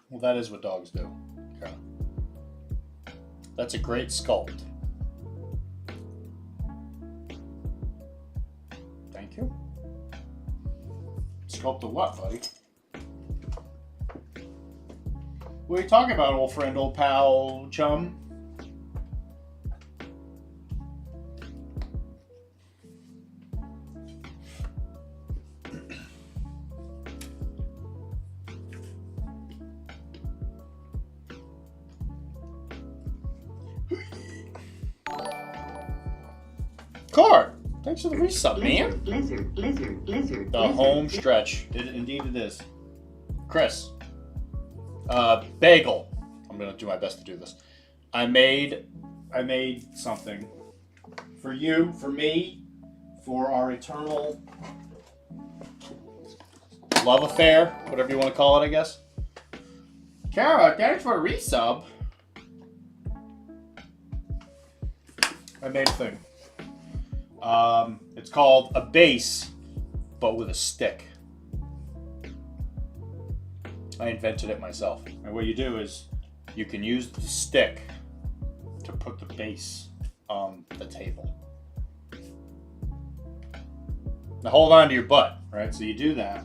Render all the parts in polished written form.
Well, that is what dogs do. Okay. That's a great sculpt. Thank you. Sculpt a what, buddy? What are you talking about, old friend, old pal, chum? Card. Thanks for the resub, man. Blizzard. The Homestretch. Indeed it is. Chris. Bagel. I'm gonna do my best to do this. I made something for you, for me, for our eternal love affair, whatever you want to call it, I guess. Kara, thanks for a resub. I made a thing. It's called a base, but with a stick. I invented it myself. And what you do is you can use the stick to put the base on the table. Now hold on to your butt, right? So you do that,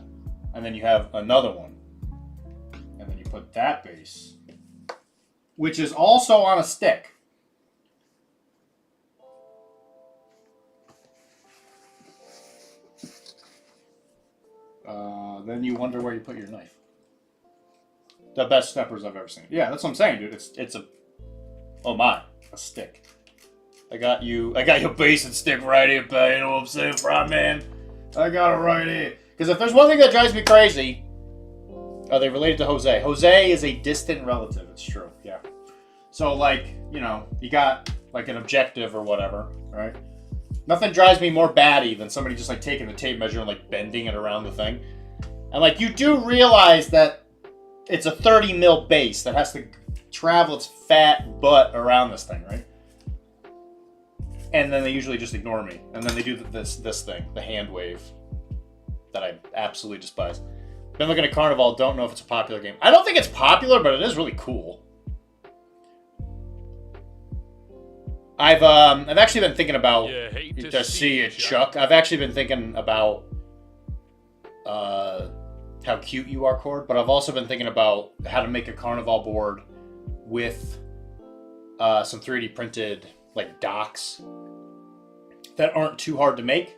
and then you have another one. And then you put that base, which is also on a stick. Then you wonder where you put your knife. The best steppers I've ever seen. Yeah, that's what I'm saying, dude. It's a stick. I got your base and stick right here, pal. You know what I'm saying, fry man? I got it right here. Because if there's one thing that drives me crazy, are they related to Jose? Jose is a distant relative. It's true. Yeah. So like, you know, you got like an objective or whatever, right? Nothing drives me more batty than somebody just like taking the tape measure and like bending it around the thing. And like you do realize that it's a 30 mil base that has to travel its fat butt around this thing, right? And then they usually just ignore me. And then they do this thing, the hand wave, that I absolutely despise. Been looking at Carnival, don't know if it's a popular game. I don't think it's popular, but it is really cool. I've actually been thinking about to see it, Chuck. I've actually been thinking about how cute you are, Cord, but I've also been thinking about how to make a Carnival board with some 3D printed like docks that aren't too hard to make.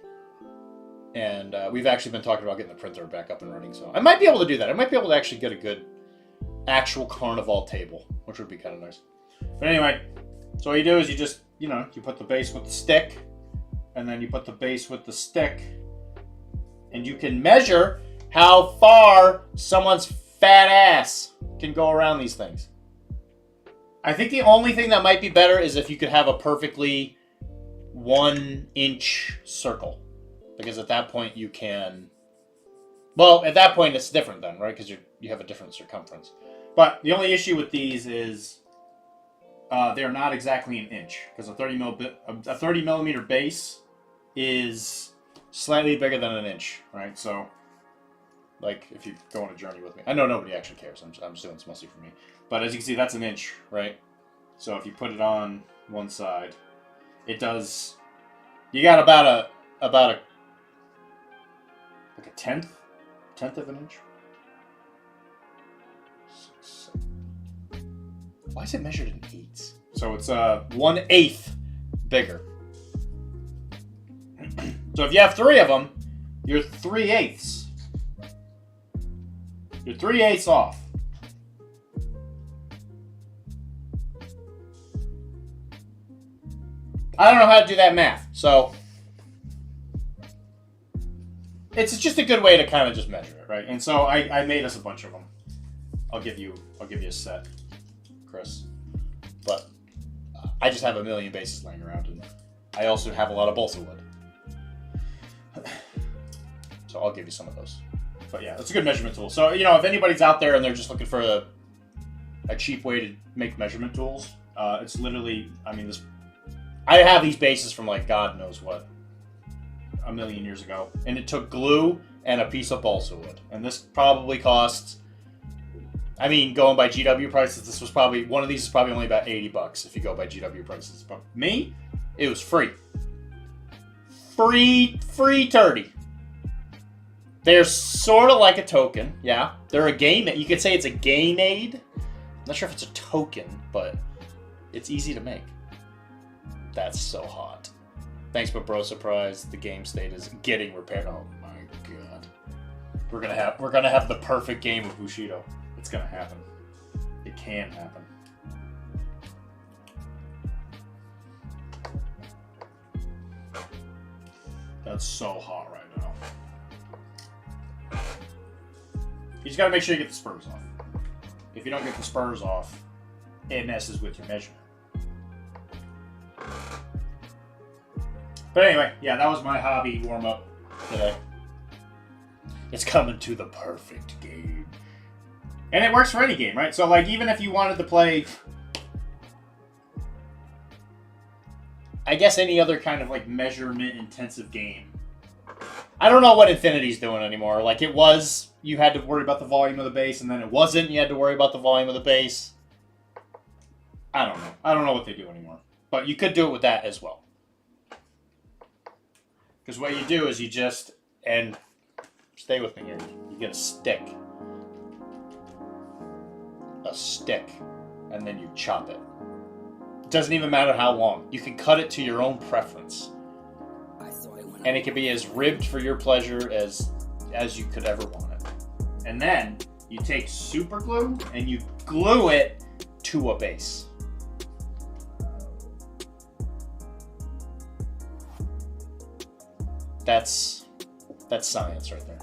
And we've actually been talking about getting the printer back up and running, so I might be able to do that. I might be able to actually get a good actual Carnival table, which would be kind of nice. But anyway, so what you do is you just, you know, you put the base with the stick, and then you put the base with the stick, and you can measure how far someone's fat ass can go around these things. I think the only thing that might be better is if you could have a perfectly 1 inch circle. Because at that point you can... Well, at that point it's different then, right? Because you have a different circumference. But the only issue with these is they're not exactly an inch. Because a 30 millimeter base is slightly bigger than an inch, right? So, like, if you go on a journey with me. I know nobody actually cares. I'm just doing this mostly for me. But as you can see, that's an inch, right? So if you put it on one side, it does... You got about a like a tenth of an inch. 6, 7. Why is it measured in eighths? So it's 1/8 bigger. So if you have 3 of them, you're 3/8. You're 3/8 off. I don't know how to do that math, so it's just a good way to kind of just measure it, right? And so I made us a bunch of them. I'll give you a set, Chris. But I just have a million bases laying around, and I also have a lot of balsa wood. So I'll give you some of those. But yeah, it's a good measurement tool. So, you know, if anybody's out there and they're just looking for a cheap way to make measurement tools, it's literally, I mean, I have these bases from like God knows what, a million years ago. And it took glue and a piece of balsa wood. And this probably cost, I mean, going by GW prices, this was probably, one of these is probably only about $80 if you go by GW prices. But me, it was free. Free 30. They're sort of like a token, yeah. They're a game, you could say it's a game aid. I'm not sure if it's a token, but it's easy to make. That's so hot. Thanks, but bro, surprise. The game state is getting repaired. Oh my god. We're gonna have the perfect game of Bushido. It's gonna happen. It can happen. That's so hot right now. You just gotta make sure you get the spurs off. If you don't get the spurs off, it messes with your measurement. But anyway, yeah, that was my hobby warm-up today. It's coming to the perfect game. And it works for any game, right? So, like, even if you wanted to play, I guess, any other kind of, like, measurement-intensive game. I don't know what Infinity's doing anymore. Like, it was, you had to worry about the volume of the base, and then it wasn't, you had to worry about the volume of the base. I don't know. I don't know what they do anymore. But you could do it with that as well. Because what you do is you just, and stay with me here, you get a stick, and then you chop it. It doesn't even matter how long. You can cut it to your own preference. And it can be as ribbed for your pleasure as you could ever want it. And then you take super glue and you glue it to a base. That's science right there.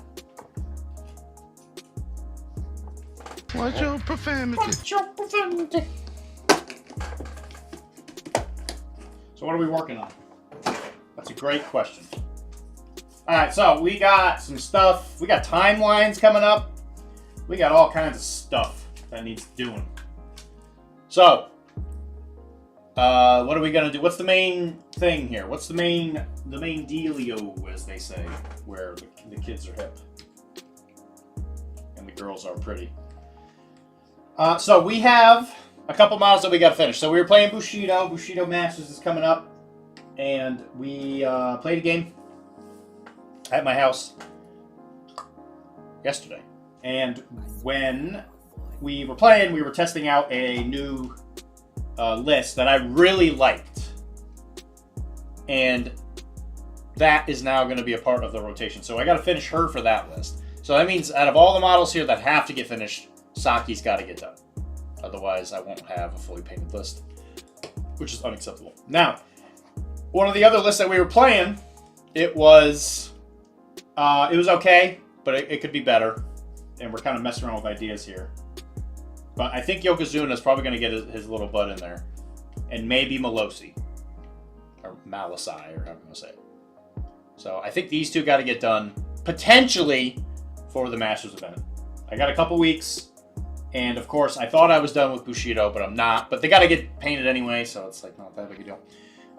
Watch your profanity. Watch your profanity. So what are we working on? That's a great question. Alright, so we got some stuff. We got timelines coming up. We got all kinds of stuff that needs doing. So, what are we gonna do? What's the main thing here? What's the main dealio, as they say, where the kids are hip and the girls are pretty. So we have a couple models that we got to finish. So we were playing Bushido. Bushido Masters is coming up, and we played a game at my house yesterday. And when we were playing, we were testing out a new list that I really liked, and that is now going to be a part of the rotation. So I got to finish her for that list. So that means out of all the models here that have to get finished, Saki's got to get done. Otherwise, I won't have a fully painted list, which is unacceptable. Now, one of the other lists that we were playing, it was okay, but it could be better, and we're kind of messing around with ideas here. But I think Yokozuna is probably going to get his little butt in there, and maybe Melosi. Or Malasai, or however you want to say it. So I think these two got to get done, potentially, for the Masters event. I got a couple weeks, and of course, I thought I was done with Bushido, but I'm not. But they got to get painted anyway, so it's like not that big a deal.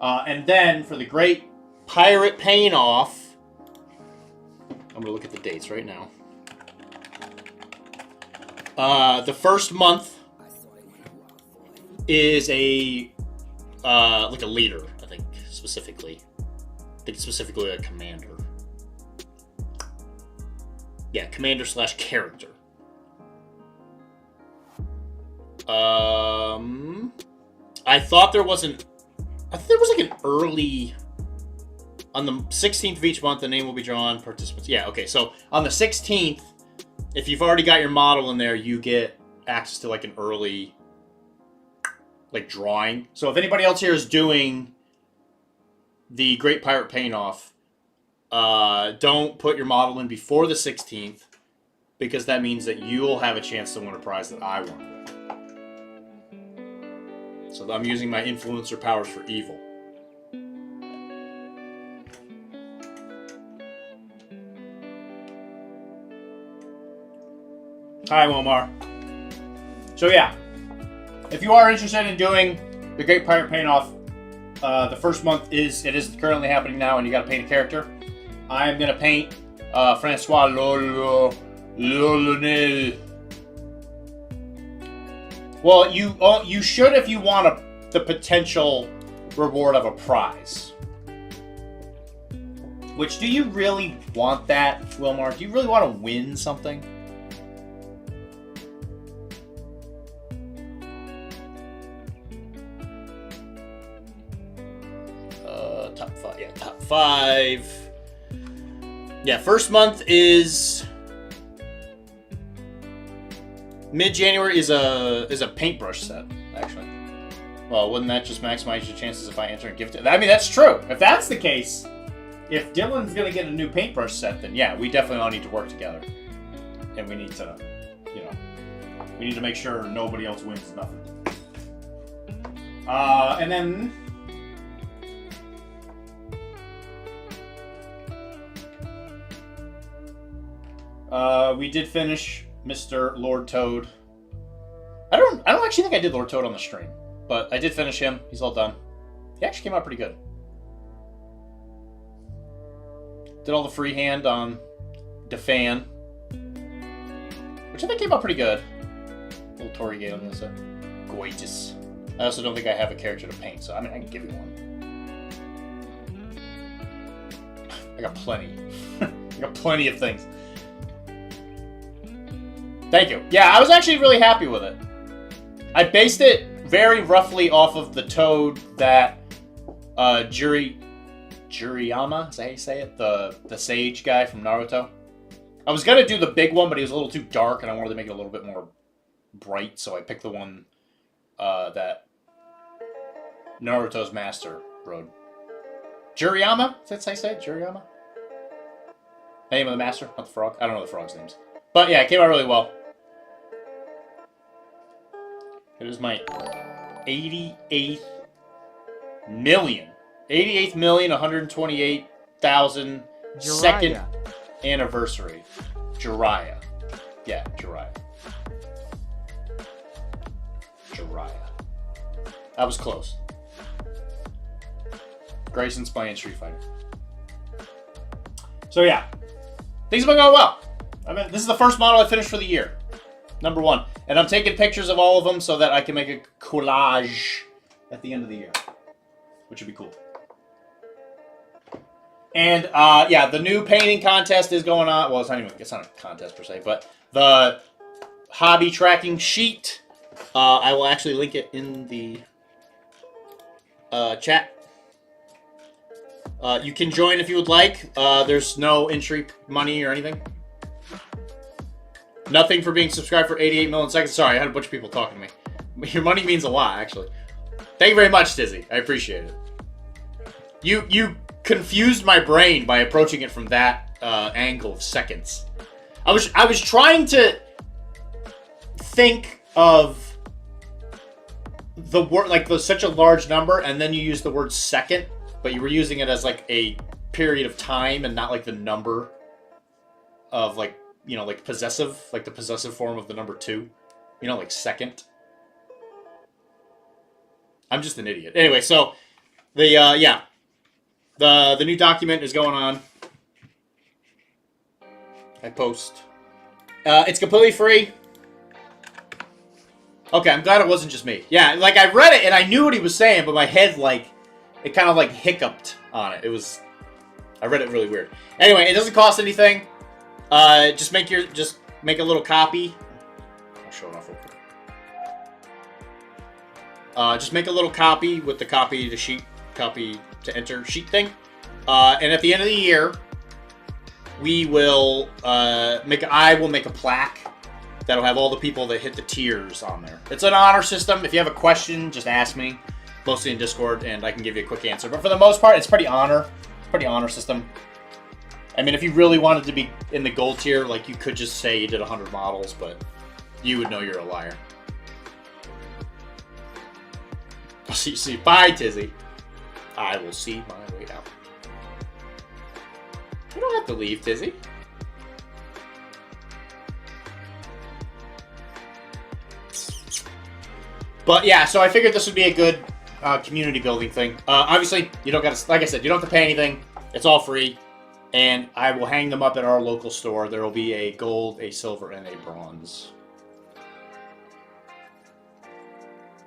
And then, for the Great Pirate Paint-Off, I'm going to look at the dates right now. The first month is a like a leader, I think, specifically. I think specifically a commander. Yeah, commander / character. I thought there was like an early. On the 16th of each month, the name will be drawn. Participants. Yeah, okay. So on the 16th, if you've already got your model in there, you get access to like an early, like, drawing. So if anybody else here is doing the Great Pirate Paint-Off, don't put your model in before the 16th, because that means that you'll have a chance to win a prize that I won. So I'm using my influencer powers for evil. Hi, Wilmar. So yeah, if you are interested in doing the Great Pirate Paint-Off, the first month is currently happening now, and you got to paint a character. I'm gonna paint Francois Lolonel. Well, you should if you want the potential reward of a prize. Which, do you really want that, Wilmar? Do you really want to win something? Top 5. Yeah, first month is mid-January is a paintbrush set, actually. Well, wouldn't that just maximize your chances if I enter and give it to... I mean, that's true. If that's the case, if Dylan's going to get a new paintbrush set, then yeah, we definitely all need to work together. And we need to, we need to make sure nobody else wins nothing. And then... we did finish Mr. Lord Toad. I don't actually think I did Lord Toad on the stream, but I did finish him. He's all done. He actually came out pretty good. Did all the freehand on Defan, which I think came out pretty good. Little Tory Gate on the other side. Gorgeous. I also don't think I have a character to paint, so I mean I can give you one. I got plenty. I got plenty of things. Thank you. Yeah, I was actually really happy with it. I based it very roughly off of the Toad that Juriyama, is that how you say it? The sage guy from Naruto. I was gonna do the big one, but he was a little too dark, and I wanted to make it a little bit more bright, so I picked the one that Naruto's master rode. Juriyama? Is that how you say it? Juriyama? Name of the master, not the frog. I don't know the frog's names. But yeah, it came out really well. It is my 88,128,000 second anniversary. Jiraiya. Yeah, Jiraiya. That was close. Grayson's playing Street Fighter. So yeah, things have been going well. I mean, this is the first model I finished for the year. Number 1. And I'm taking pictures of all of them so that I can make a collage at the end of the year. Which would be cool. And, yeah, the new painting contest is going on. Well, it's not a contest per se, but the hobby tracking sheet, I will actually link it in the chat. You can join if you would like. There's no entry money or anything. Nothing for being subscribed for 88 million seconds. Sorry, I had a bunch of people talking to me. Your money means a lot, actually. Thank you very much, Dizzy. I appreciate it. You confused my brain by approaching it from that angle of seconds. I was trying to think of the word, like, such a large number, and then you use the word second, but you were using it as like a period of time and not like the number of like, you know, like possessive, like the possessive form of the number 2. You know, like second. I'm just an idiot. Anyway, so the yeah, the new document is going on. I post. It's completely free. Okay, I'm glad it wasn't just me. Yeah, like I read it and I knew what he was saying, but my head like it kind of like hiccuped on it. I read it really weird. Anyway, it doesn't cost anything. Just make a little copy. I'll show it off real quick. Just make a little copy with the copy to enter sheet thing. And at the end of the year, we will I will make a plaque that'll have all the people that hit the tiers on there. It's an honor system. If you have a question, just ask me. Mostly in Discord, and I can give you a quick answer. But for the most part, it's pretty honor system. I mean, if you really wanted to be in the gold tier, like you could just say you did 100 models, but you would know you're a liar. See, bye, Tizzy. I will see my way out. You don't have to leave, Tizzy. But yeah, so I figured this would be a good community building thing. Obviously, you don't gotta, like I said, you don't have to pay anything. It's all free. And I will hang them up at our local store. There will be a gold, a silver, and a bronze.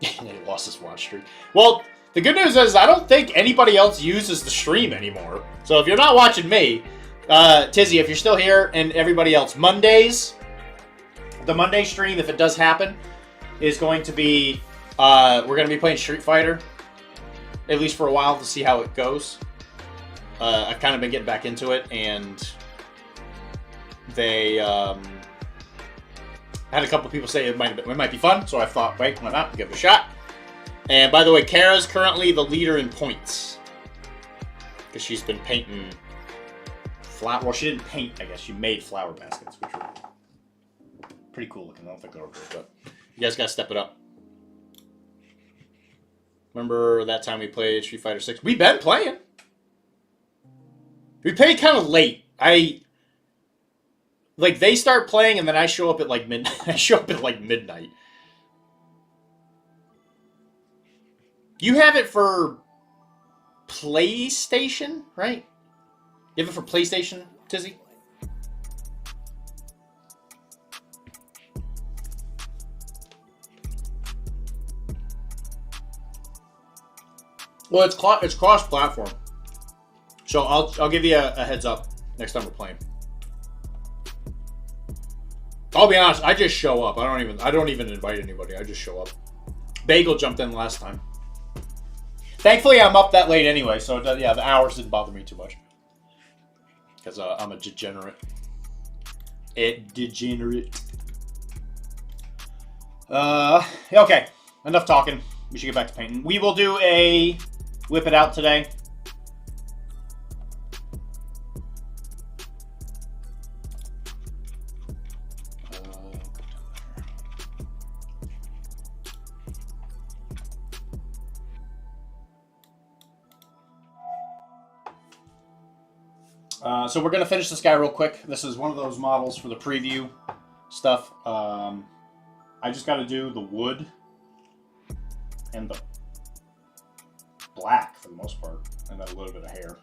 And he lost his watch streak. Well, the good news is I don't think anybody else uses the stream anymore. So if you're not watching me, Tizzy, if you're still here, and everybody else, Mondays, the Monday stream, if it does happen, is going to be, we're going to be playing Street Fighter, at least for a while, to see how it goes. I've kind of been getting back into it, and they had a couple people say it might be fun, so I thought, wait, why not? Give it a shot. And by the way, Kara's currently the leader in points, because she's been painting well, she didn't paint, I guess. She made flower baskets, which were pretty cool looking. I don't think they're good, but you guys gotta step it up. Remember that time we played Street Fighter 6? We've been playing. We played kind of late. Like, they start playing, and then I show up at, like, midnight. I show up at, like, midnight. You have it for PlayStation, right? You have it for PlayStation, Tizzy? Well, it's cross-platform. So I'll give you a heads up next time we're playing. I'll be honest, I just show up. I don't even invite anybody. I just show up. Bagel jumped in last time. Thankfully, I'm up that late anyway, so yeah, the hours didn't bother me too much. Because I'm a degenerate. Okay. Enough talking. We should get back to painting. We will do a whip it out today. So we're going to finish this guy real quick. This is one of those models for the preview stuff. I just got to do the wood and the black for the most part, and then a little bit of hair.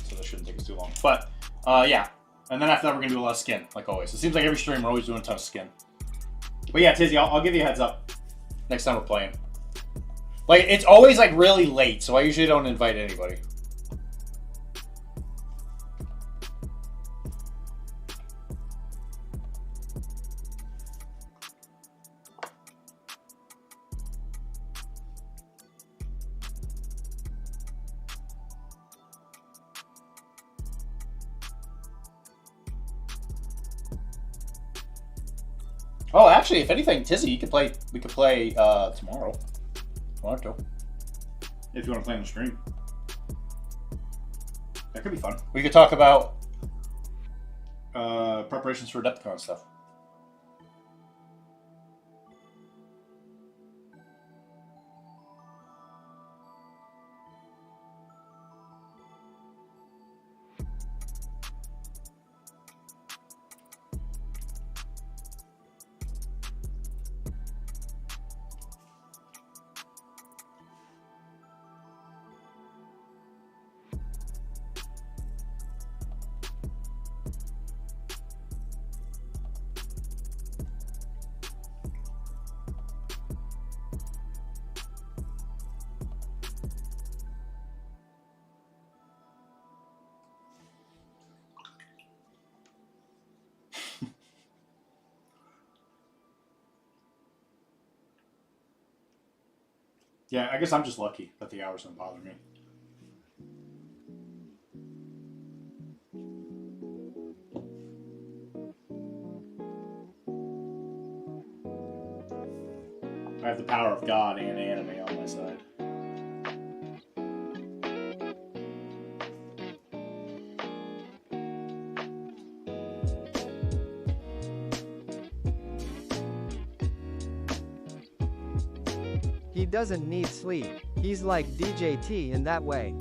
So this shouldn't take us too long. But, yeah. And then after that, we're going to do a lot of skin, like always. It seems like every stream we're always doing a ton of skin. But yeah, Tizzy, I'll give you a heads up next time we're playing. Like, it's always, like, really late, so I usually don't invite anybody. Oh, actually, if anything, Tizzy, we could play tomorrow. If you want to. If you want to play on the stream. That could be fun. We could talk about preparations for Adepticon stuff. Yeah, I guess I'm just lucky that the hours don't bother me. I have the power of God and anime on my side. He doesn't need sleep. He's like DJT in that way.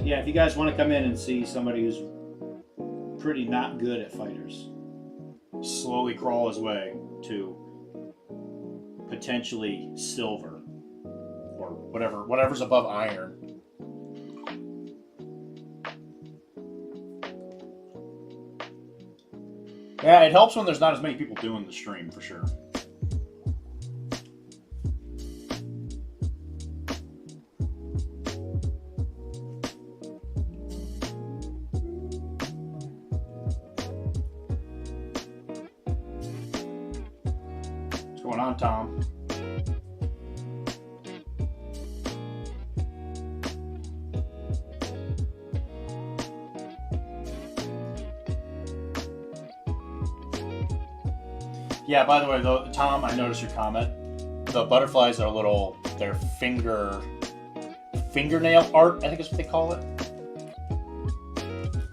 Yeah, if you guys want to come in and see somebody who's pretty not good at fighters, slowly crawl his way to potentially silver or whatever's above iron. Yeah, it helps when there's not as many people doing the stream for sure. What's going on, Tom? Yeah, by the way, though, Tom, I noticed your comment. The butterflies are their fingernail art, I think is what they call it.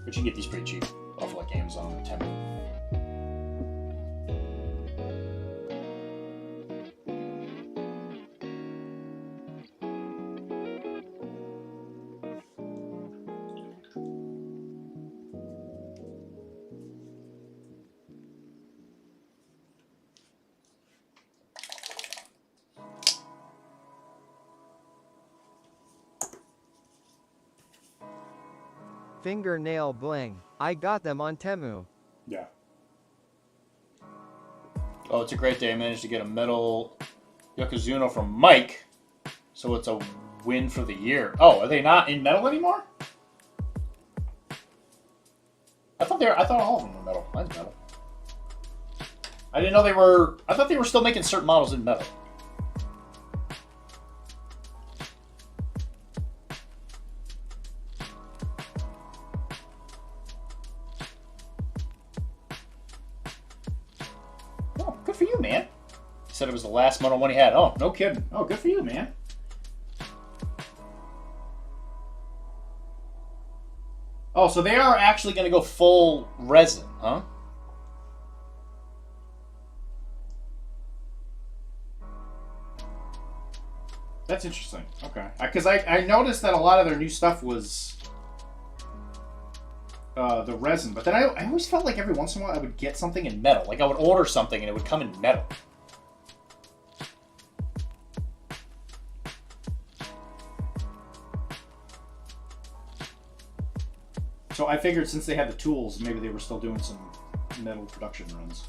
But you can get these pretty cheap off of like Amazon and Temu. Fingernail bling. I got them on Temu. Yeah. Oh, it's a great day. I managed to get a metal Yokozuna from Mike, so it's a win for the year. Oh, are they not in metal anymore? I thought all of them were metal. Mine's metal. I didn't know they were. I thought they were still making certain models in metal. Oh, good for you, man. He said it was the last metal one he had. Oh, no kidding. Oh, good for you, man. Oh, so they are actually going to go full resin, huh? That's interesting. Okay. Because I noticed that a lot of their new stuff was the resin, but then I always felt like every once in a while I would get something in metal. Like I would order something and it would come in metal. So I figured since they had the tools, maybe they were still doing some metal production runs.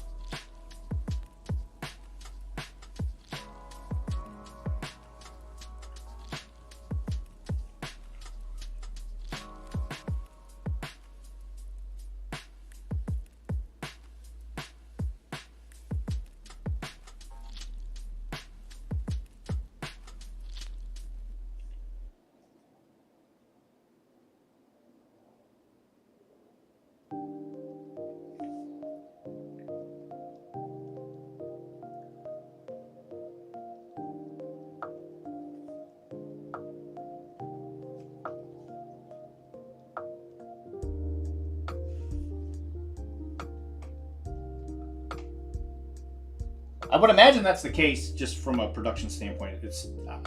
I would imagine that's the case just from a production standpoint.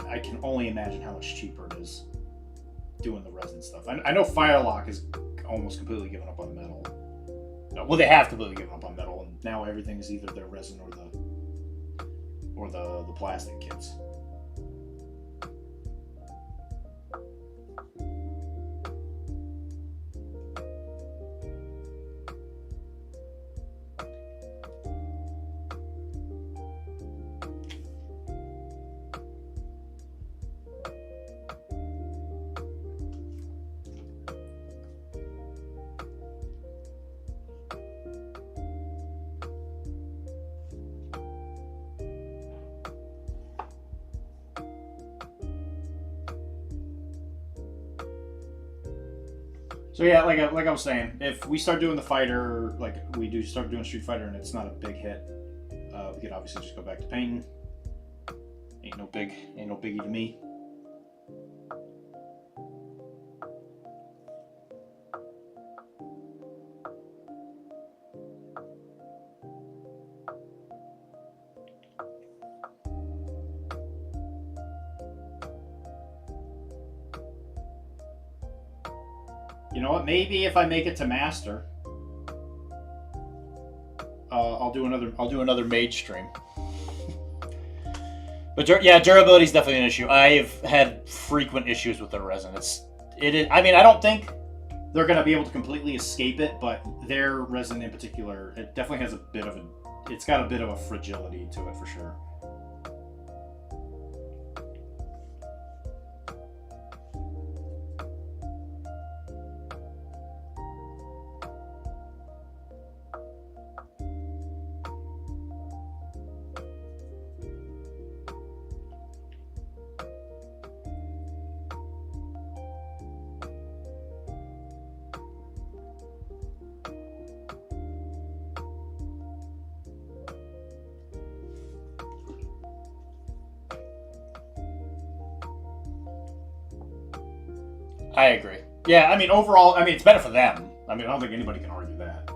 I can only imagine how much cheaper it is doing the resin stuff. I know Firelock is almost completely given up on metal. Well, they have completely given up on metal, and now everything is either their resin or the plastic kits. So yeah, like I was saying, if we start doing the fighter, like we do start doing Street Fighter, and it's not a big hit, we could obviously just go back to painting. Ain't no biggie to me. You know what? Maybe if I make it to master, I'll do another mage stream. But yeah, durability is definitely an issue. I've had frequent issues with the resin. I mean, I don't think they're gonna be able to completely escape it, but their resin in particular, it definitely has it's got a bit of a fragility to it for sure. I agree. Yeah, I mean, overall, it's better for them. I mean, I don't think anybody can argue that.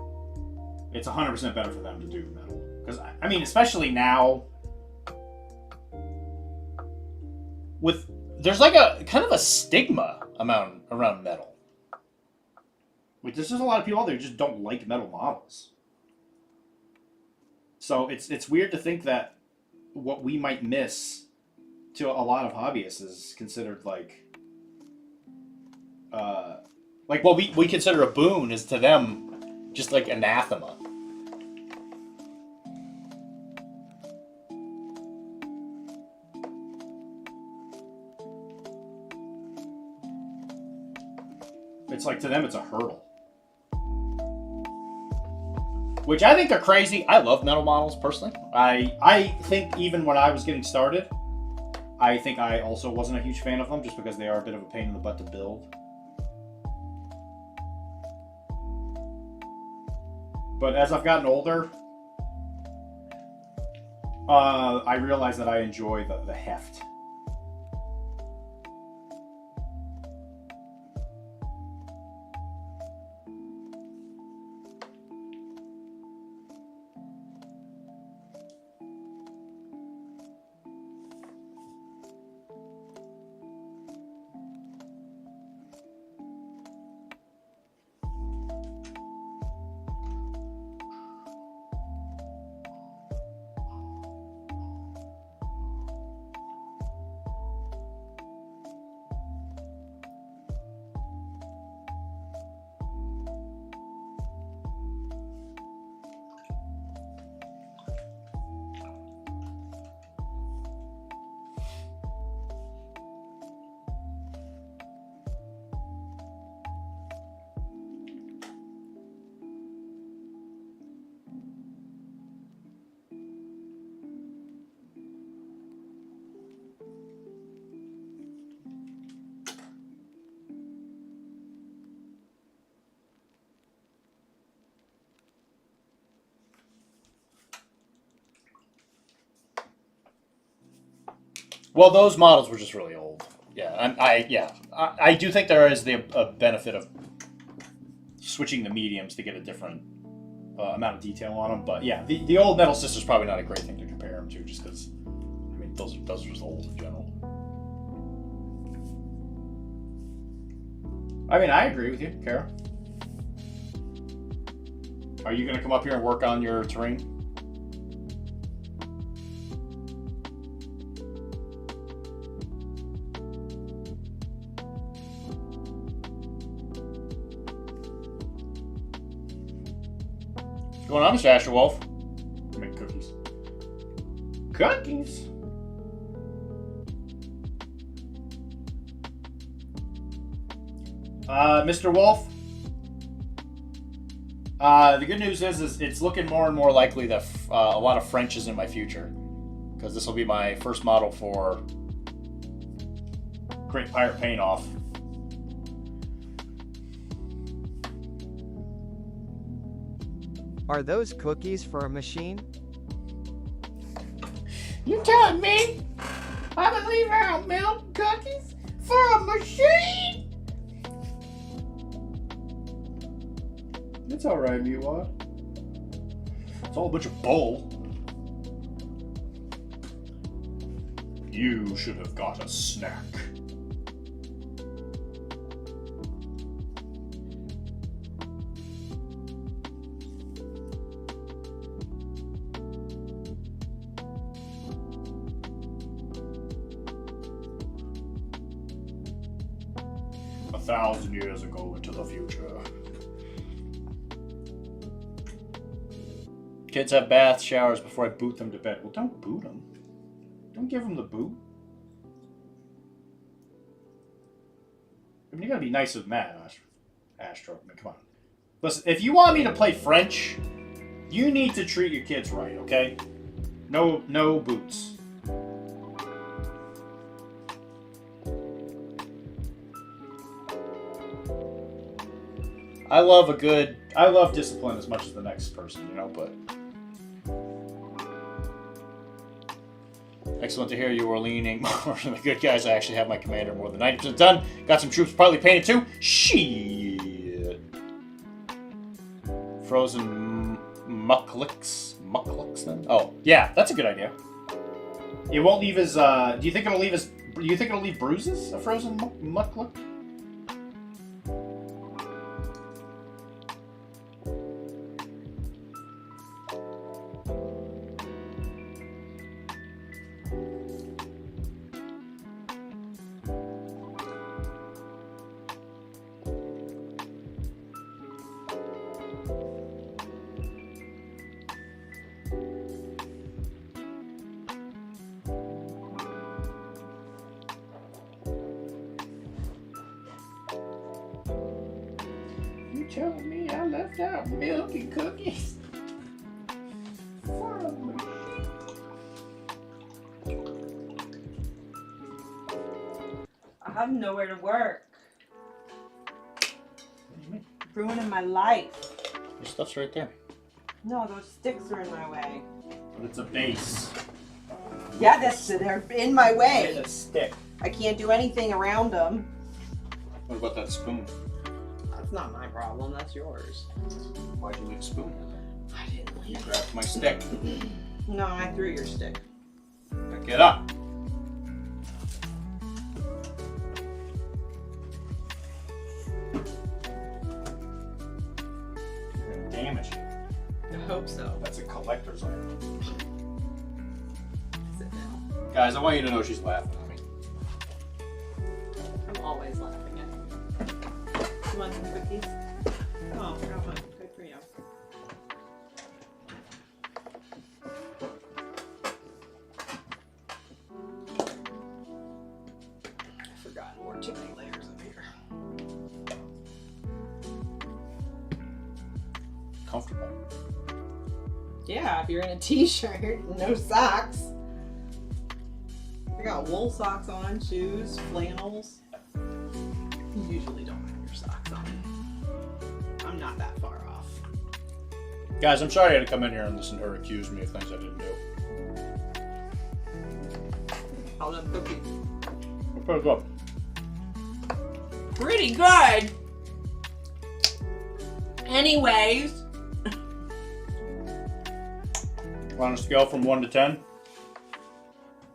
It's 100% better for them to do metal. Because, I mean, especially now, there's like a kind of a stigma around metal. Like, there's just a lot of people out there who just don't like metal models. So it's weird to think that what we might miss to a lot of hobbyists is considered like what we consider a boon is to them just like anathema. It's like to them it's a hurdle. Which I think they're crazy. I love metal models personally. I think even when I was getting started, I think I also wasn't a huge fan of them just because they are a bit of a pain in the butt to build. But as I've gotten older, I realize that I enjoy the heft. Well, those models were just really old. Yeah, I do think there is a benefit of switching the mediums to get a different amount of detail on them. But yeah, the old Metal Sister's probably not a great thing to compare them to, just because those are just old in general. I mean, I agree with you, Kara. Are you going to come up here and work on your terrain? What's going on, Mr. Astro Wolf? Make cookies. Cookies? Mr. Wolf? The good news is it's looking more and more likely that a lot of French is in my future. Because this will be my first model for Great Pirate Paint Off. Are those cookies for a machine? You telling me I can leave out milk cookies for a machine? It's alright, Miwad. It's all a bunch of bull. You should have got a snack. A 1,000 years ago into the future. Kids have bath showers before I boot them to bed. Well, don't boot them. Don't give them the boot. I mean, you gotta be nice with Matt, Astro. I mean, come on. Listen, if you want me to play French, you need to treat your kids right, okay? No boots. I love discipline as much as the next person, you know, but. Excellent to hear you were leaning more on the good guys. I actually have my commander more than 90% done. Got some troops partly painted too. Shit. Frozen mucklicks then? Oh, yeah, that's a good idea. It won't leave his, do you think it'll leave bruises? A frozen mucklick? Telling me I left out milk and cookies for a machine. I have nowhere to work. What do you mean? Ruining my life. Your stuff's right there. No, those sticks are in my way. But it's a base. Yeah, they're in my way. It's a stick. I can't do anything around them. What about that spoon? That's not my problem. That's yours. Why'd you leave a spoon? I didn't You leave. grabbed my stick. No, I threw your stick. Pick it up. You're gonna damage it. I hope so. That's a collector's item. Sit down. Guys, I want you to know she's laughing at me. I'm always laughing at you. You want some cookies? Oh, I got one. Good for you. I forgot more too many layers up here. Comfortable. Yeah, if you're in a t-shirt and no socks. I got wool socks on, shoes, flannels. You usually don't have your socks on. I'm not that far off. Guys, I'm sorry I had to come in here and listen to her accuse me of things I didn't do. How them cookies? Pretty good. Pretty good! Anyways. On a scale from 1 to 10?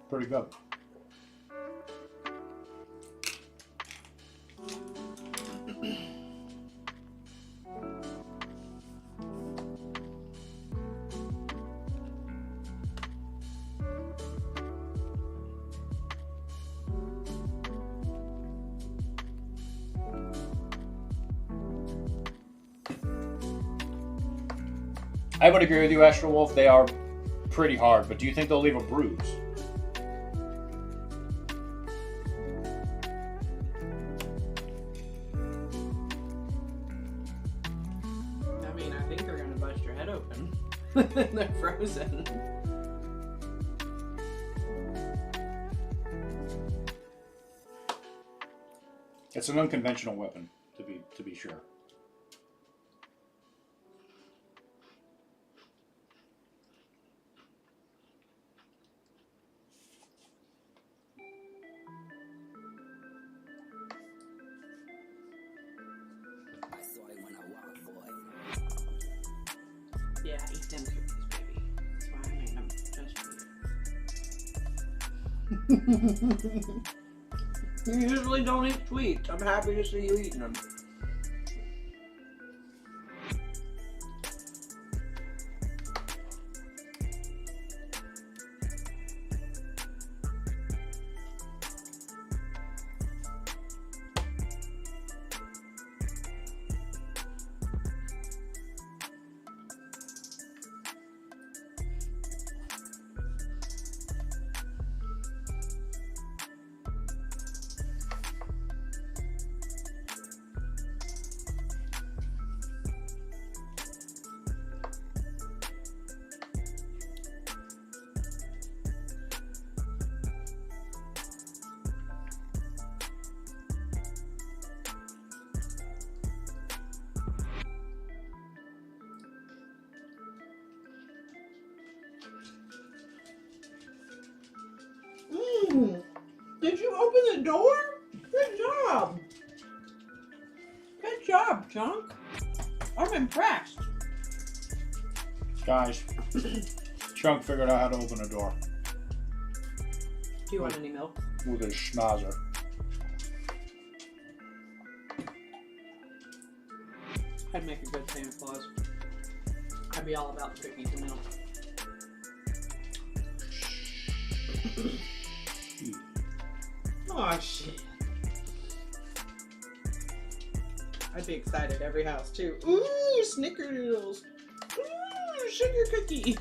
Pretty good. I would agree with you, Astro Wolf. They are pretty hard, but do you think they'll leave a bruise? I mean, I think they're gonna bust your head open. They're frozen. It's an unconventional weapon, to be sure. Yeah, eat them cookies, baby. That's why I made them just for you. You usually don't eat sweets. I'm happy to see you eating them. Did you open the door? Good job. Good job, Chunk. I'm impressed. Guys, Chunk figured out how to open a door Do you want any milk? with his schnauzer. I'd make a good Santa Claus. I'd be all about the cookies and milk. Oh shit. I'd be excited every house too. Ooh, snickerdoodles. Ooh, sugar cookies.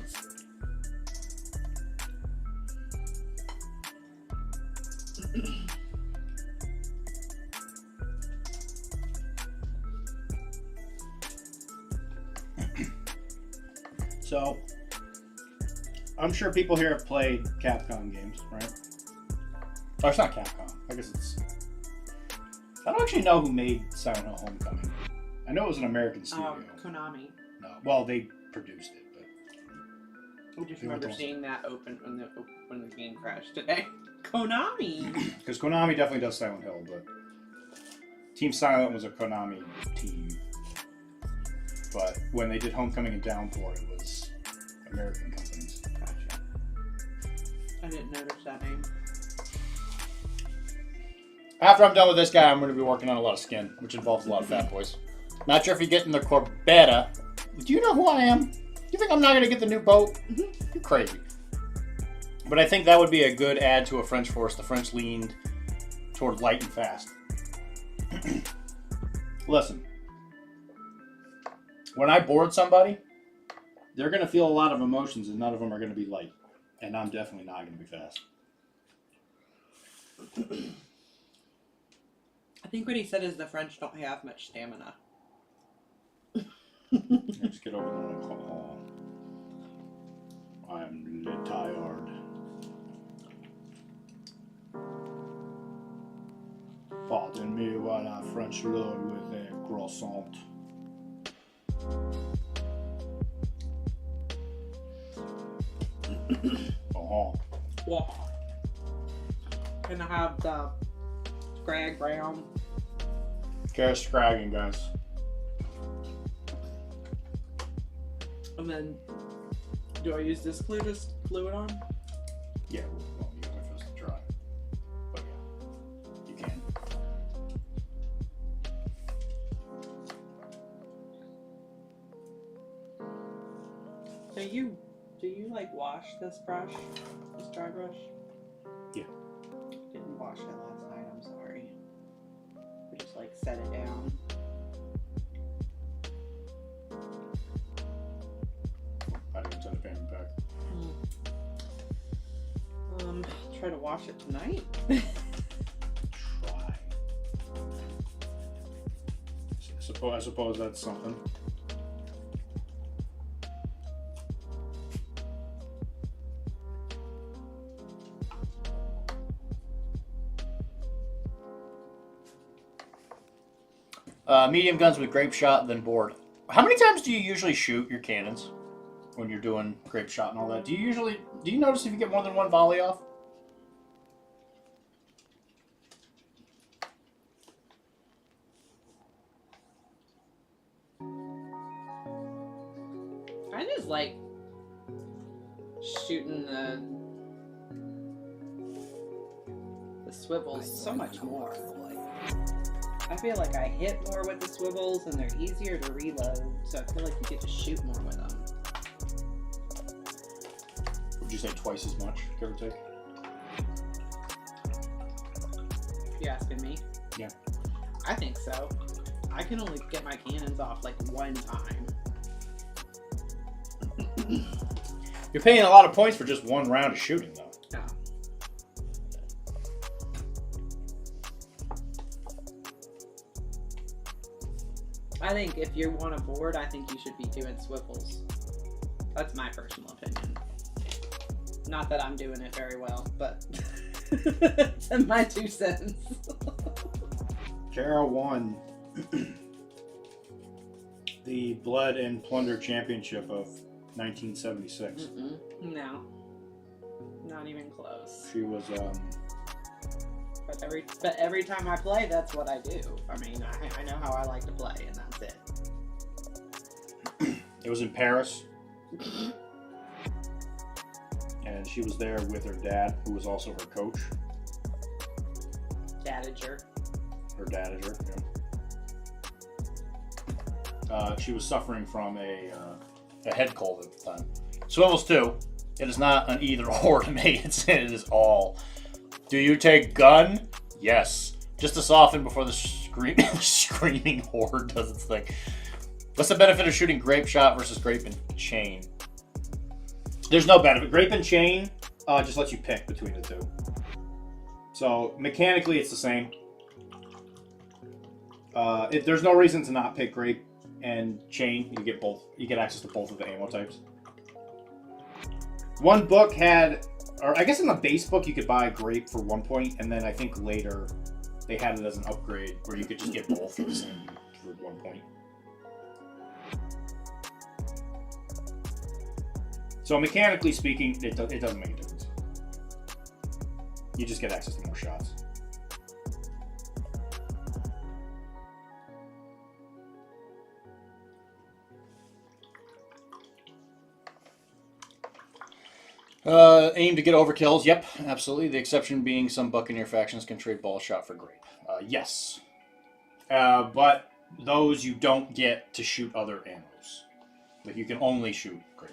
So, I'm sure people here have played Capcom games, right? Oh, it's not Capcom. I guess it's... I don't actually know who made Silent Hill Homecoming. I know it was an American studio. Konami. No, well, they produced it, but... I just They were remember the seeing that open when the game crashed today. Konami. Because Konami definitely does Silent Hill, but Team Silent was a Konami team. But when they did Homecoming and Downpour, it was American companies. Gotcha. I didn't notice that name. After I'm done with this guy, I'm going to be working on a lot of skin, which involves a lot of fat boys. Not sure if you get in the Corbetta. Do you know who I am? You think I'm not going to get the new boat? You're crazy. But I think that would be a good add to a French force. The French leaned toward light and fast. Listen. When I board somebody, they're going to feel a lot of emotions and none of them are going to be light. And I'm definitely not going to be fast. I think what he said is the French don't have much stamina. Just get over there and call. I'm tired. Pardon me while I French load with a croissant. Wow. Can I have the Scrag Brown? Carrot scragging, guys. And then, do I use this glue to glue it on? Yeah, well, you gotta first try. But yeah, you can. Do you like wash this brush? This dry brush? Yeah. Didn't wash it last night, I'm sorry. I just like set it down. try to wash it tonight? Try. I suppose that's something. Medium guns with grape shot, then board. How many times do you usually shoot your cannons when you're doing grape shot and all that? Do you notice if you get more than one volley off? I just like shooting the swivels so much more. I feel like I hit more with the swivels and they're easier to reload, so I feel like you get to shoot more with them. Would you say twice as much, give or take? You asking me? Yeah. I think so. I can only get my cannons off like one time. You're paying a lot of points for just one round of shooting, though. No. I think if you want a board, I think you should be doing swivels. That's my personal opinion. Not that I'm doing it very well, but it's my 2 cents. Kara won the Blood and Plunder Championship of 1976. No. Not even close. She was, But every time I play, that's what I do. I mean, I know how I like to play, and that's it. it was in Paris. And she was there with her dad, who was also her coach. Dadager. Her dadager, yeah. She was suffering from a head cold at the time. Swivels too. It is not an either or to me. It is all. Do you take gun? Yes. Just to soften before the screaming horde does its thing. What's the benefit of shooting grape shot versus grape and chain? There's no benefit. Grape and chain just lets you pick between the two. So mechanically, it's the same. There's no reason to not pick grape and chain. You get both. You get access to both of the ammo types. One book had, or I guess in the base book you could buy grape for 1 point, and then I think later they had it as an upgrade where you could just get both for the same for 1 point. So mechanically speaking, it doesn't make a difference. You just get access to more shots. Aim to get overkills. Yep, absolutely. The exception being some Buccaneer factions can trade ball shot for grape. Yes. But those you don't get to shoot other ammos. Like you can only shoot grape.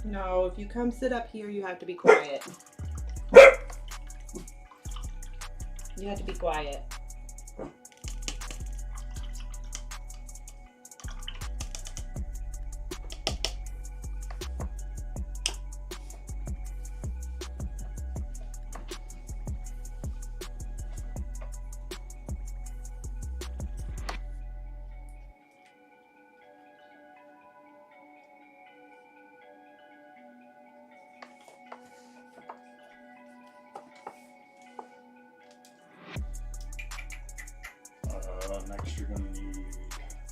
No, if you come sit up here, you have to be quiet. You have to be quiet. Next you're going to need...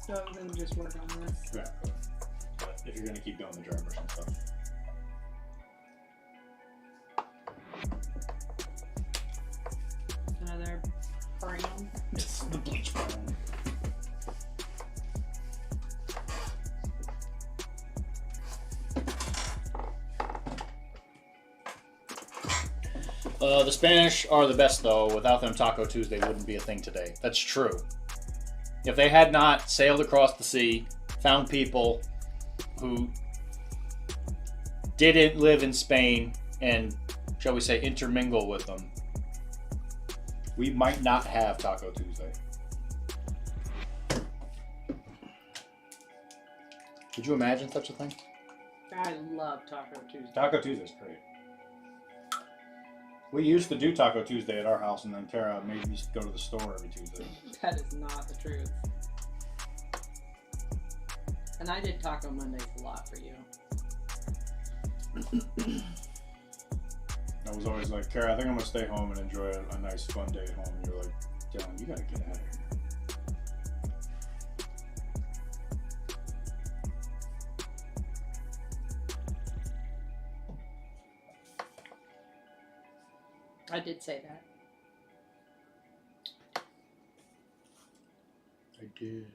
So then just work on this. Yeah, but if you're going to keep doing the drivers and stuff. Another brown. This is the bleach brown. The Spanish are the best, though. Without them, Taco Tuesday wouldn't be a thing today. That's true. If they had not sailed across the sea, found people who didn't live in Spain, and, shall we say, intermingle with them, we might not have Taco Tuesday. Could you imagine such a thing? I love Taco Tuesday. Taco Tuesday's great. We used to do Taco Tuesday at our house, and then Kara made me go to the store every Tuesday. That is not the truth. And I did Taco Mondays a lot for you. I was always like, Kara, I think I'm gonna stay home and enjoy a nice, fun day at home. And you're like, Dylan, you gotta get out of here. I did say that. I did.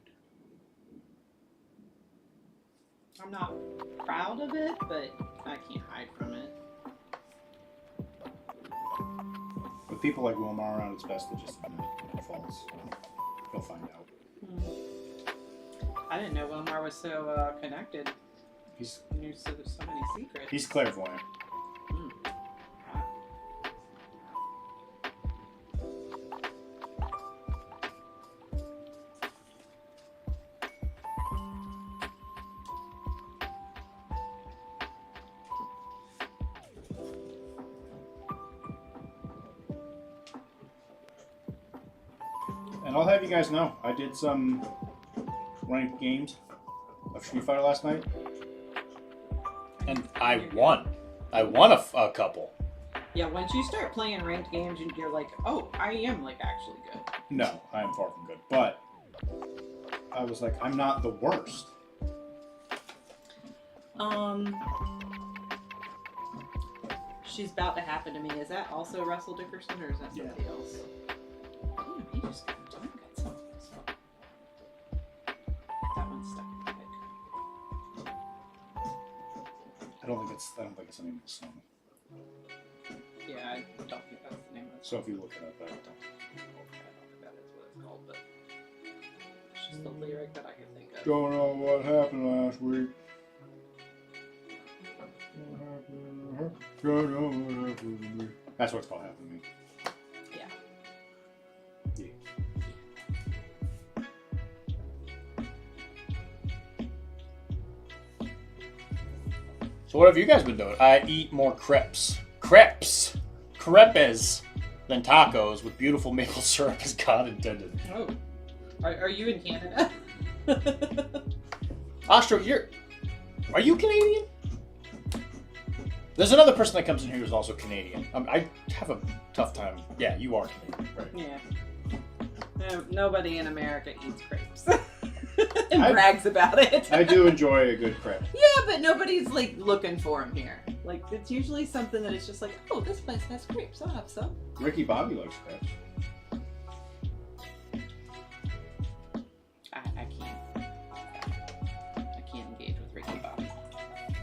I'm not proud of it, but I can't hide from it. With people like Wilmar around, it's best to just admit faults. He'll find out. I didn't know Wilmar was so connected. He's He knew so many secrets. he's clairvoyant. And I'll have you guys know, I did some ranked games of Street Fighter last night, and I won. I won a couple. Yeah, once you start playing ranked games, you're like, oh, I am like actually good. No, I am far from good, but I was like, I'm not the worst. She's about to happen to me. Is that also Russell Dickerson or is that somebody else? Damn, he just got some. That one's stuck in the pick. I don't think it's the name of the song. Yeah, I don't think that's the name of it. So if you look it up, I don't think that is what it's called, but it's just the lyric that I can think of. Don't know what happened last week. That's what it's called, Happened to Me. Yeah. So what have you guys been doing? I eat more crepes than tacos with beautiful maple syrup as God intended. Oh. Are you in Canada? Astro, are you Canadian? There's another person that comes in here who's also Canadian. I have a tough time. Yeah, you are Canadian, right? Yeah. No, nobody in America eats crepes. And brags about it. I do enjoy a good crepe. Yeah, but nobody's like looking for them here. Like it's usually something that is just like, oh, this place has crepes. I'll have some. Ricky Bobby likes crepes. I can't engage with Ricky Bobby.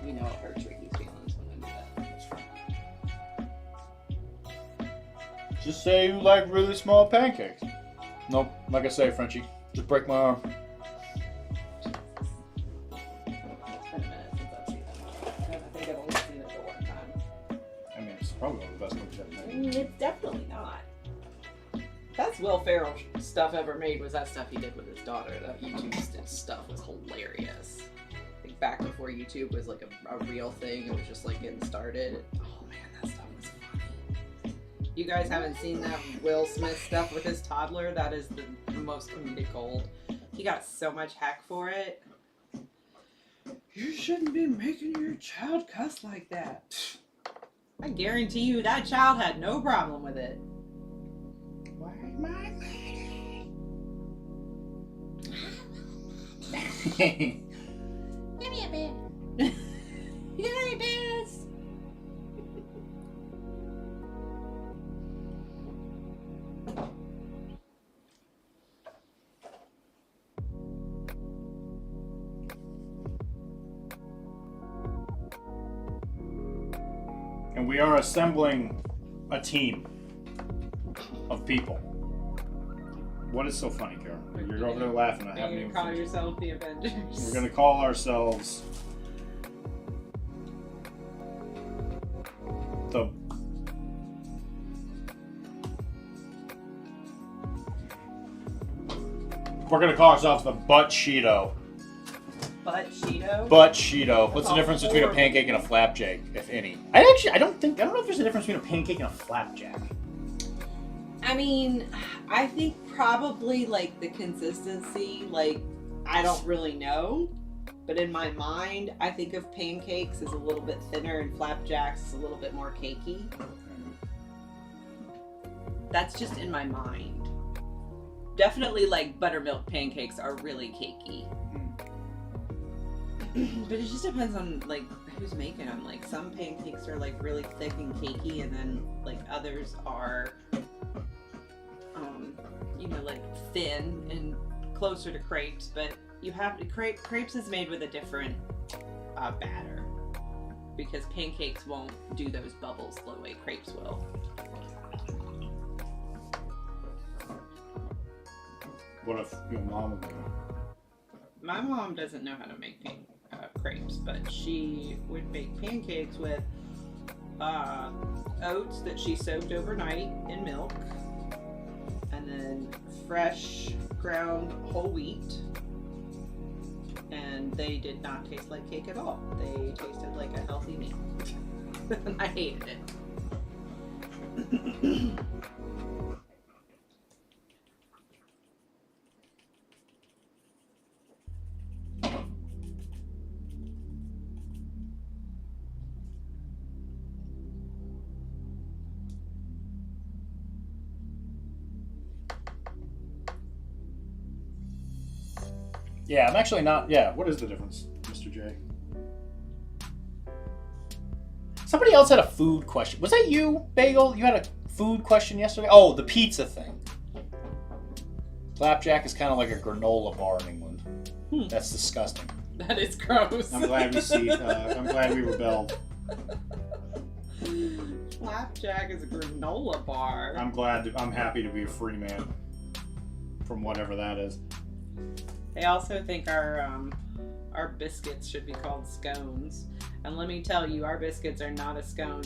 We know it hurts Ricky's feelings when I do that. Just say you like really small pancakes. Nope, like I say, Frenchie, just break my arm. It's been a minute since I've seen it. I think I've only seen it for one time. I mean, it's probably one of the best movies ever made. It's definitely not. That's Will Ferrell stuff ever made was that stuff he did with his daughter. That YouTube stuff was hilarious. Like back before YouTube was like a real thing. It was just like getting started. Oh man, that stuff was funny. You guys haven't seen that Will Smith stuff with his toddler? That is the most comedic gold. He got so much heck for it. You shouldn't be making your child cuss like that. I guarantee you that child had no problem with it. Where's my money? Give me a bit. Give me bits. And we are assembling a team of people. What is so funny, Carol? You're over there laughing. I haven't You even call finished. yourself the Avengers. We're gonna call ourselves the. We're gonna call ourselves the Butt Cheeto. Butt Cheeto? Butt Cheeto. What's the That's difference between a horrible. pancake and a flapjack, if any? I don't know if there's a difference between a pancake and a flapjack. I mean, I think probably like the consistency, like I don't really know, but in my mind, I think of pancakes as a little bit thinner and flapjacks as a little bit more cakey. That's just in my mind. Definitely like buttermilk pancakes are really cakey. But it just depends on like who's making them. Like some pancakes are like really thick and cakey, and then like others are you know, like thin and closer to crepes, but you have to crepes is made with a different batter because pancakes won't do those bubbles the way crepes will. What if your mom would do? My mom doesn't know how to make crepes, but she would make pancakes with oats that she soaked overnight in milk, and then fresh ground whole wheat, and they did not taste like cake at all. They tasted like a healthy meal. And I hated it. Yeah, I'm actually not. Yeah, what is the difference, Mr. J? Somebody else had a food question. Was that you, Bagel? You had a food question yesterday? Oh, the pizza thing. Flapjack is kind of like a granola bar in England. That's disgusting. That is gross. I'm glad we see. I'm glad we rebelled. Flapjack is a granola bar. I'm happy to be a free man from whatever that is. They also think our biscuits should be called scones. And let me tell you, our biscuits are not a scone.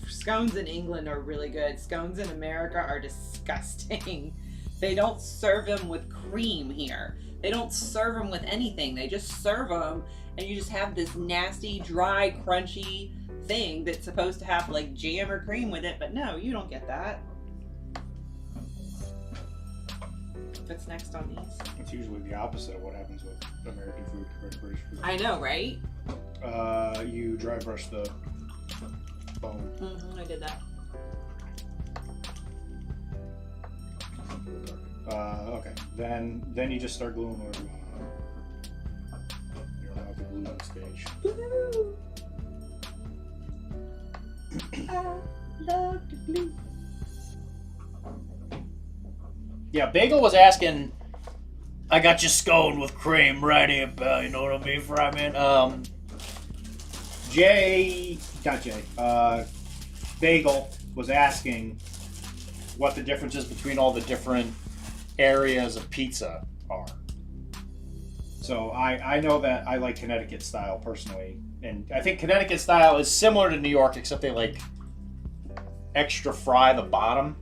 Scones in England are really good. Scones in America are disgusting. They don't serve them with cream here. They don't serve them with anything. They just serve them, and you just have this nasty, dry, crunchy thing that's supposed to have like jam or cream with it. But no, you don't get that. What's next on these? It's usually the opposite of what happens with American food compared to British food. I know, right? You dry brush the bone. I did that. Okay. Then you just start gluing whatever you want. You're allowed to glue on stage. I love to glue. Yeah, Bagel was asking, I got you scone with cream right here, pal. You know what I mean, fry man? Bagel was asking what the differences between all the different areas of pizza are. So I know that I like Connecticut style personally. And I think Connecticut style is similar to New York, except they like extra fry the bottom.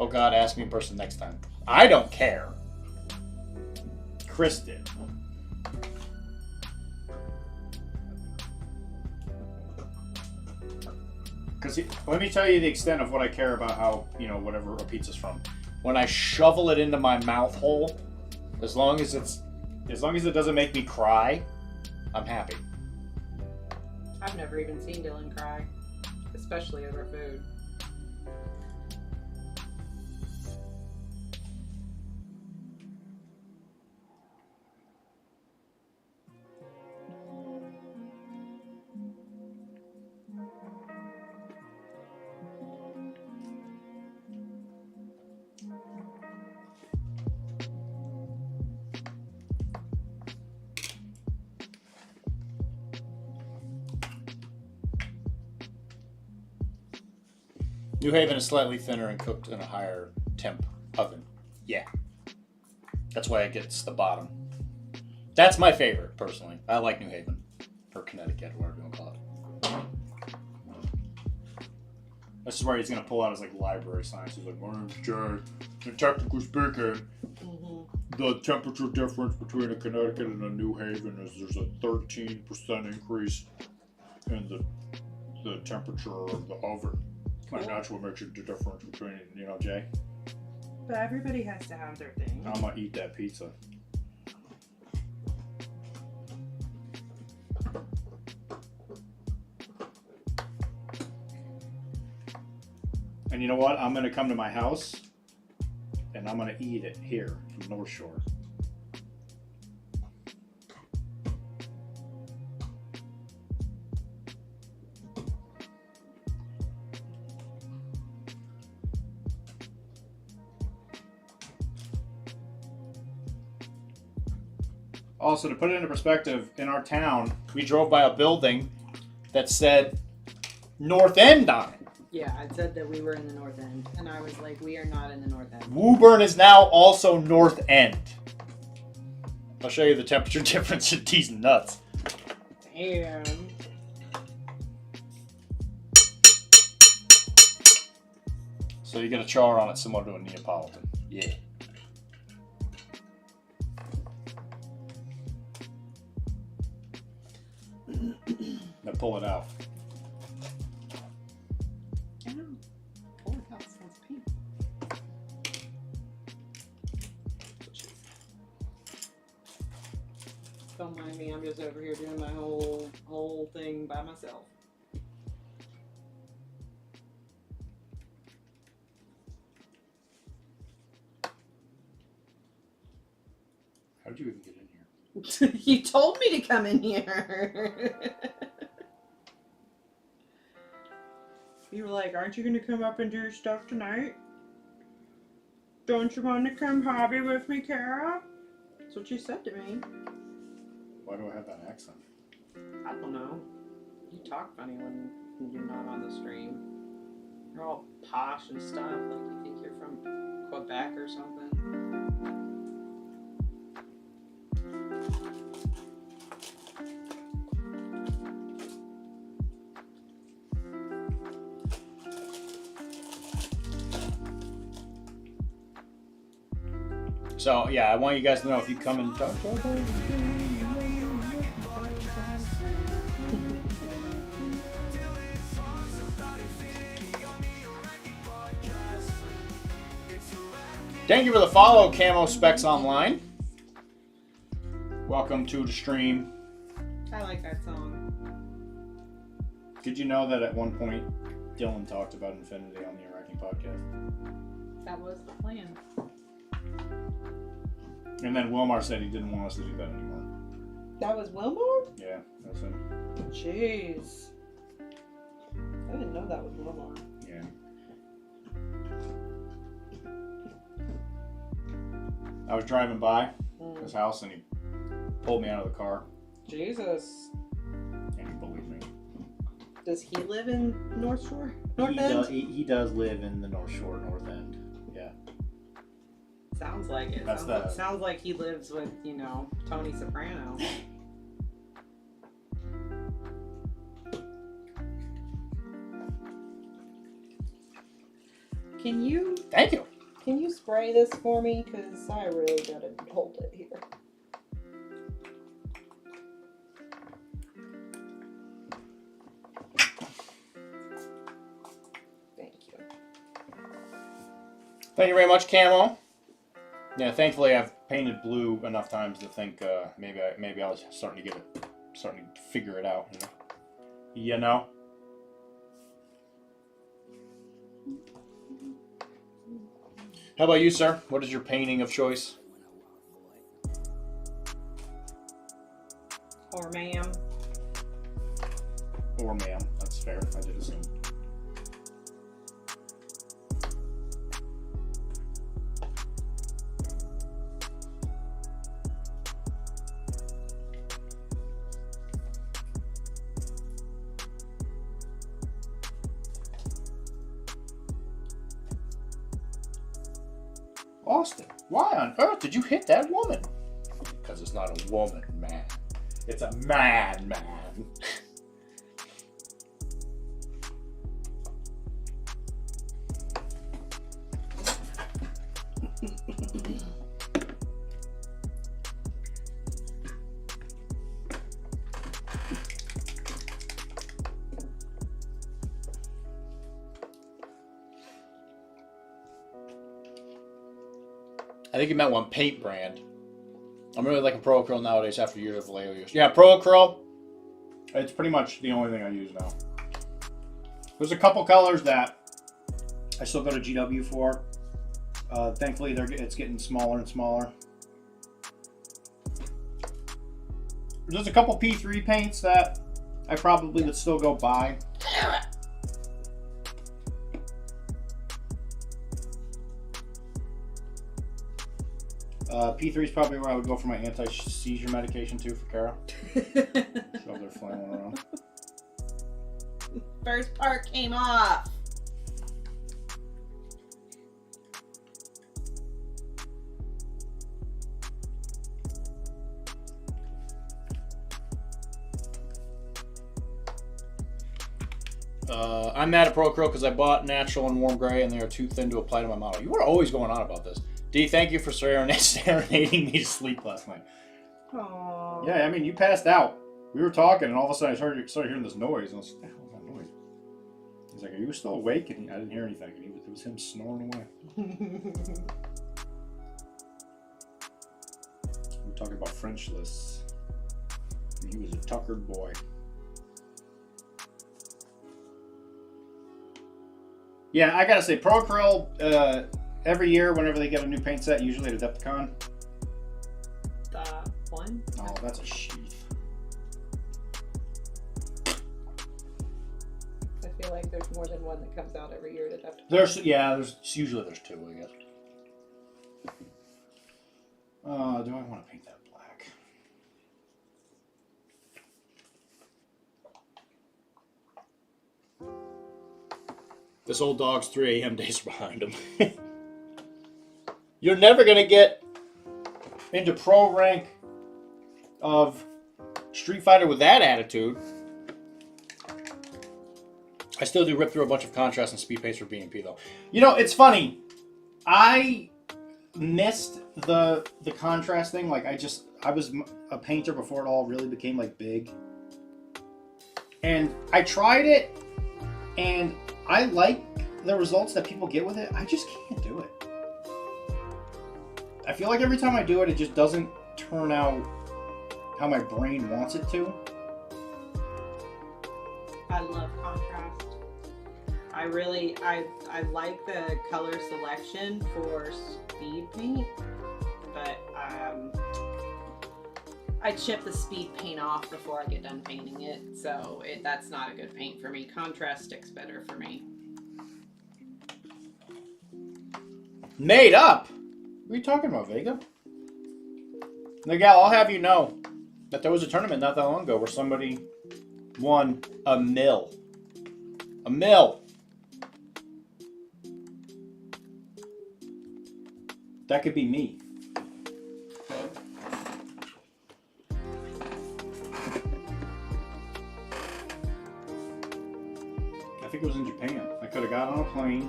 Oh God, ask me in person next time. I don't care. Chris did. Because let me tell you the extent of what I care about how, whatever a pizza's from. When I shovel it into my mouth hole, as long as it doesn't make me cry, I'm happy. I've never even seen Dylan cry, especially over food. New Haven is slightly thinner and cooked in a higher temp oven. Yeah. That's why it gets the bottom. That's my favorite, personally. I like New Haven. Or Connecticut, whatever you want to call it. This is where he's going to pull out his like library science. He's like, my name's Jay. And technically speaking, the temperature difference between a Connecticut and a New Haven is there's a 13% increase in the temperature of the oven. Cool. And that's what makes the difference between, you know, Jay. But everybody has to have their thing. I'm gonna eat that pizza. And you know what? I'm gonna come to my house and I'm gonna eat it here from North Shore. Also, to put it into perspective, in our town, we drove by a building that said North End on it. Yeah, I said that we were in the North End, and I was like, we are not in the North End. Woburn is now also North End. I'll show you the temperature difference in these nuts. Damn. So you get a char on it similar to a Neapolitan. Yeah. Now pull it out. I know. Pull it out, smells pink. Don't mind me, I'm just over here doing my whole thing by myself. How did you even get in here? You told me to come in here. You were like, aren't you going to come up and do your stuff tonight? Don't you want to come hobby with me, Kara? That's what you said to me. Why do I have that accent? I don't know. You talk funny when you're not on the stream. You're all posh and stuff, like you think you're from Quebec or something. So, yeah, I want you guys to know if you come and talk to us. Thank you for the follow, Camo Specs Online. Welcome to the stream. I like that song. Did you know that at one point Dylan talked about Infinity on the Iraqi podcast? That was the plan. And then Wilmar said he didn't want us to do that anymore. That was Wilmore? Yeah, that's him. Jeez. I didn't know that was Wilmore. Yeah. I was driving by his house and he pulled me out of the car Jesus. and he bullied me. Does he live in North Shore? North End? He does live in the North Shore, North End. Yeah. Sounds like it. That's Sounds like he lives with, you know, Tony Soprano. Can you Thank you. spray this for me? Because I really gotta hold it here. Thank you. Thank you very much, Camo. Yeah, thankfully I've painted blue enough times to think maybe I was starting to figure it out. You know. How about you, sir? What is your painting of choice? Or ma'am. Or ma'am. That's fair. I did assume. Austin, why on earth did you hit that woman? Because it's not a woman, man. It's a man. I think you meant one paint brand. I'm really liking Pro Acrylic nowadays after years of Vallejo use. Yeah, Pro Acrylic. It's pretty much the only thing I use now. There's a couple colors that I still go to GW for. Thankfully, it's getting smaller and smaller. There's a couple P3 paints that I probably would still go buy. P3 is probably where I would go for my anti-seizure medication too for Kara. So they're flailing around. First part came off. I'm mad at Pro Acrylic because I bought natural and warm gray and they are too thin to apply to my model. You were always going on about this. D, thank you for serenading me to sleep last night. Aww. Yeah, I mean, you passed out. We were talking, and all of a sudden I started hearing this noise, and I was like, what the hell is that noise? He's like, are you still awake? And I didn't hear anything, and it was him snoring away. We were talking about French lists. And he was a tuckered boy. Yeah, I gotta say, Pro Acrylic, every year, whenever they get a new paint set, usually at Adepticon. The one? Oh, that's a sheath. I feel like there's more than one that comes out every year at Adepticon. There's usually two, I guess. Do I want to paint that black? This old dog's 3 a.m. days are behind him. You're never gonna get into pro rank of Street Fighter with that attitude. I still do rip through a bunch of contrast and speed paste for BMP though. You know, it's funny. I missed the contrast thing. Like I was a painter before it all really became like big. And I tried it and I like the results that people get with it. I just can't do it. I feel like every time I do it, it just doesn't turn out how my brain wants it to. I love contrast. I like the color selection for speed paint, but I chip the speed paint off before I get done painting it, so that's not a good paint for me. Contrast sticks better for me. Made up? What are you talking about, Vega? Miguel, I'll have you know that there was a tournament not that long ago where somebody won a mill. A mill! That could be me. I think it was in Japan. I could have got on a plane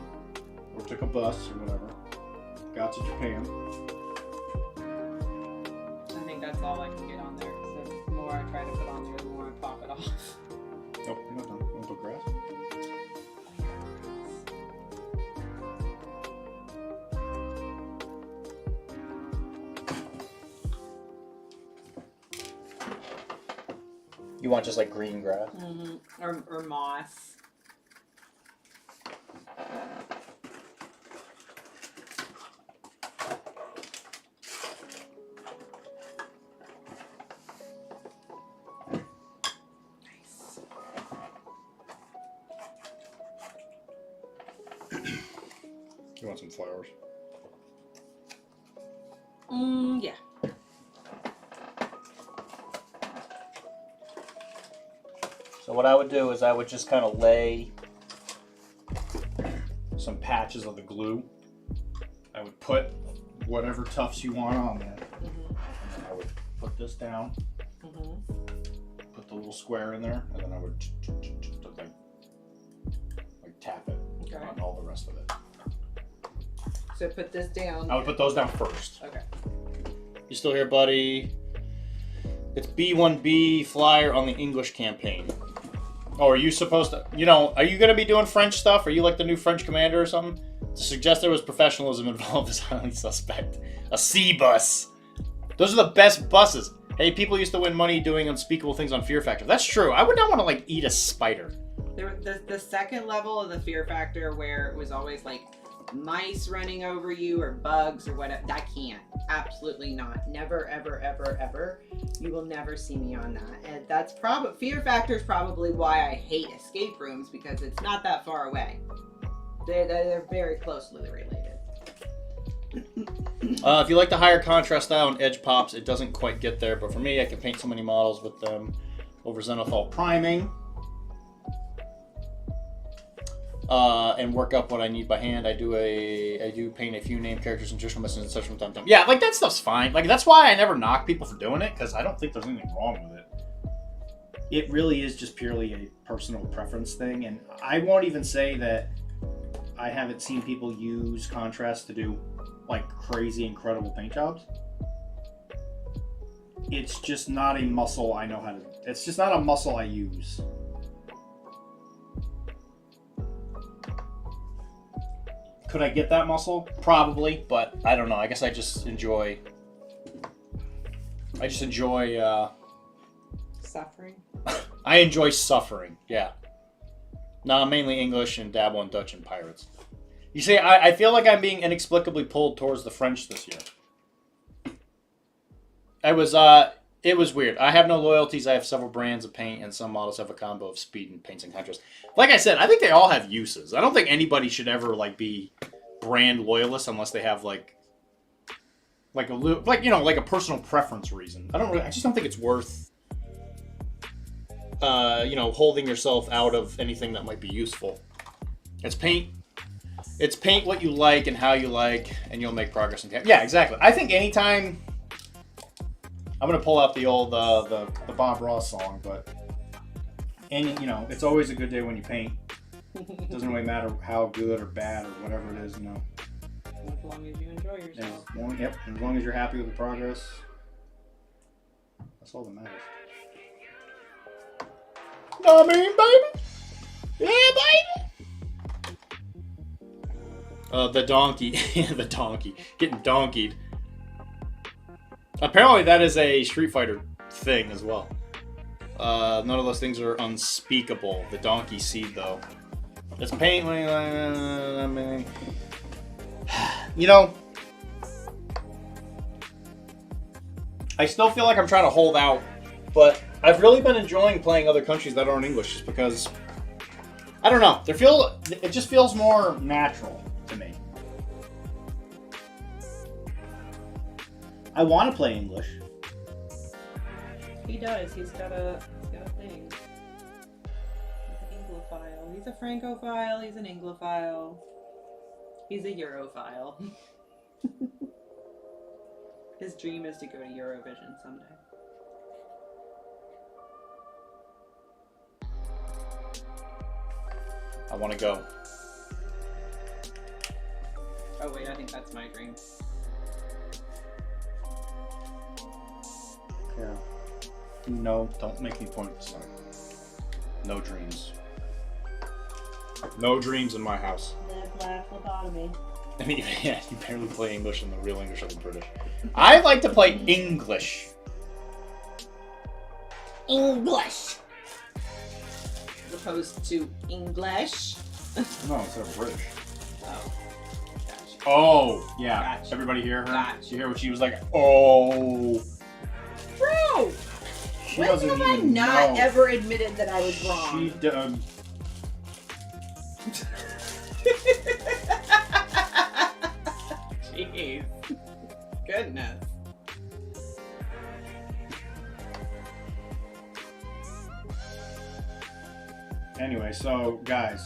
or took a bus or whatever. Got to Japan. I think that's all I can get on there, because the more I try to put on there, the more I pop it off. Oh, you're not done. You want to put grass? You want just like green grass? Mm-hmm. Or moss. You want some flowers? Yeah. So what I would do is I would just kind of lay some patches of the glue. I would put whatever tufts you want on there. Mhm. And then I would put this down, Mhm. put the little square in there, and then I would like tap it Okay. on all the rest of it. So put this down. I would put those down first. Okay. You still here, buddy? It's B1B flyer on the English campaign. Oh, are you supposed to, are you going to be doing French stuff? Are you like the new French commander or something? To suggest there was professionalism involved is highly suspect. A C bus. Those are the best buses. Hey, people used to win money doing unspeakable things on Fear Factor. That's true. I would not want to like eat a spider. The second level of the Fear Factor where it was always like mice running over you or bugs or whatever. I can't. Absolutely not. Never, ever, ever, ever. You will never see me on that. And that's probably, Fear Factor is probably why I hate escape rooms, because it's not that far away. They're very closely related. If you like the higher contrast style and edge pops, it doesn't quite get there. But for me, I can paint so many models with them over zenithal priming. And work up what I need by hand. I do paint a few named characters and traditional messages and such from time to time. Yeah, like that stuff's fine. Like that's why I never knock people for doing it, because I don't think there's anything wrong with it. It really is just purely a personal preference thing, and I won't even say that I haven't seen people use contrast to do like crazy incredible paint jobs. It's just not a muscle I know how to. It's just not a muscle I use. Could I get that muscle? Probably, but I don't know. I guess I just enjoy. Suffering. I enjoy suffering. Yeah. No, mainly English and dabble in Dutch and pirates. You see, I feel like I'm being inexplicably pulled towards the French this year. It was weird. I have no loyalties. I have several brands of paint, and some models have a combo of speed and paints and contrast. Like I said, I think they all have uses. I don't think anybody should ever like be brand loyalists unless they have like a personal preference reason. I just don't think it's worth holding yourself out of anything that might be useful. It's paint what you like and how you like, and you'll make progress in time. Yeah, exactly. I think anytime. I'm gonna pull out the old the Bob Ross song, but it's always a good day when you paint. It doesn't really matter how good or bad or whatever it is, As long as you enjoy yourself. As long as you're happy with the progress, that's all that matters. Know what I mean, baby? Yeah, baby. The donkey, the donkey, getting donkeyed. Apparently that is a Street Fighter thing as well. None of those things are unspeakable. The donkey seed, though. It's paint. I still feel like I'm trying to hold out, but I've really been enjoying playing other countries that aren't English just because, I don't know, it just feels more natural to me. I want to play English. He does. He's got a thing. He's an Anglophile. He's a Francophile. He's an Anglophile. He's a Europhile. His dream is to go to Eurovision someday. I want to go. Oh wait, I think that's my dream. Yeah. No, don't make me point this out. No dreams. No dreams in my house. Live, laugh, lobotomy. I mean, yeah, you barely play English in the real English of the British. I like to play English. English. As opposed to English. No, instead of British. Oh. Gotcha. Oh, yeah. Gotcha. Everybody hear her? Gotcha. You hear what she was like? Oh. Bro! She When doesn't have I even not know. ever admitted that I was wrong? Jeez. Goodness. Anyway, so, guys.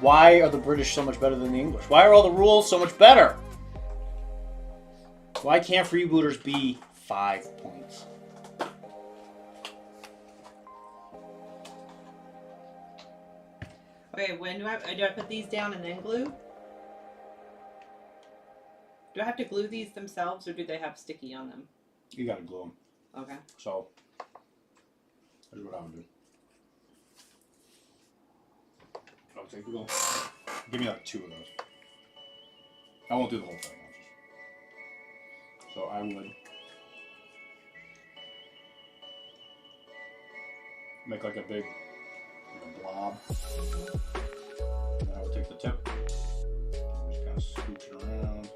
Why are the British so much better than the English? Why are all the rules so much better? Why can't freebooters be 5 points? Okay, when do I put these down and then glue? Do I have to glue these themselves, or do they have sticky on them? You gotta glue them. Okay. So, here's what I would do. I'll take the glue. Give me like 2 of those. I won't do the whole thing. So I would make like a big blob. And then I would take the tip, just kind of scooch it around.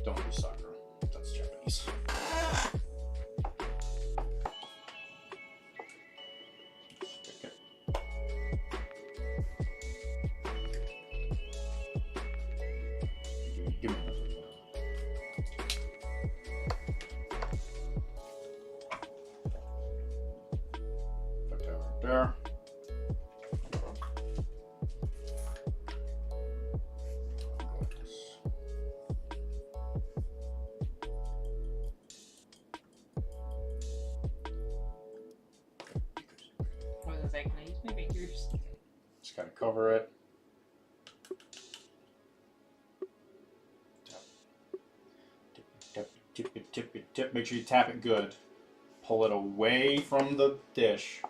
Don't use soccer, that's Japanese. Stick it. Give me another. Put that right there. What was I saying? Can I use my fingers? Just gotta cover it. Tip. Make sure you tap it good. Pull it away from the dish.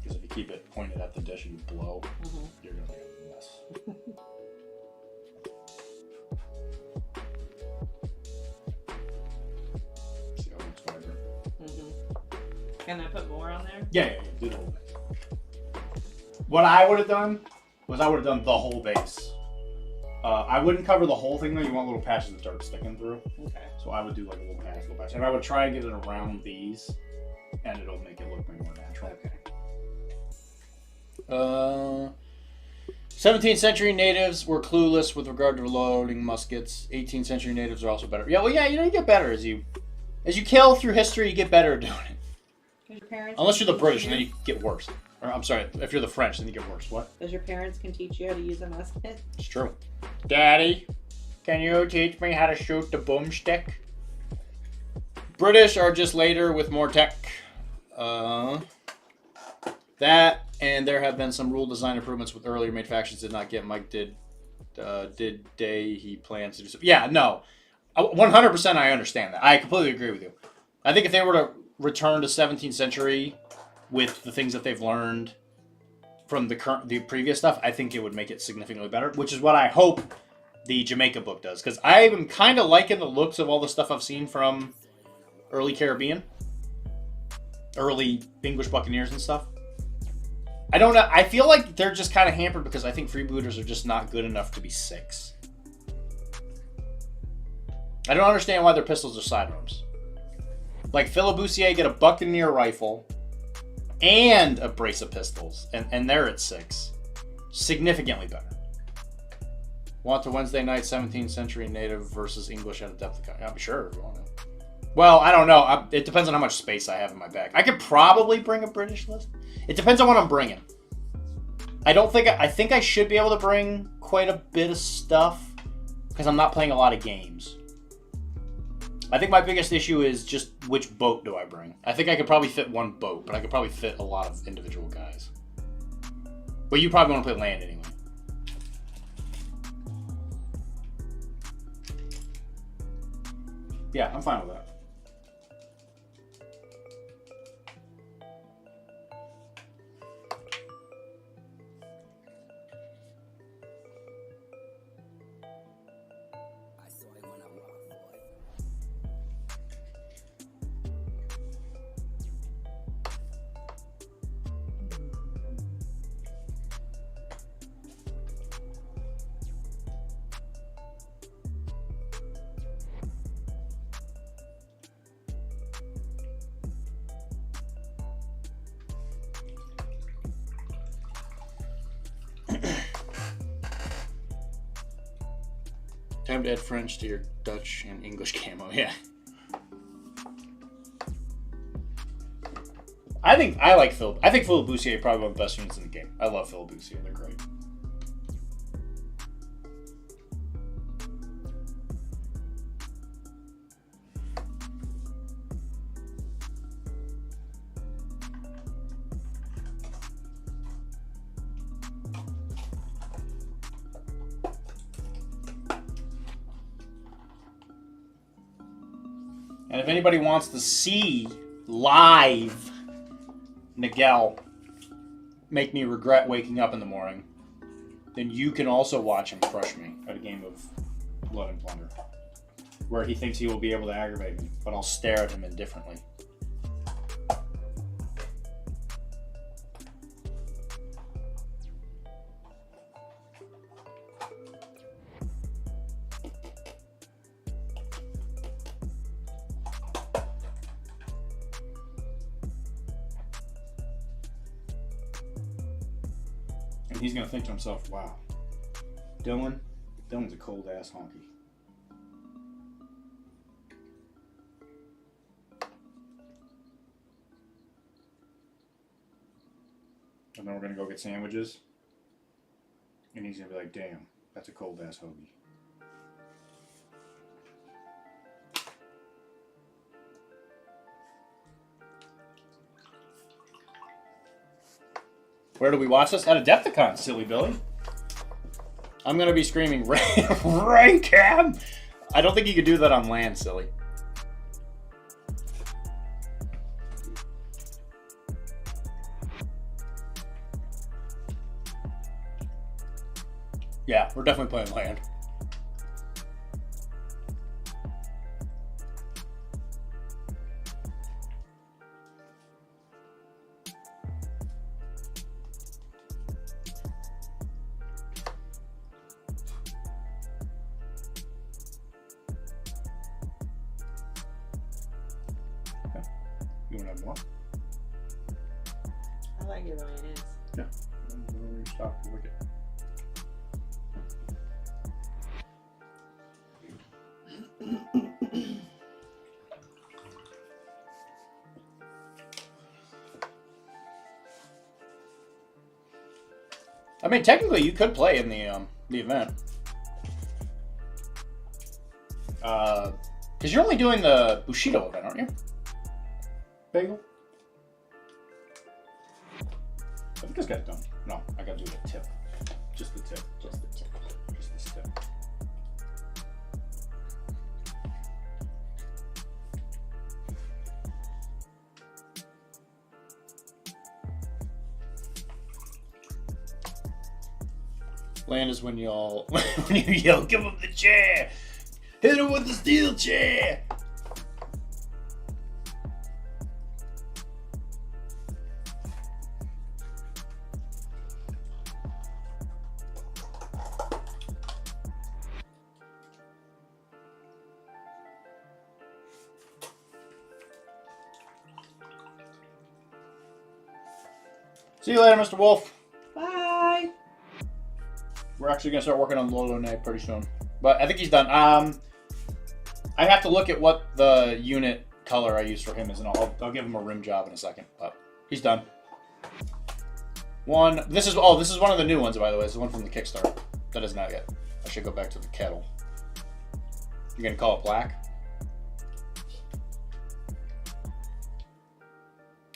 Because if you keep it pointed at the dish and you blow, you're gonna make a mess. See how it looks vibrant? Can I put more on there? Yeah, do the whole thing. What I would have done was I would have done the whole base. I wouldn't cover the whole thing though. You want little patches of dirt sticking through. Okay. So I would do like a little patch, and I would try and get it around these, and it'll make it look more natural. Okay. 17th century natives were clueless with regard to reloading muskets. 18th century natives are also better. Yeah, well, yeah, you get better as you kill through history. You get better at doing it. Your parents Unless you're the British, and then you get worse. Or I'm sorry, if you're the French, then you get worse. What? Because your parents can teach you how to use a musket. It's true. Daddy, can you teach me how to shoot the boomstick? British are just later with more tech. That, and there have been some rule design improvements with earlier made factions did not get. Mike did he plans to do so. Yeah, no. 100% I understand that. I completely agree with you. I think if they were to return to 17th century with the things that they've learned from the previous stuff, I think it would make it significantly better, which is what I hope the Jamaica book does. Because I'm kind of liking the looks of all the stuff I've seen from early Caribbean, early English Buccaneers and stuff. I don't know. I feel like they're just kind of hampered because I think freebooters are just not good enough to be 6. I don't understand why their pistols are sidearms. Like Filibustier get a Buccaneer rifle and a brace of pistols, and they're at 6. Significantly better. Want to Wednesday night 17th century native versus English at a depth of... I'm sure. Well, I don't know. It depends on how much space I have in my bag. I could probably bring a British list. It depends on what I'm bringing. I think I should be able to bring quite a bit of stuff because I'm not playing a lot of games. I think my biggest issue is just which boat do I bring. I think I could probably fit one boat, but I could probably fit a lot of individual guys. But you probably want to play land anyway. Yeah, I'm fine with that. Time to add French to your Dutch and English camo. Yeah. I think Phil Bussier probably one of the best units in the game. I love Phil Bussier. They're great. And if anybody wants to see live Nigel make me regret waking up in the morning, then you can also watch him crush me at a game of Blood and Plunder, where he thinks he will be able to aggravate me, but I'll stare at him indifferently. And he's going to think to himself, wow, Dylan's a cold-ass honky. And then we're going to go get sandwiches. And he's going to be like, damn, that's a cold-ass hoagie. Where do we watch this? At Adepticon, silly Billy. I'm going to be screaming, Ray Cam! I don't think you could do that on land, silly. Yeah, we're definitely playing land. You want to have more? I like it the way it is. Yeah. Whenever you stop, you look at I mean, technically, you could play in the event, because you're only doing the Bushido event, aren't you? Bagel. I think this guy's done. No, I gotta do the tip. Just the tip. Just the tip. Just this tip. Land is when y'all when you yell, "Give him the chair! Hit him with the steel chair!" See you later, Mr. Wolf. Bye. We're actually gonna start working on Lolo Night pretty soon, but I think he's done. I have to look at what the unit color I use for him is, and I'll give him a rim job in a second. But he's done. This is one of the new ones, by the way. This is one from the Kickstarter. That isn't out yet. I should go back to the kettle. You're gonna call it black?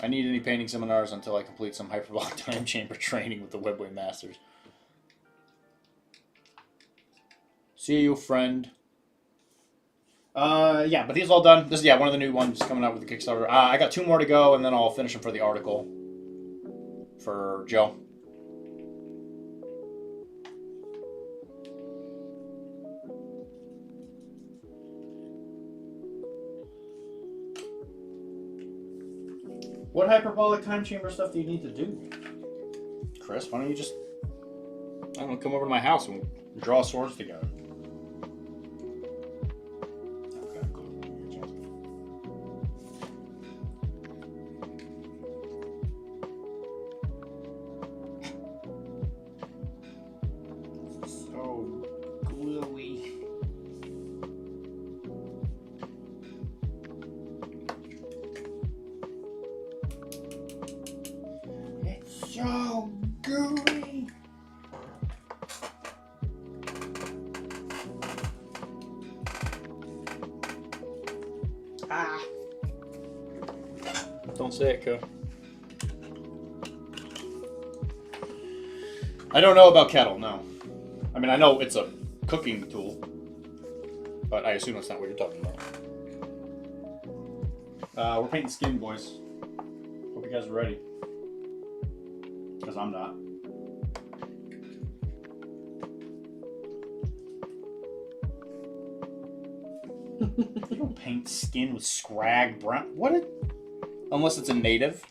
I need any painting seminars until I complete some hyperbolic time chamber training with the Webway Masters. See you, friend. Yeah, but these are all done. This is, one of the new ones coming out with the Kickstarter. I got 2 more to go, and then I'll finish them for the article for Joe. What hyperbolic time chamber stuff do you need to do? Chris, why don't you just, I don't know, come over to my house and draw swords together. Okay, cool. So gluey. Ah. Don't say it, Co. I don't know about kettle, no. I mean, I know it's a cooking tool, but I assume that's not what you're talking about. We're painting skin, boys. Hope you guys are ready. Because I'm not. You don't paint skin with scrag brown. What? Unless it's a native.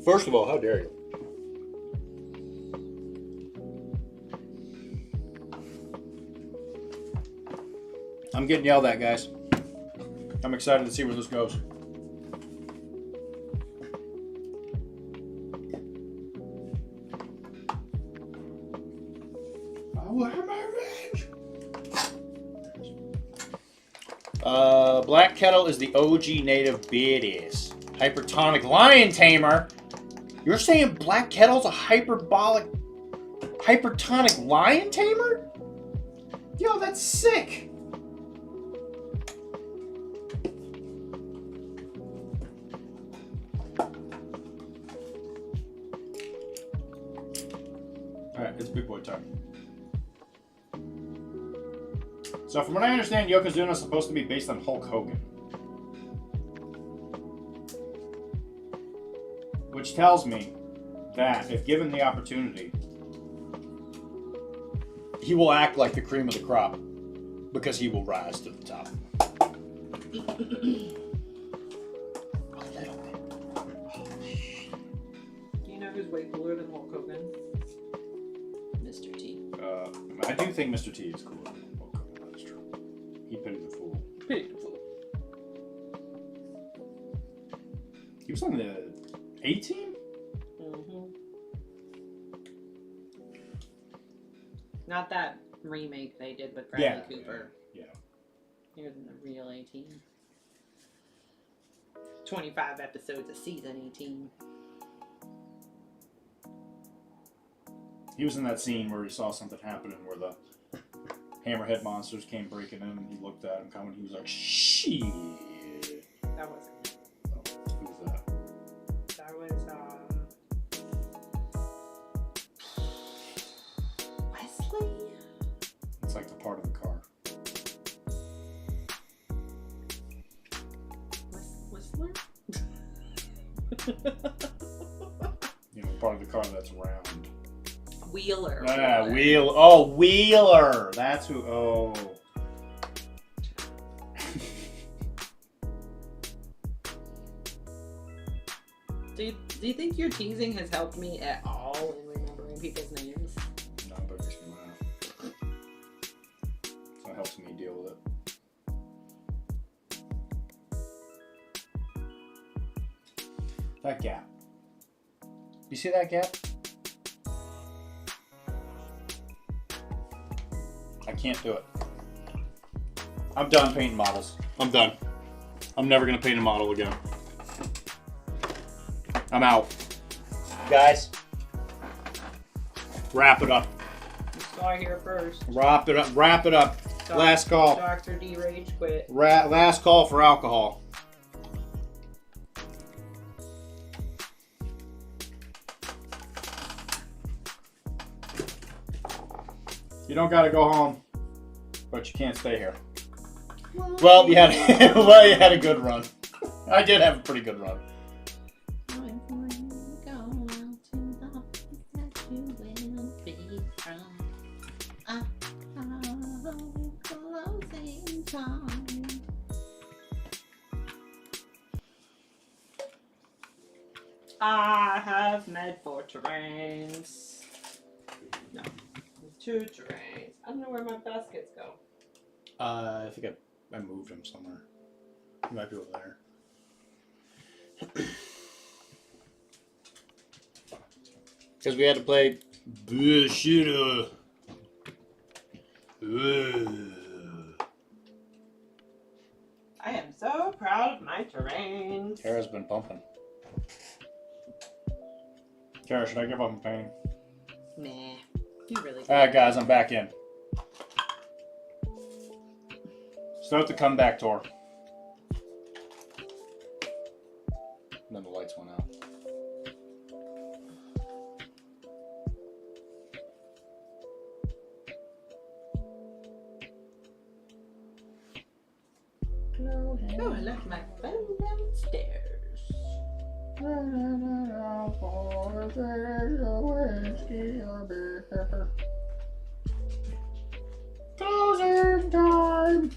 First of all, how dare you? I'm getting yelled at, guys. I'm excited to see where this goes. Black Kettle is the OG native badass. Hypertonic Lion Tamer? You're saying Black Kettle's a hypertonic Lion Tamer? Yo, that's sick. Alright, it's big boy time. So from what I understand, Yokozuna is supposed to be based on Hulk Hogan. Which tells me that, if given the opportunity, he will act like the cream of the crop, because he will rise to the top. A little bit. Do you know who's way cooler than Hulk Hogan? Mr. T. I do think Mr. T is cooler than Hulk Hogan, that's true. He pitied the fool. Pitied the fool. He was on the A-Team? Mm-hmm. Not that remake they did with Bradley Cooper. Yeah. He was in the real A-Team. 25 episodes a season, 18. He was in that scene where he saw something happening where the hammerhead monsters came breaking in, and he looked at him coming. He was like, "Shit." That wasn't him. Oh, who was that? That was, Wesley? It's like the part of the car. Whistler? You know, part of the car that's round. Wheeler. Ah, Wheeler. That's who. Oh. Do you think your teasing has helped me at all in remembering people's names? No, but it makes me laugh. So it helps me deal with it. That gap. You see that gap? I can't do it. I'm done painting models. I'm done. I'm never gonna paint a model again. I'm out. Guys, wrap it up. You saw it here first. Wrap it up. Wrap it up. Last call. Dr.D rage quit. Last call for alcohol. You don't gotta go home, but you can't stay here. Well, you had you had a good run. I did have a pretty good run. I have met 4 terrains. No, 2 terrains. I don't know where my baskets go. I think I moved them somewhere. He might be over there. Because we had to play Bushido. I am so proud of my terrains. Tara's been pumping. Kara, should I give up on painting? Nah. You really do. Alright, guys, I'm back in. Start the comeback tour. And then the lights went out. Oh, I left my phone downstairs. Closing time.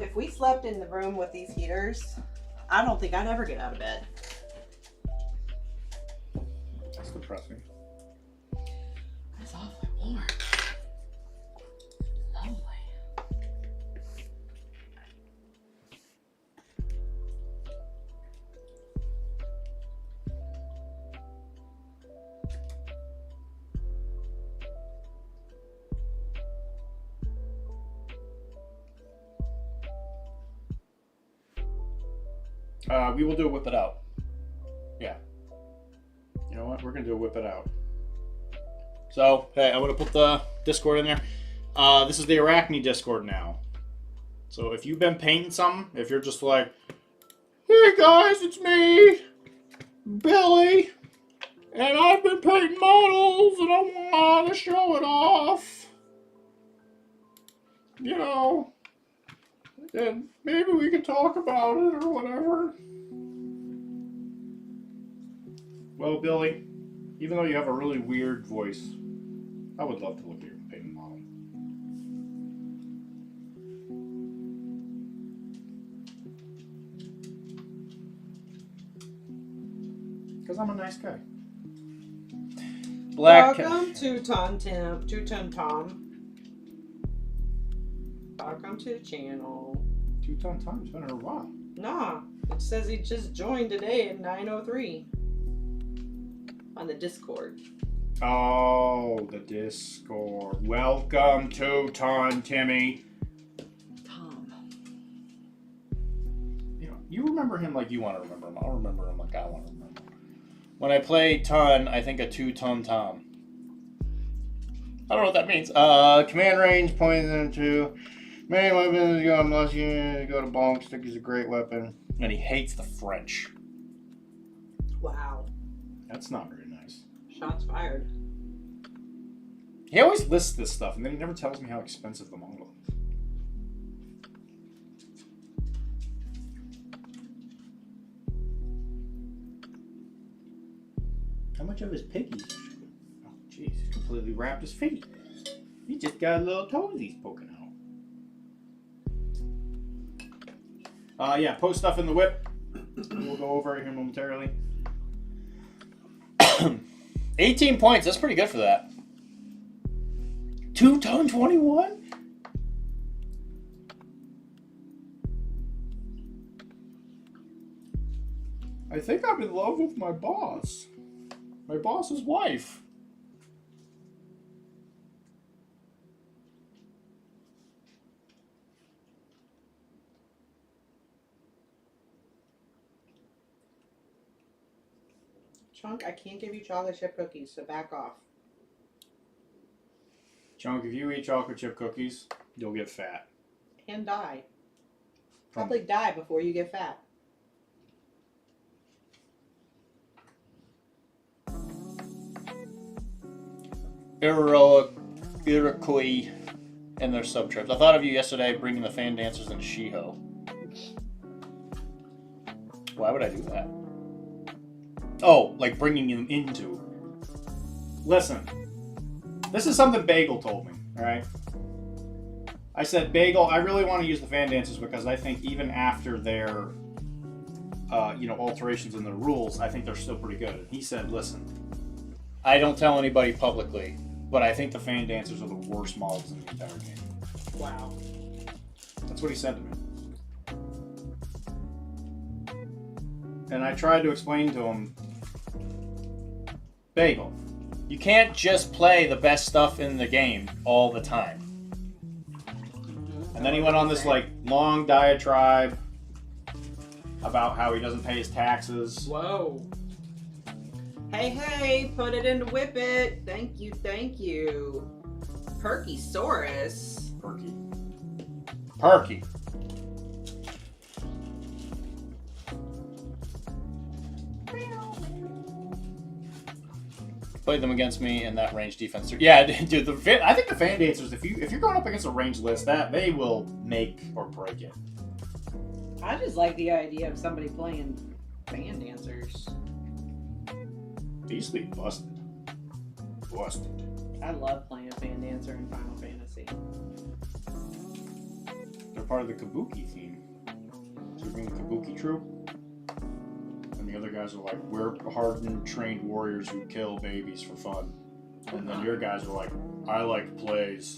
If we slept in the room with these heaters, I don't think I'd ever get out of bed. That's depressing. It's awfully warm. Lovely. We will do a whip it out. Yeah. You know what? We're gonna do a whip it out. So, hey, I'm gonna put the Discord in there. This is the Arachne Discord now. So if you've been painting something, if you're just like, hey guys, it's me, Billy, and I've been painting models and I want to show it off, you know, and maybe we could talk about it or whatever. Well, Billy, even though you have a really weird voice, I would love to look at your painting model. Because I'm a nice guy. Black. Welcome to Two-Ton Tom. Welcome to the channel. Two-Ton Tom's been here a while. Nah, it says he just joined today at 9:03 on the Discord. Oh, the Discord. Welcome to Timmy. Tom. You know, you remember him like you want to remember him. I'll remember him like I want to remember him. When I play Ton, I think a Two-Ton Tom. I don't know what that means. Command range points into main weapons. Unless you go to bonk, stick is a great weapon. And he hates the French. Wow. That's not very nice. Shots fired. He always lists this stuff, and then he never tells me how expensive the manga is. How much of his piggies? Oh, jeez, he's completely wrapped his feet. He just got little toesies poking out. Yeah, post stuff in the whip. We'll go over it here momentarily. 18 points, that's pretty good for that. Two-Ton 21? I think I'm in love with my boss. My boss's wife. Chunk, I can't give you chocolate chip cookies, so back off. Chunk, if you eat chocolate chip cookies, you'll get fat. And die. Probably die before you get fat. Iroquois and their sub-tribes. I thought of you yesterday bringing the fan dancers into Shiho. Why would I do that? Oh, like bringing them into. Listen, this is something Bagel told me, alright? I said, Bagel, I really want to use the fan dances because I think even after their, alterations in the rules, I think they're still pretty good. And he said, listen, I don't tell anybody publicly, but I think the fan dancers are the worst models in the entire game. Wow. That's what he said to me. And I tried to explain to him, Bagel, you can't just play the best stuff in the game all the time. And then he went on this long diatribe about how he doesn't pay his taxes. Whoa. Hey, put it into Whip It. Thank you. Perkysaurus. Perky. Played them against me in that range defense. Yeah, dude. I think the fan dancers, if you're going up against a range list, that they will make or break it. I just like the idea of somebody playing fan dancers. They used to be busted. I love playing fan dancer in Final Fantasy. They're part of the Kabuki theme. So you bring the Kabuki troop, and the other guys are like, we're hardened, trained warriors who kill babies for fun. And then your guys are like, I like plays.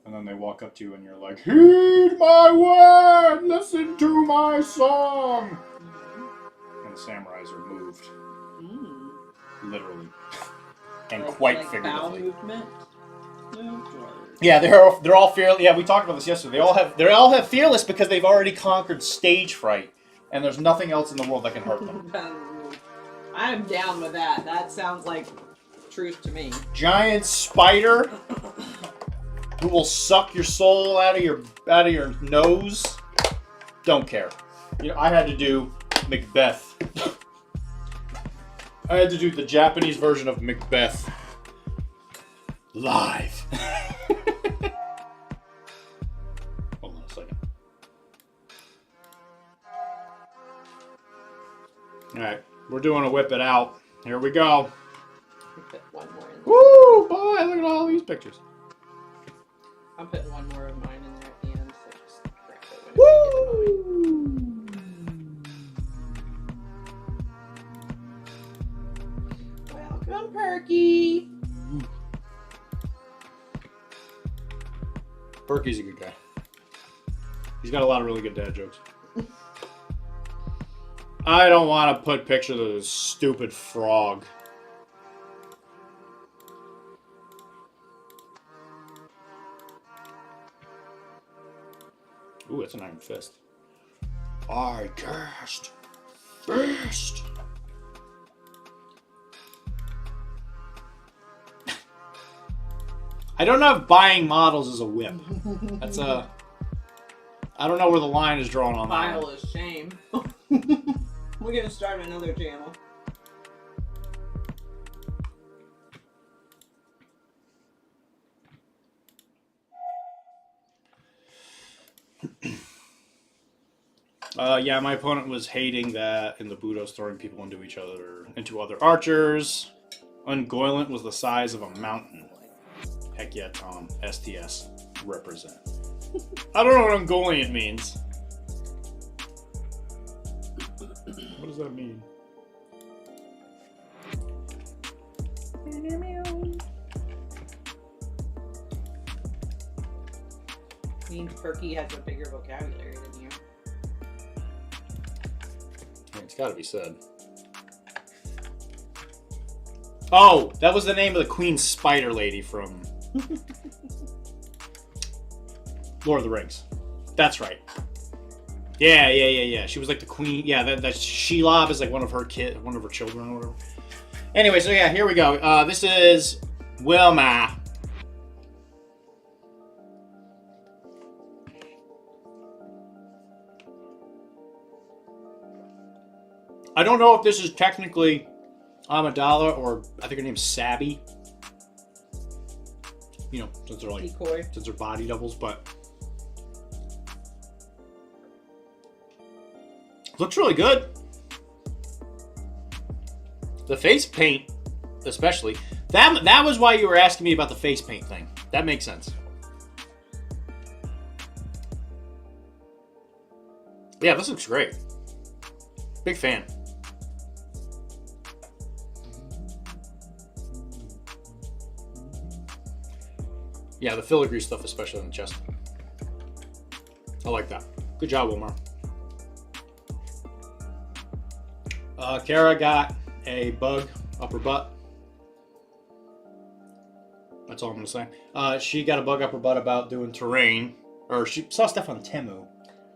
And then they walk up to you and you're like, heed my word, listen to my song. And the samurais are moved. Literally. And quite bow figuratively. movement. Yeah, they're all fearless. Yeah, we talked about this yesterday. They all have fearless because they've already conquered stage fright, and there's nothing else in the world that can hurt them. I'm down with that. That sounds like truth to me. Giant spider who will suck your soul out of your nose. Don't care. I had to do Macbeth. I had to do the Japanese version of Macbeth live. Hold on a second. Alright, we're doing a whip it out. Here we go. Put one more in there. Woo! Boy, look at all these pictures. I'm putting one more of mine in there at the end, so just grab it when I get to mine. Welcome, Perky! Perky's a good guy. He's got a lot of really good dad jokes. I don't want to put pictures of this stupid frog. Ooh, that's an iron fist. I cast fist. I don't know if buying models is a whip. That's a... I don't know where the line is drawn on that. Pile of shame. We're gonna start another channel. Yeah, my opponent was hating that in the Budos throwing people into other archers. Ungoylent was the size of a mountain. Heck yeah, Tom. STS. Represent. I don't know what Ungoliant means. What does that mean? Means Perky has a bigger vocabulary than you. It's gotta be said. Oh, that was the name of the Queen Spider Lady from Lord of the Rings. That's right. Yeah. She was like the queen. Yeah, that Shelob is like one of her children or whatever. Anyway, so yeah, here we go. This is Wilma. I don't know if this is technically Amidala or I think her name's Sabby. Since they're since they're body doubles, but looks really good. The face paint, especially. That was why you were asking me about the face paint thing. That makes sense. Yeah, this looks great. Big fan. Yeah, the filigree stuff, especially on the chest. I like that. Good job, Wilmar. Kara got a bug up her butt. That's all I'm gonna say. She got a bug up her butt about doing terrain, or she saw stuff on Temu.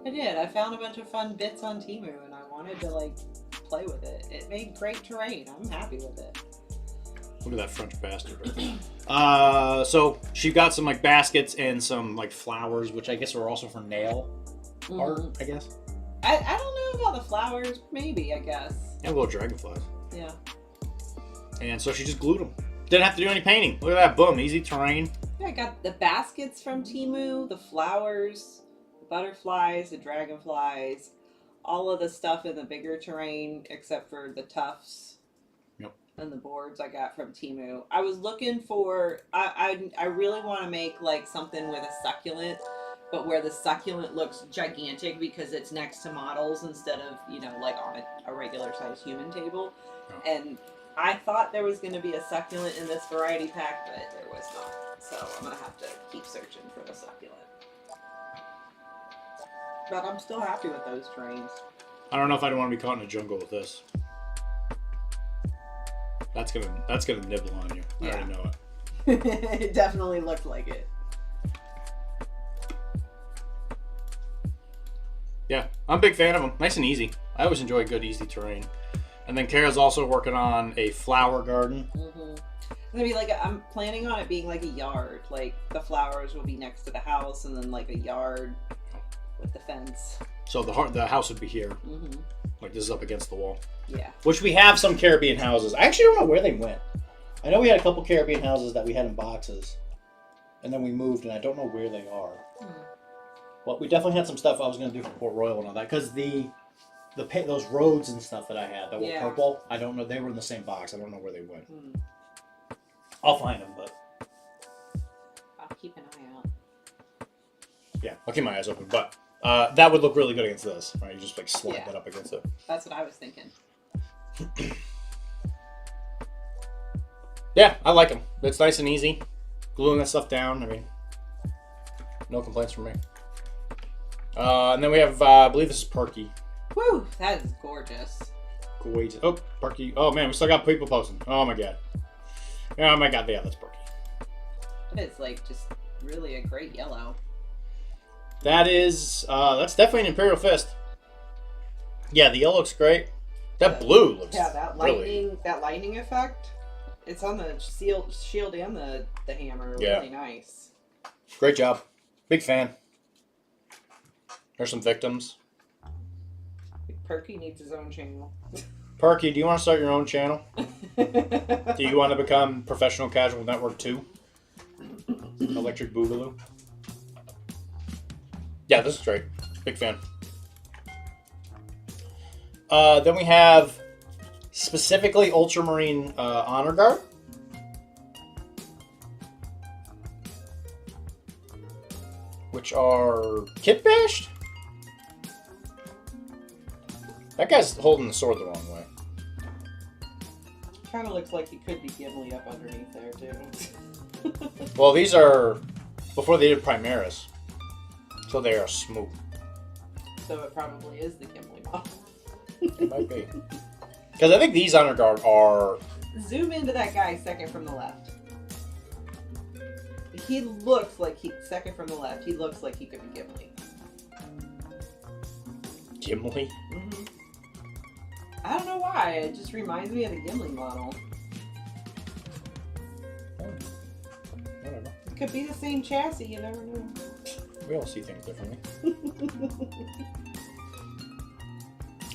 I did. I found a bunch of fun bits on Temu, and I wanted to like play with it. It made great terrain. I'm happy with it. Look at that French bastard. So she got some like baskets and some like flowers, which I guess are also for nail art. I guess. I don't know about the flowers. Maybe, I guess. And little dragonflies. Yeah. And so she just glued them. Didn't have to do any painting. Look at that. Boom. Easy terrain. Yeah, I got the baskets from Temu, the flowers, the butterflies, the dragonflies, all of the stuff in the bigger terrain except for the tufts. Yep. And the boards I got from Temu. I was looking for... I really want to make like something with a succulent, but where the succulent looks gigantic because it's next to models instead of, you know, like on a regular sized human table. Oh. And I thought there was going to be a succulent in this variety pack, but there was not. So I'm going to have to keep searching for the succulent. But I'm still happy with those trains. I don't know if I'd want to be caught in a jungle with this. That's gonna nibble on you. I already know it. It definitely looked like it. Yeah, I'm a big fan of them. Nice and easy. I always enjoy good, easy terrain. And then Kara's also working on a flower garden. Mm-hmm. It's gonna be like I'm planning on it being like a yard. Like the flowers will be next to the house, and then like a yard with the fence. So the house would be here. Mm-hmm. Like this is up against the wall. Yeah. Which we have some Caribbean houses. I actually don't know where they went. I know we had a couple Caribbean houses that we had in boxes. And then we moved, and I don't know where they are. Well, we definitely had some stuff I was going to do for Port Royal and all that. Because those roads and stuff that I had that were purple, I don't know. They were in the same box. I don't know where they went. I'll find them, but... I'll keep an eye out. Yeah, I'll keep my eyes open. But that would look really good against this. Right? You just like slide that up against it. That's what I was thinking. Yeah, I like them. It's nice and easy. Gluing that stuff down, I mean, no complaints from me. And then we have, I believe this is Perky. Woo! That is gorgeous. Gorgeous. Oh, Perky. Oh man, we still got people posting. Oh my god. Oh my god, yeah, that's Perky. It's like just really a great yellow. That is, that's definitely an Imperial Fist. Yeah, the yellow looks great. That blue looks that lightning effect. It's on the shield and the hammer. Really nice. Great job. Big fan. There's some victims. Perky needs his own channel. Perky, do you want to start your own channel? Do you want to become Professional Casual Network 2? Electric Boogaloo? Yeah, this is great. Big fan. Then we have specifically Ultramarine Honor Guard. Which are kit bashed? That guy's holding the sword the wrong way. Kind of looks like he could be Gimli up underneath there too. Well, these are before they did Primaris, so they are smooth. So it probably is the Gimli model. It might be. Because I think these Honor Guard are... Zoom into that guy second from the left. He looks like second from the left. He looks like he could be Gimli. Gimli? Mm-hmm. I don't know why. It just reminds me of the Gimli model. I don't know. It could be the same chassis. You never know. We all see things differently.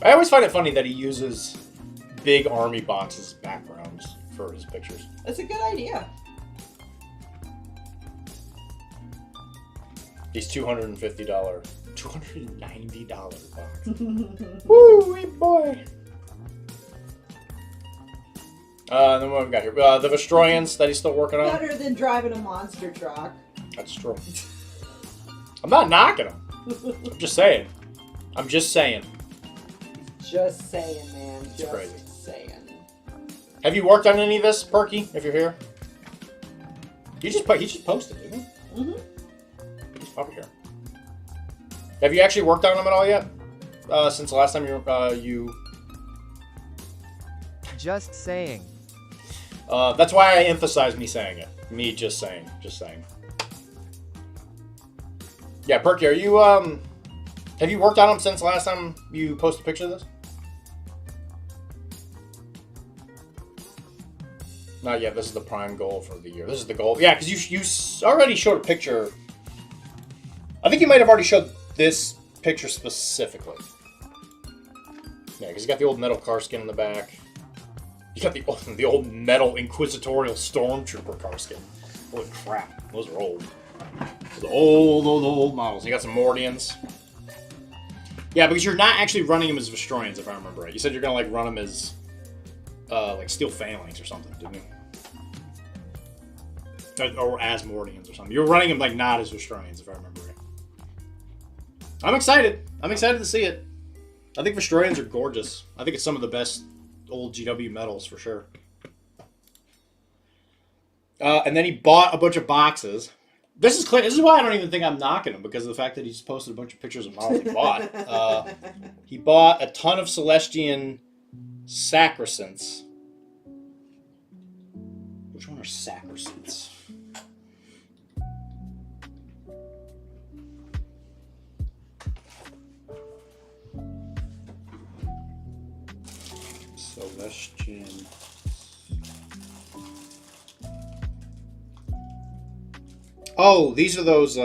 I always find it funny that he uses big army boxes as backgrounds for his pictures. That's a good idea. These $250, $290 box. Woo, boy! Then what have we got here? The Vestroyans that he's still working on. Better than driving a monster truck. That's true. I'm not knocking him. I'm just saying. I'm just saying. Just saying, man. It's just crazy. saying. Have you worked on any of this, Perky? If you're here, he just posted, didn't he? Mm-hmm. He's probably here. Have you actually worked on them at all yet? Since the last time you. Just saying. That's why I emphasize me saying it. Me just saying. Just saying. Yeah, Perky, are you have you worked on them since the last time you posted a picture of this? Not yet. This is the prime goal for the year. This is the goal. Yeah, because you already showed a picture. I think you might have already showed this picture specifically. Yeah, because you got the old metal car skin in the back. You got the old metal inquisitorial stormtrooper car skin. Holy crap, those are old. Those are old models. You got some Mordians. Yeah, because you're not actually running them as Vestroyans, if I remember right. You said you're gonna like run them as like Steel Phalanx or something, didn't you? Or as Mordians or something. You're running them like not as Vestroyans, if I remember right. I'm excited. I'm excited to see it. I think Vestroyans are gorgeous. I think it's some of the best old GW metals for sure. And then he bought a bunch of boxes. This is clear. This is why I don't even think I'm knocking him, because of the fact that he's posted a bunch of pictures of models he bought. He bought a ton of Celestian Sacrosants. Which one are Sacrosants? Celestian. Oh, these are those,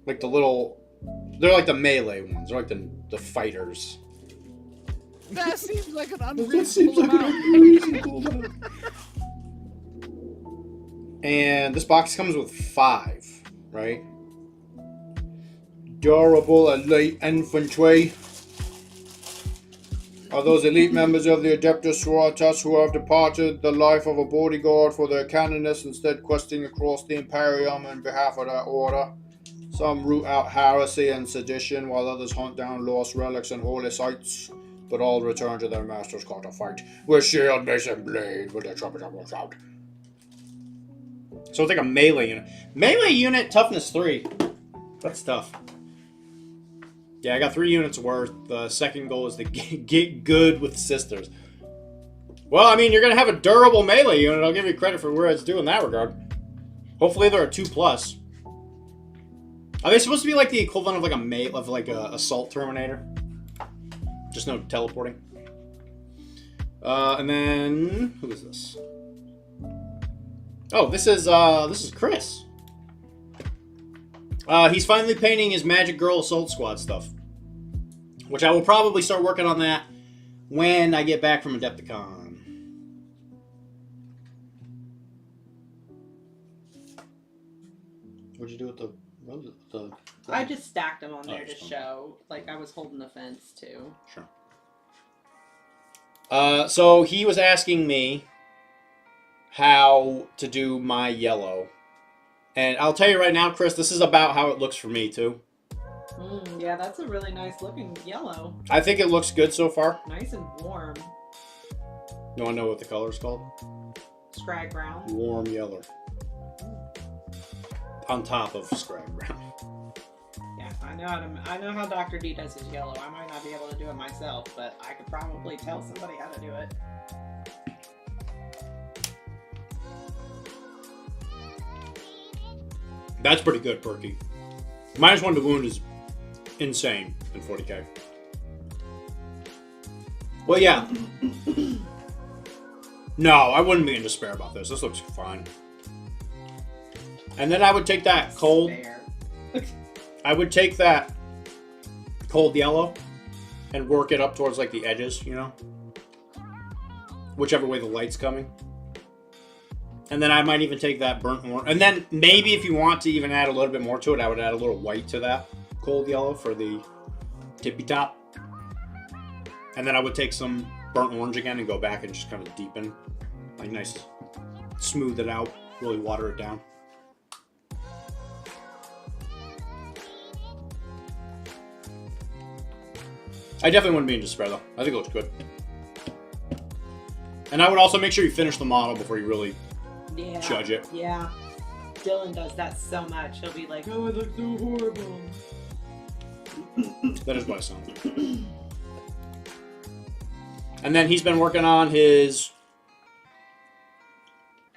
like the little, they're like the melee ones. They're like the fighters. That seems like an unreasonable amount. And this box comes with 5, right? Durable elite infantry. Are those elite members of the Adeptus Sororitas who have departed the life of a bodyguard for their canoness, instead questing across the Imperium in behalf of that order. Some root out heresy and sedition, while others hunt down lost relics and holy sites, but all return to their master's call to fight with shield, mace, and blade, with their trumpet up out. So it's like a melee unit. Melee unit, toughness 3. That's tough. Yeah, I got 3 units worth. The second goal is to get good with sisters. Well, I mean, you're going to have a durable melee unit. I'll give you credit for where it's due in that regard. Hopefully they're a 2+. Are they supposed to be like the equivalent of like a Assault Terminator? Just no teleporting. And then who is this? Oh, this is Chris. He's finally painting his Magic Girl Assault Squad stuff, which I will probably start working on that when I get back from Adepticon. What'd you do with the I just stacked them on there to just on show, like I was holding the fence too. Sure. So he was asking me how to do my yellow. And I'll tell you right now, Chris, this is about how it looks for me, too. Yeah, that's a really nice looking yellow. I think it looks good so far. Nice and warm. You want to know what the color is called? Scrag brown. Warm yellow. On top of scrag brown. Yeah, I know how Dr. D does his yellow. I might not be able to do it myself, but I could probably tell somebody how to do it. That's pretty good, Perky. -1 to wound is insane in 40k. Well, yeah. No, I wouldn't be in despair about this. This looks fine. And then I would take that cold... I would take that cold yellow and work it up towards, like, the edges, you know? Whichever way the light's coming. And then I might even take that burnt orange. And then maybe if you want to even add a little bit more to it, I would add a little white to that cold yellow for the tippy top. And then I would take some burnt orange again and go back and just kind of deepen. Like nice, smooth it out, really water it down. I definitely wouldn't be in despair though. I think it looks good. And I would also make sure you finish the model before you really judge it. Yeah. Dylan does that so much. He'll be like, oh, it looks so horrible. That is what I sound like. And then he's been working on his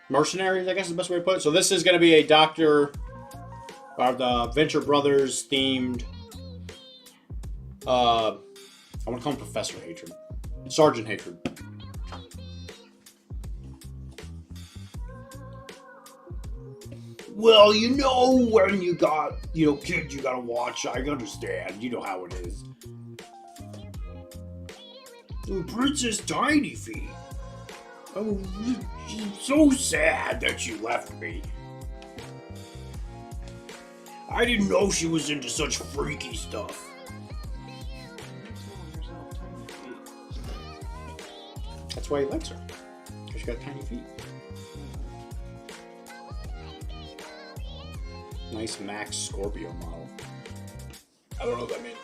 Mercenaries, I guess is the best way to put it. So this is going to be a the Venture Brothers themed, I want to call him Professor Hatred. Sergeant Hatred. Well, you know when you got, kids you gotta watch, I understand. You know how it is. Oh, Princess Tiny Feet. Oh, she's so sad that she left me. I didn't know she was into such freaky stuff. That's why he likes her. Because she got tiny feet. Nice Max Scorpio model. I don't know what that means.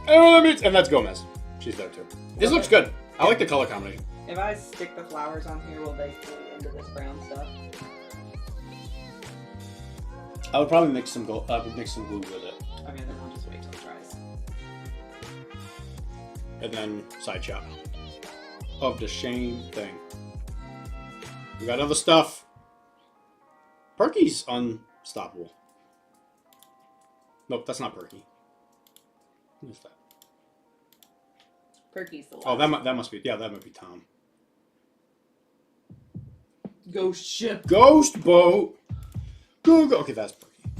I don't know what that means. And that's Gomez. She's there too. This looks good. I like the color combination. If I stick the flowers on here, will they go into this brown stuff? I would probably mix some glue with it. Okay, then I'll just wait till it dries. And then side shot of the same thing. We got other stuff. Perky's unstoppable. Nope, that's not Perky. Who is that? Perky's the last. Oh, that must be. Yeah, that might be Tom. Ghost ship. Ghost boat. Go. Okay, that's Perky.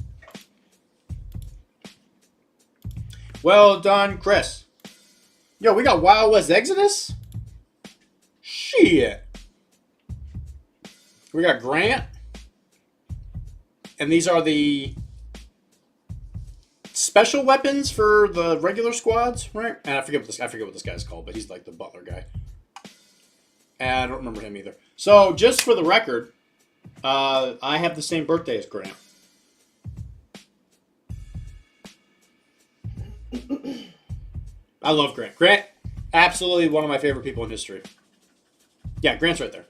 Well done, Chris. Yo, we got Wild West Exodus? Shit. We got Grant. And these are the special weapons for the regular squads, right? And I forget what this guy's called, but he's like the butler guy. And I don't remember him either. So, just for the record, I have the same birthday as Grant. I love Grant. Grant, absolutely one of my favorite people in history. Yeah, Grant's right there.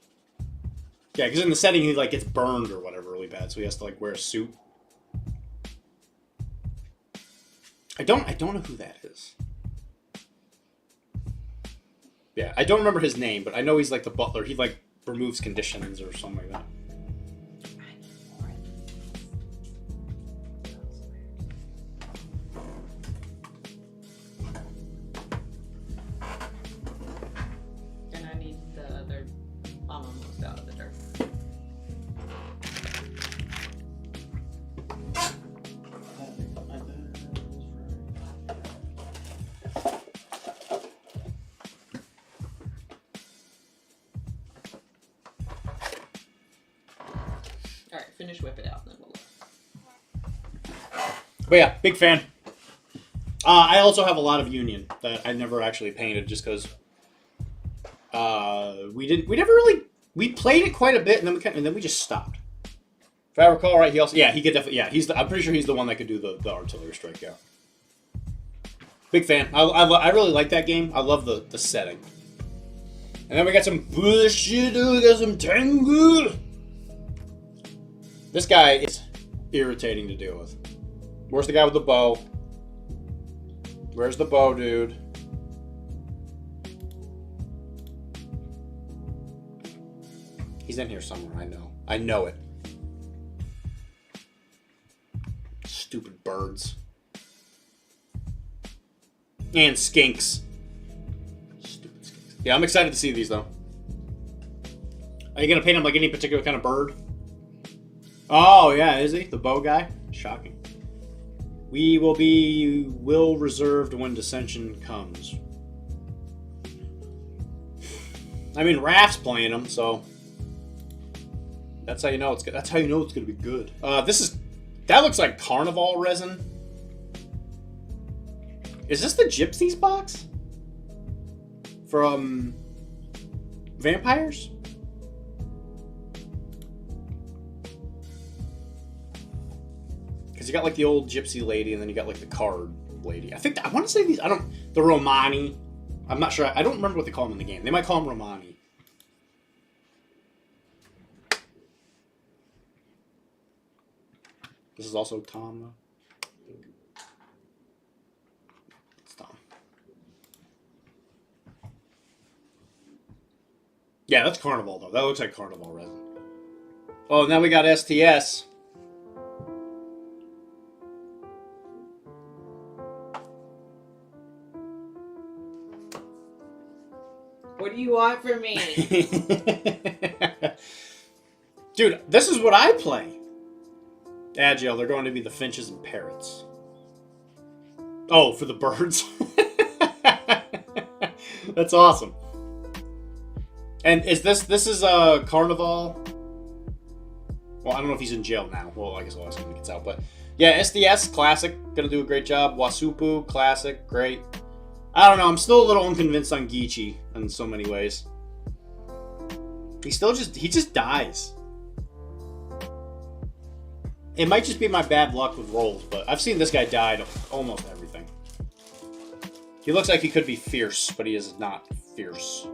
Yeah, because in the setting he like gets burned or whatever really bad, so he has to like wear a suit. I don't know who that is. Yeah, I don't remember his name, but I know he's like the butler. He like removes conditions or something like that. And I need the other. I'm almost out of the dirt. Alright, finish whip it out and then we'll look. But yeah, big fan. I also have a lot of Union that I never actually painted just because we played it quite a bit and then we just stopped. If I recall right, he could definitely, I'm pretty sure he's the one that could do the artillery strike, yeah. Big fan. I really like that game. I love the setting. And then we got some bullshit, we got some Tengu. This guy is irritating to deal with. Where's the guy with the bow? Where's the bow, dude? He's in here somewhere, I know. I know it. Stupid birds. And skinks. Stupid skinks. Yeah, I'm excited to see these, though. Are you going to paint him like any particular kind of bird? Oh, yeah, is he? The bow guy? Shocking. We will be reserved when dissension comes. I mean, Raph's playing him, so that's how you know it's good. That's how you know it's going to be good. That looks like Carnival resin. Is this the Gypsies box? From Vampires? Because you got like the old gypsy lady, and then you got like the card lady. I want to say these. The Romani. I'm not sure. I don't remember what they call them in the game. They might call them Romani. This is also Tom, though. It's Tom. Yeah, that's Carnival, though. That looks like Carnival resin. Oh, now we got STS. What do you want from me? Dude, this is what I play. Agile, they're going to be the finches and parrots. Oh, for the birds. That's awesome. And is this is a Carnival? Well, I don't know if he's in jail now. Well, I guess I'll ask him when he gets out. But yeah, SDS, classic. Gonna do a great job. Wasupu, classic, great. I don't know. I'm still a little unconvinced on Geechee in so many ways. He just dies. It might just be my bad luck with rolls, but I've seen this guy die to almost everything. He looks like he could be fierce, but he is not fierce.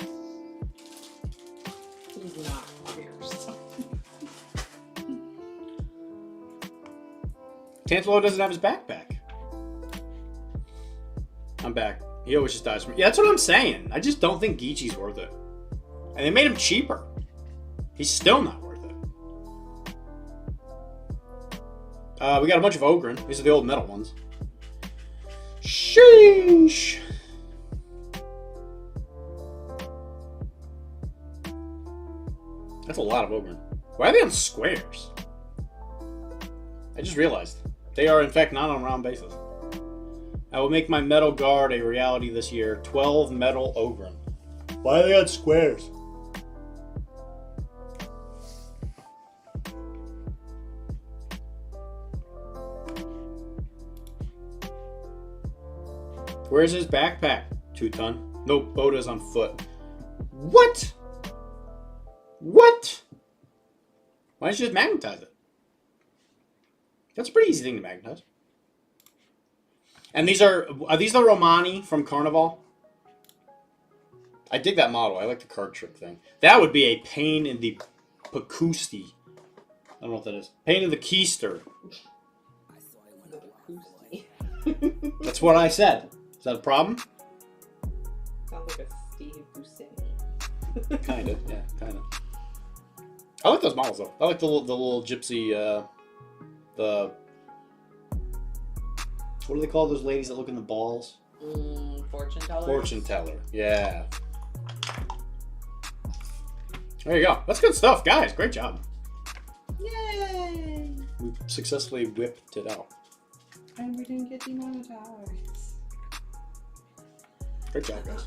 He's not fierce. Tantalo doesn't have his backpack. I'm back. He always just dies from... Yeah, that's what I'm saying. I just don't think Geechee's worth it. And they made him cheaper. He's still not worth it. We got a bunch of Ogren. These are the old metal ones. Sheesh! That's a lot of Ogren. Why are they on squares? I just realized. They are, in fact, not on round bases. I will make my metal guard a reality this year. 12 metal Ogren. Why are they on squares? Where's his backpack? 2-ton. Nope, Oda's on foot. What? What? Why don't you just magnetize it? That's a pretty easy thing to magnetize. And are these the Romani from Carnival? I dig that model. I like the card trick thing. That would be a pain in the Pacusti. I don't know what that is. Pain in the keister. That's what I said. Is that a problem? Sounds like a Steve Buscemi. Kind of, yeah, kind of. I like those models though. I like the little gypsy. The what do they call those ladies that look in the balls? Fortune teller. Fortune teller. Yeah. There you go. That's good stuff, guys. Great job. Yay! We successfully whipped it out. And we didn't get demonetized. Great job, guys.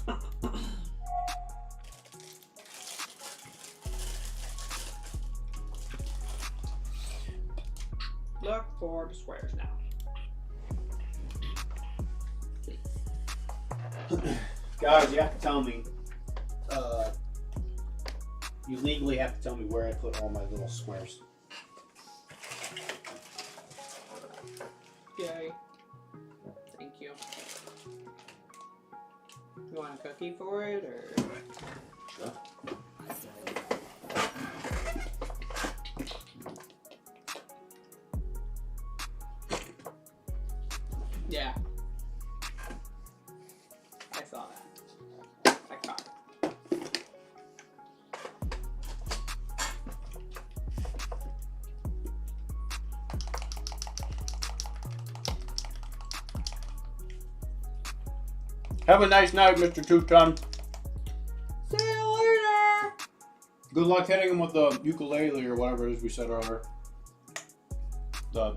Look for the squares now. Guys, you have to tell me. You legally have to tell me where I put all my little squares. Yay. Thank you. You want a cookie for it, or? Sure. Yeah. I saw that. I caught it. Have a nice night, Mr. Two-Ton. See you later! Good luck hitting him with the ukulele or whatever it is we said earlier. The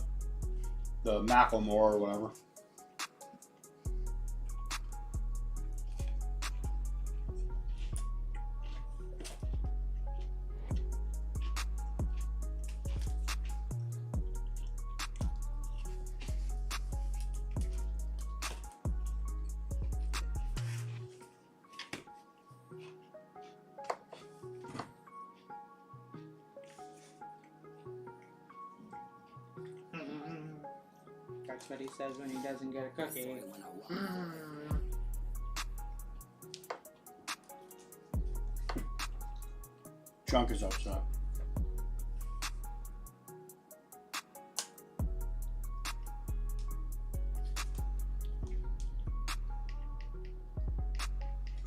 Macklemore or whatever. That's what he says when he doesn't get a cookie. Chunk is upset.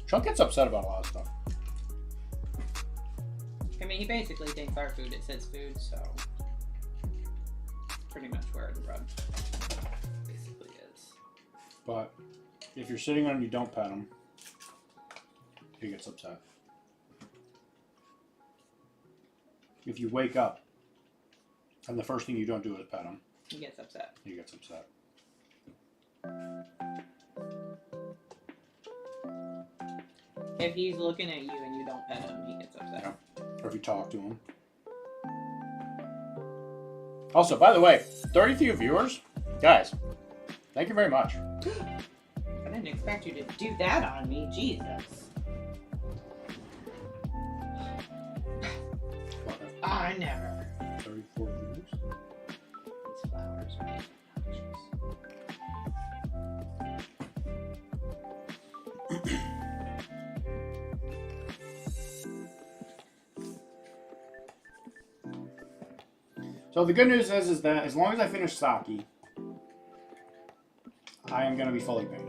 Chunk gets upset about a lot of stuff. I mean, he basically thinks our food is his food, so pretty much where the rub basically is. But if you're sitting on him and you don't pet him, he gets upset. If you wake up and the first thing you don't do is pet him, He gets upset. he gets upset. If he's looking at you and you don't pet him, he gets upset. Yeah. Or if you talk to him. Also, by the way, 33 viewers, guys, thank you very much. I didn't expect you to do that on me, Jesus. I never. 34 viewers. These flowers are obnoxious. So the good news is that as long as I finish Saki, I am going to be fully paid.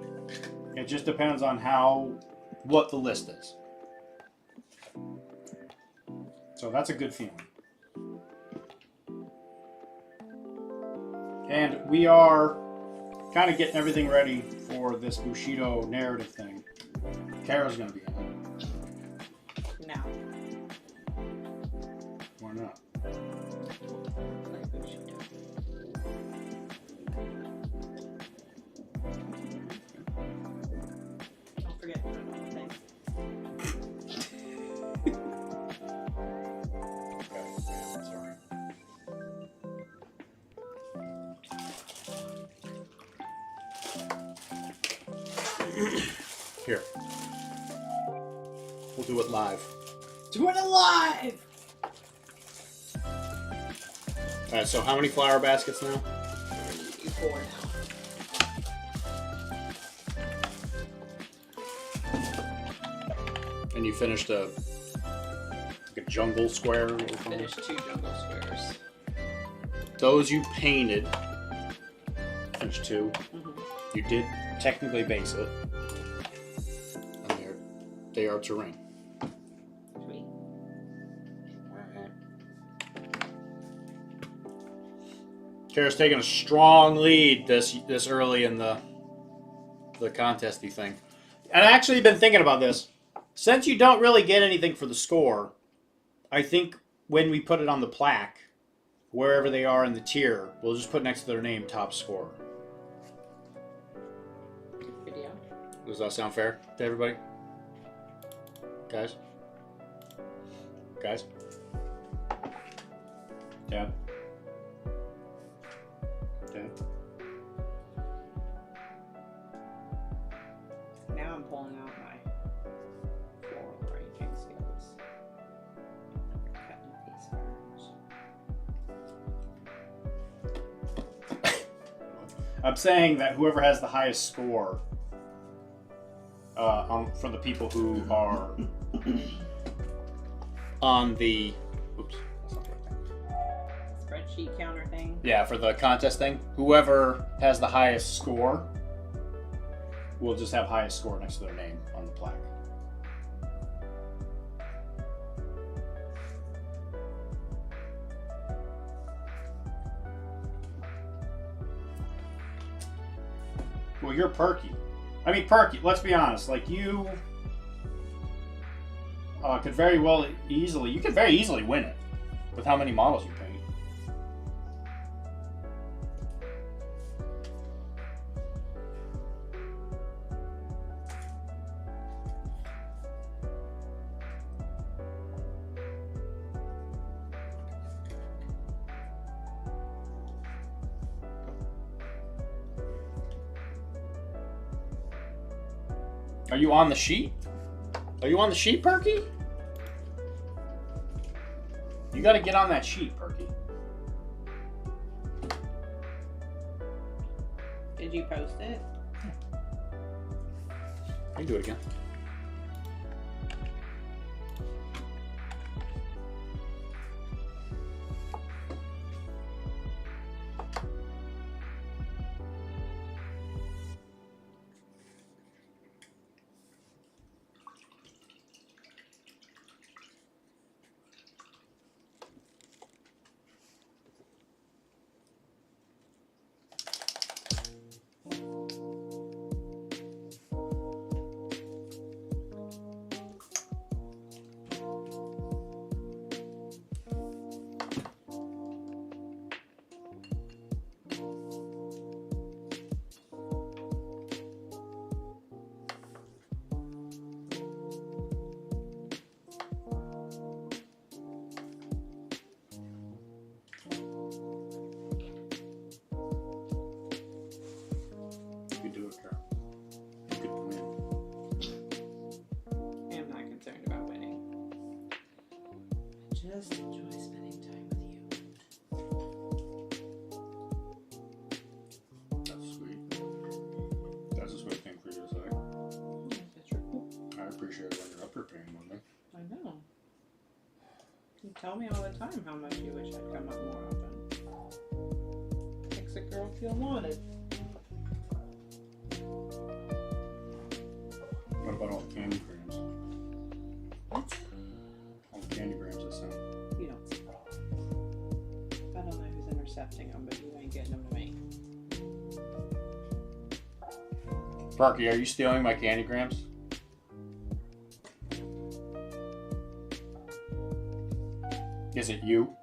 It just depends on what the list is. So that's a good feeling. And we are kind of getting everything ready for this Bushido narrative thing. Kara's going to be in it. No. Why not? Like Bushido. Don't forget to put it on the thing. Okay, yeah, sorry. Here. We'll do it live. Do it alive! Alright, so how many flower baskets now? 4 now. And you finished a jungle square? Finished 2 jungle squares. Those you painted. Finished 2. Mm-hmm. You did technically base it. And they are terrain. Sweet. Kara's taking a strong lead this early in the contesty thing. And I actually been thinking about this. Since you don't really get anything for the score, I think when we put it on the plaque, wherever they are in the tier, we'll just put next to their name top scorer. Video. Does that sound fair to everybody? Guys? Guys? Dad? Dad? Now I'm pulling out my floral arranging skills. Cutting these flowers. I'm saying that whoever has the highest score for the people who are on the... Oops. That's not the right thing. Spreadsheet counter thing. Yeah, for the contest thing, whoever has the highest score will just have highest score next to their name on the plaque. Well, you're Perky. I mean, Perky, let's be honest, like you could very easily win it with how many models you paint. Are you on the sheet? Are you on the sheet, Perky? You gotta get on that sheet, Perky. Did you post it? I can do it again. You can do it, Carol. You could win. I'm not concerned about winning. I just enjoy spending time with you. That's sweet. That's a sweet thing for you to say. That's true. I appreciate when you're up here paying with me. I know. You tell me all the time how much you wish I'd come up more often. Makes a girl feel wanted. What about all the candy grams? What? All the candy grams I sent. You don't see them. I don't know who's intercepting them, but you ain't getting them to me. Parky, are you stealing my candy grams? Is it you?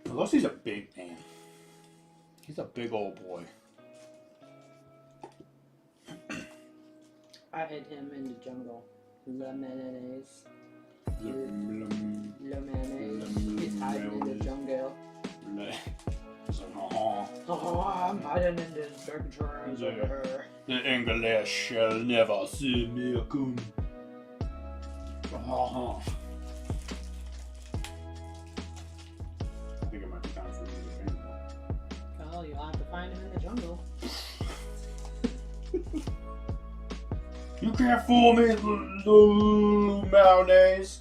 Velocity's a big man. He's a big old boy. I hid him in the jungle. La mayonnaise. La mayonnaise. He's hiding in the jungle. Oh, I'm hiding in the dark trees over here. The English shall never see me again. I think it might be time for me to paint more. Oh, you'll have to find him in the jungle. You can't fool me, little mayonnaise.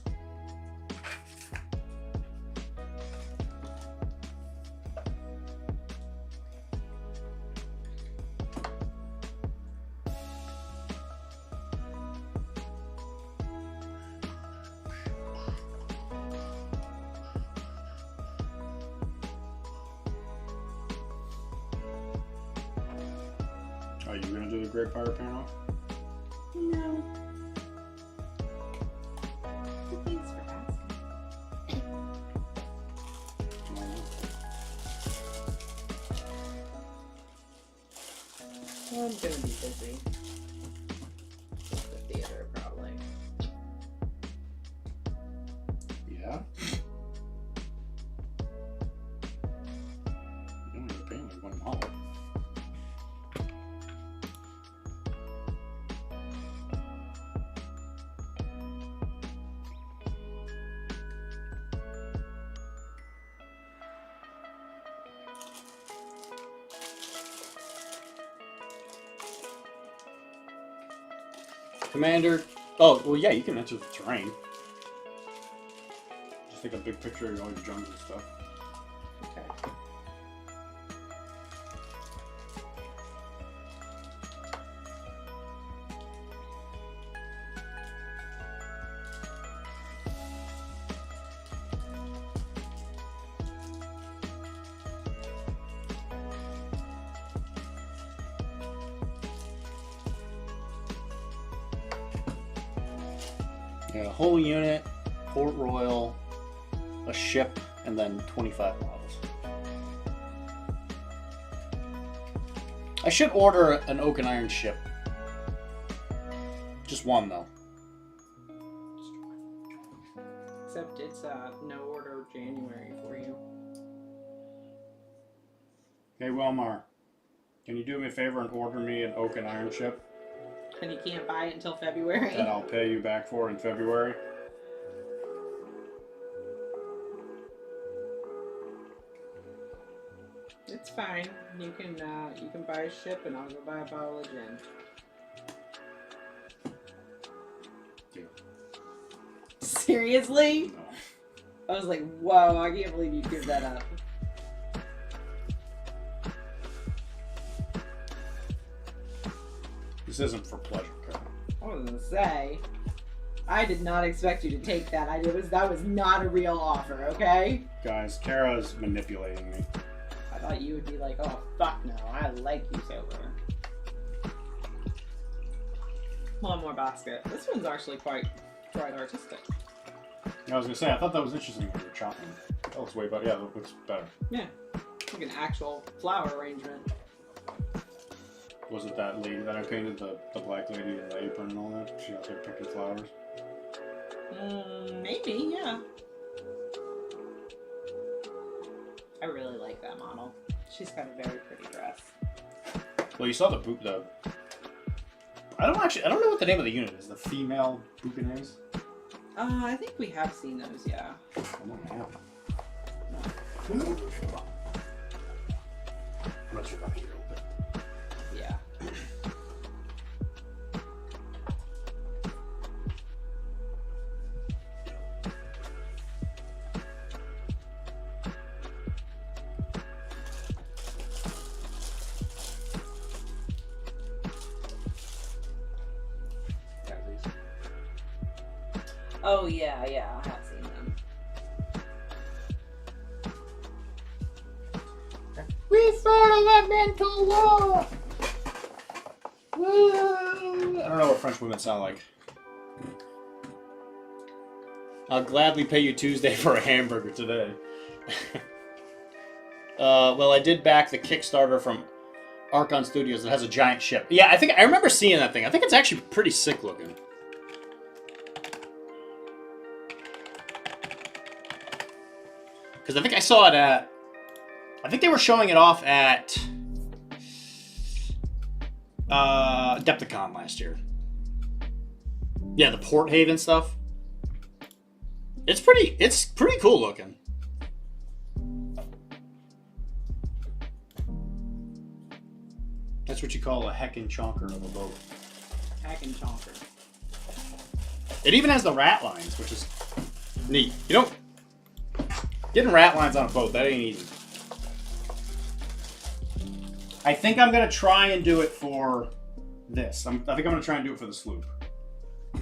Are you gonna do the Great Fire panel? No. Thanks for asking. Well, I'm gonna be busy. With the theater, probably. Yeah. You only have to paint like one model. Commander. Oh, well, yeah, you can enter the terrain. Just take a big picture of all your jungle and stuff. Okay. Yeah, a whole unit, Port Royal, a ship, and then 25 models. I should order an oak and iron ship. Just one, though. Except it's no order January for you. Hey, Wilmar. Can you do me a favor and order me an oak and iron ship And you can't buy it until February. that I'll pay you back for in February? It's fine. You can buy a ship and I'll go buy a bottle of gin. Deal. Seriously? No. I was like, whoa, I can't believe you give that up. This isn't for pleasure, Karen. I was gonna say, I did not expect you to take that. That was not a real offer, okay? Guys, Kara's manipulating me. I thought you would be like, oh fuck no, I like you sober. One more basket. This one's actually quite artistic. I was gonna say, I thought that was interesting when you were chopping. That looks way better. Yeah, that looks better. Yeah, like an actual flower arrangement. Was it that lady that I painted, the black lady in the apron and all that? She out there picking flowers? Maybe, yeah. I really like that model. She's got a very pretty dress. Well, you saw the boot, though. I don't know what the name of the unit is. The female bouquinets? I think we have seen those, yeah. Come on now. I'm not sure about here a little bit. Yeah. Oh yeah, I have seen them. We fought a mental war! Woo! I don't know what French women sound like. I'll gladly pay you Tuesday for a hamburger today. Well, I did back the Kickstarter from Archon Studios that has a giant ship. Yeah, I remember seeing that thing. I think it's actually pretty sick looking. Because I think I saw it at... I think they were showing it off at... Adepticon last year. Yeah, the Port Haven stuff. It's pretty cool looking. That's what you call a heckin' chonker of a boat. Heckin' chonker. It even has the rat lines, which is neat. You know, getting rat lines on a boat, that ain't easy. I think I'm going to try and do it for this. I think I'm going to try and do it for the sloop. I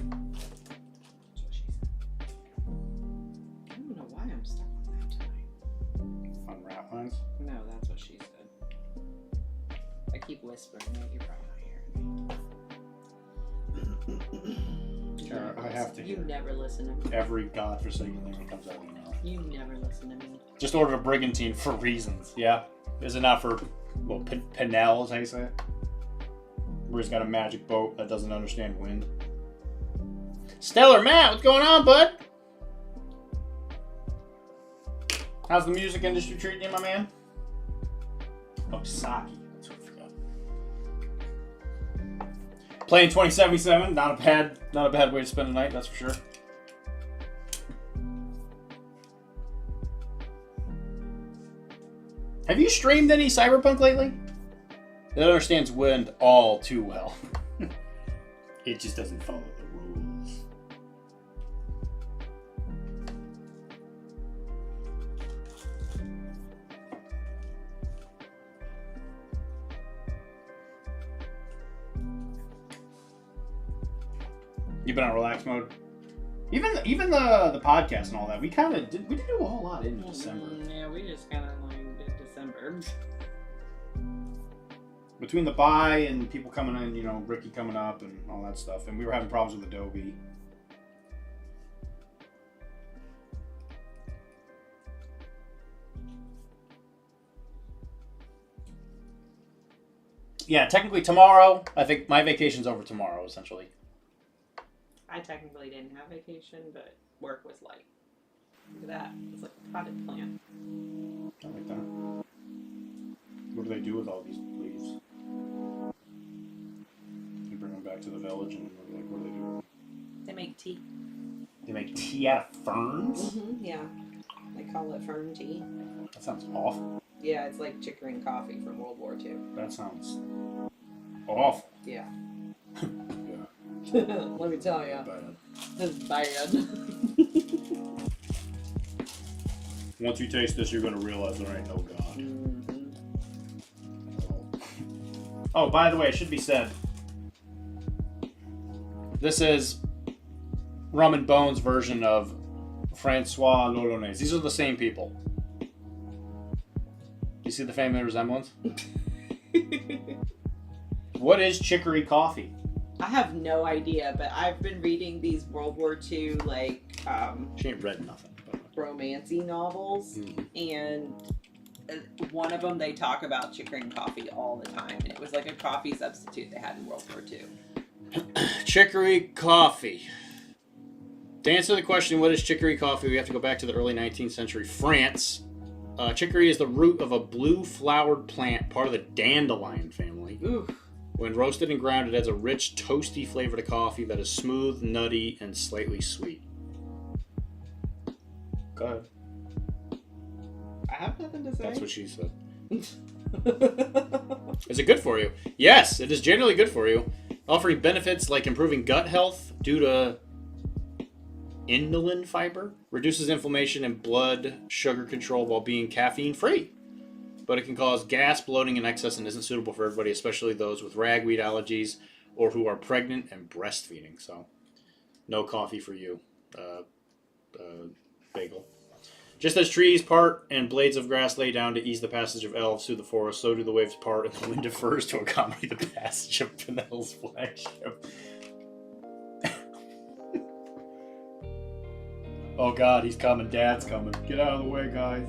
don't know why I'm stuck on that tonight. On rat lines? No, that's what she said. I keep whispering it, you're probably not hearing me. Kara, I have to You hear never listen to me. every godforsaken thing that comes out of your mouth. You never listen to me. Just ordered a brigantine for reasons, yeah? Is it not for, well, Penel is how you say it? Where he's got a magic boat that doesn't understand wind. Stellar Matt, what's going on, bud? How's the music industry treating you, my man? Oh, Saki. That's what I forgot. Playing 2077, not a bad way to spend the night, that's for sure. Have you streamed any Cyberpunk lately? It understands wind all too well. It just doesn't follow the rules. You've been on relax mode? Even the podcast and all that, we did do a whole lot in December. Yeah, we just kind of like did December. Between the buy and people coming in, you know, Ricky coming up and all that stuff, and we were having problems with Adobe. yeah, technically tomorrow. I think my vacation's over tomorrow, essentially. I technically didn't have vacation, but work was light. Look at that. It's like a potted plant. I like that. What do they do with all these leaves? They bring them back to the village and like, what do they do? They make tea. They make tea out of ferns? Yeah. They call it fern tea. That sounds awful. Yeah, it's like chickering coffee from World War II. That sounds awful. Yeah. Yeah. Let me tell you. Bad. This is bad. Once you taste this, you're going to realize there ain't no God. Mm-hmm. Oh, by the way, it should be said. This is Rum and Bones' version of Francois L'Olonnaise. These are the same people. You see the family resemblance? What is chicory coffee? I have no idea, but I've been reading these World War II, like, She ain't read nothing. romancy novels, and one of them they talk about chickering coffee all the time, and it was like a coffee substitute they had in World War II. Chicory coffee. To answer the question, what is chicory coffee, we have to go back to the early 19th century France. Chicory is the root of a blue-flowered plant, part of the dandelion family. Ooh. When roasted and ground, it adds a rich, toasty flavor to coffee that is smooth, nutty, and slightly sweet. Go ahead. I have nothing to say. That's what she said. Is it good for you? Yes, it is generally good for you, offering benefits like improving gut health due to inulin fiber, reduces inflammation and blood sugar control while being caffeine free. But it can cause gas, bloating, and excess and isn't suitable for everybody, especially those with ragweed allergies or who are pregnant and breastfeeding. So, no coffee for you, bagel. Just as trees part and blades of grass lay down to ease the passage of elves through the forest, so do the waves part and the wind differs to accommodate the passage of Penel's flagship. Oh God, he's coming. Dad's coming. Get out of the way, guys.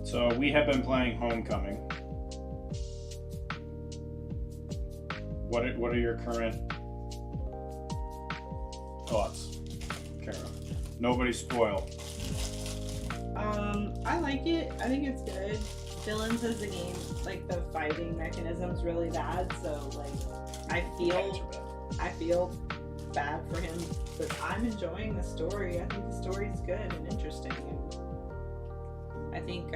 So we have been playing Homecoming. What are your current thoughts, Kara? Nobody spoil. I like it. I think it's good. Dylan says the game, like the fighting mechanism's really bad, so like I feel bad for him, but I'm enjoying the story. I think the story's good and interesting, and I think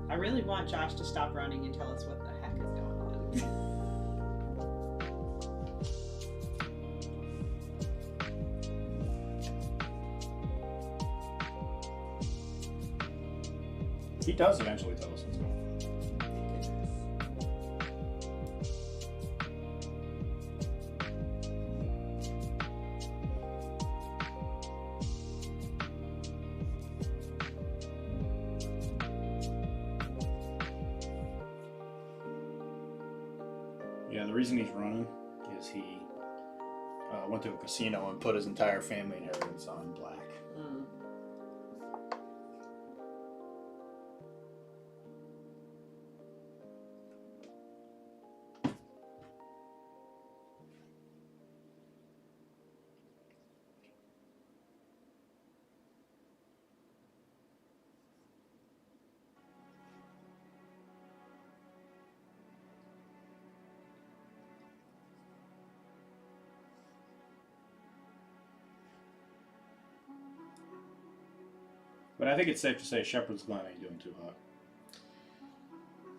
I really want Josh to stop running and tell us what the heck is going on. He does eventually tell us what's going on. Yeah, the reason he's running is he went to a casino and put his entire family inheritance on black. Mm. But I think it's safe to say Shepherd's Glen ain't doing too hot.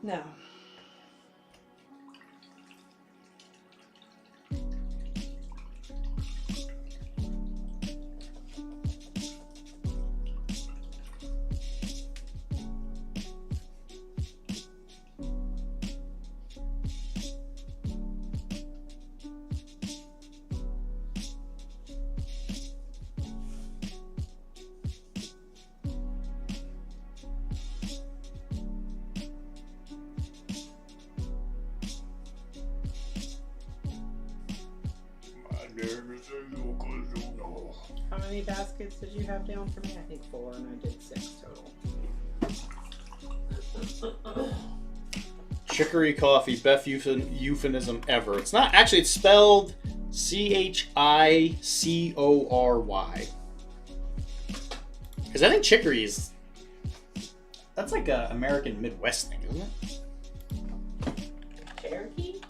No. How many baskets did you have down for me? I think 4, and I did 6 total. Chicory coffee, best euphemism ever. It's not actually. It's spelled Chicory. Because I think chicory is. That's like a American Midwest thing, isn't it? Cherokee?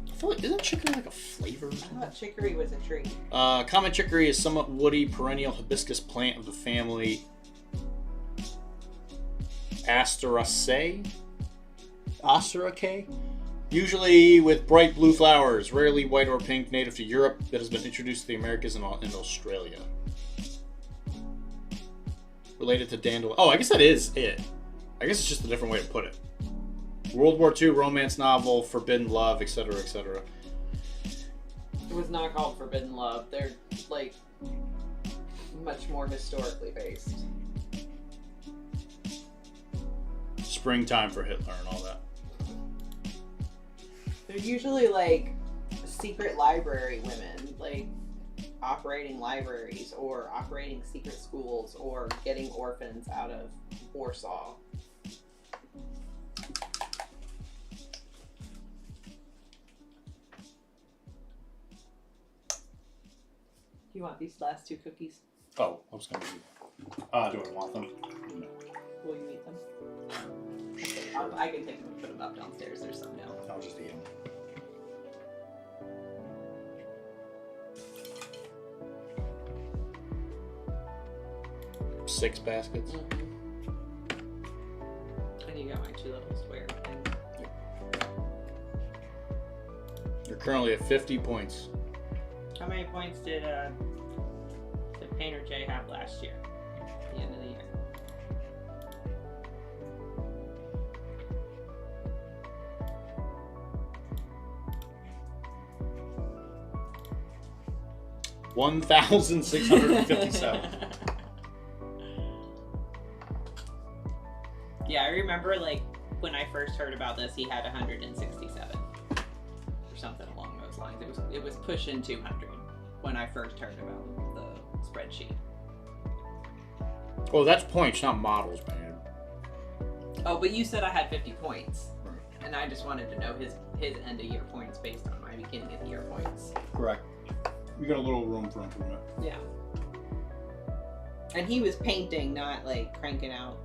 I feel like, isn't chicory like a flavor? I thought chicory was a tree. Common chicory is somewhat woody, perennial hibiscus plant of the family Asteraceae. Usually with bright blue flowers, rarely white or pink, native to Europe, that has been introduced to the Americas and Australia. Related to dandelion. Oh, I guess that is it. I guess it's just a different way to put it. World War II romance novel, forbidden love, etc., etc. It was not called Forbidden Love. They're, like, much more historically based. Springtime for Hitler and all that. They're usually, like, secret library women, like, operating libraries or operating secret schools or getting orphans out of Warsaw. Do you want these last 2 cookies? Oh, I was going to do. Do I want them? No. Will you eat them? Okay, I can take them and put them up downstairs. There's some now. I'll just eat them. Six baskets. Mm-hmm. And you got my 2 little square things. You're currently at 50 points. How many points did Painter J have last year? At the end of the year. $1,657. Yeah, I remember, like, when I first heard about this, he had 167 or something along those lines. It was pushing 200 when I first heard about the spreadsheet. Oh, that's points, not models, man. Oh, but you said I had 50 points, Right. and I just wanted to know his end of year points based on my beginning of the year points. Correct. We got a little room for improvement. Yeah. And he was painting, not like cranking out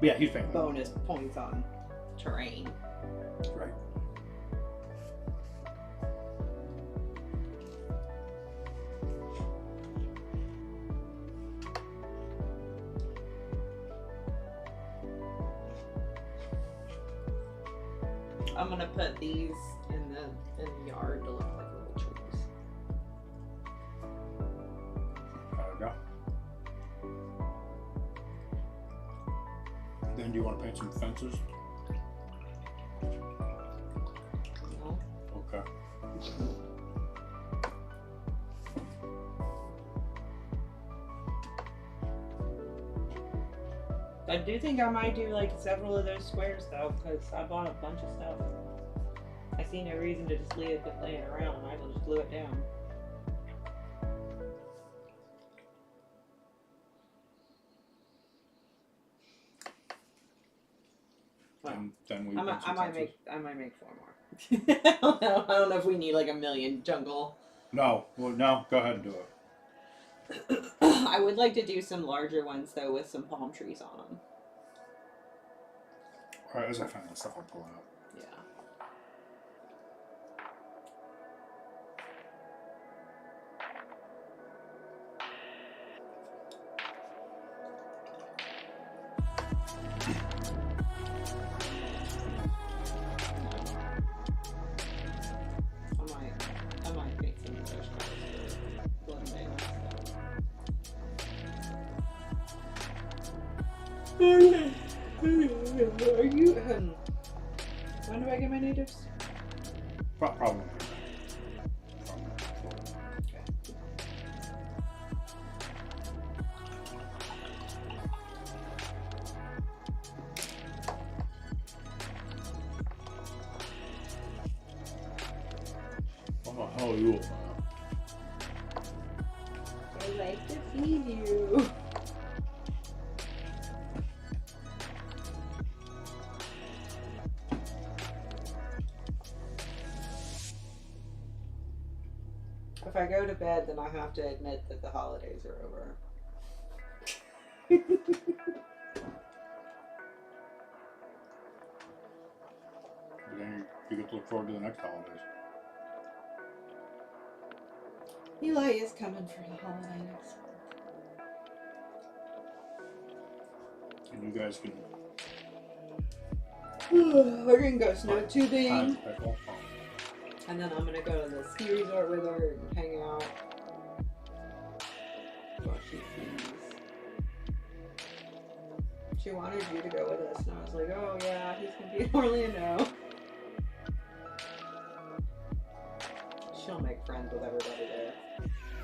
Yeah, he's paying. bonus points on terrain. Right. I'm gonna put these in the yard to look like little trees. There we go. Then do you want to paint some fences? No? Okay. I do think I might do like several of those squares though, because I bought a bunch of stuff. I see no reason to just leave it laying around. I might as well just glue it down. Then we I paint some might fences. make 4 more. I don't know if we need like a million jungle. No, well, no. Go ahead and do it. I would like to do some larger ones though with some palm trees on them. All right, as I find that stuff, I'll pull it out. Yeah. I might make some of those colors for Blood May and stuff. Are you, when do I get my natives? Probably. Okay. Oh, Oh, you will. I like to feed you. If I go to bed, then I have to admit that the holidays are over. Then you get to look forward to the next holidays. Eli is coming for the holiday next month. And you guys can. We're gonna go snow tubing, Pickle. and then I'm gonna go to the ski resort with her and hang out. While she skis. She wanted you to go with us, and I was like, oh yeah, he's gonna be in Orlando. She'll make friends with everybody there.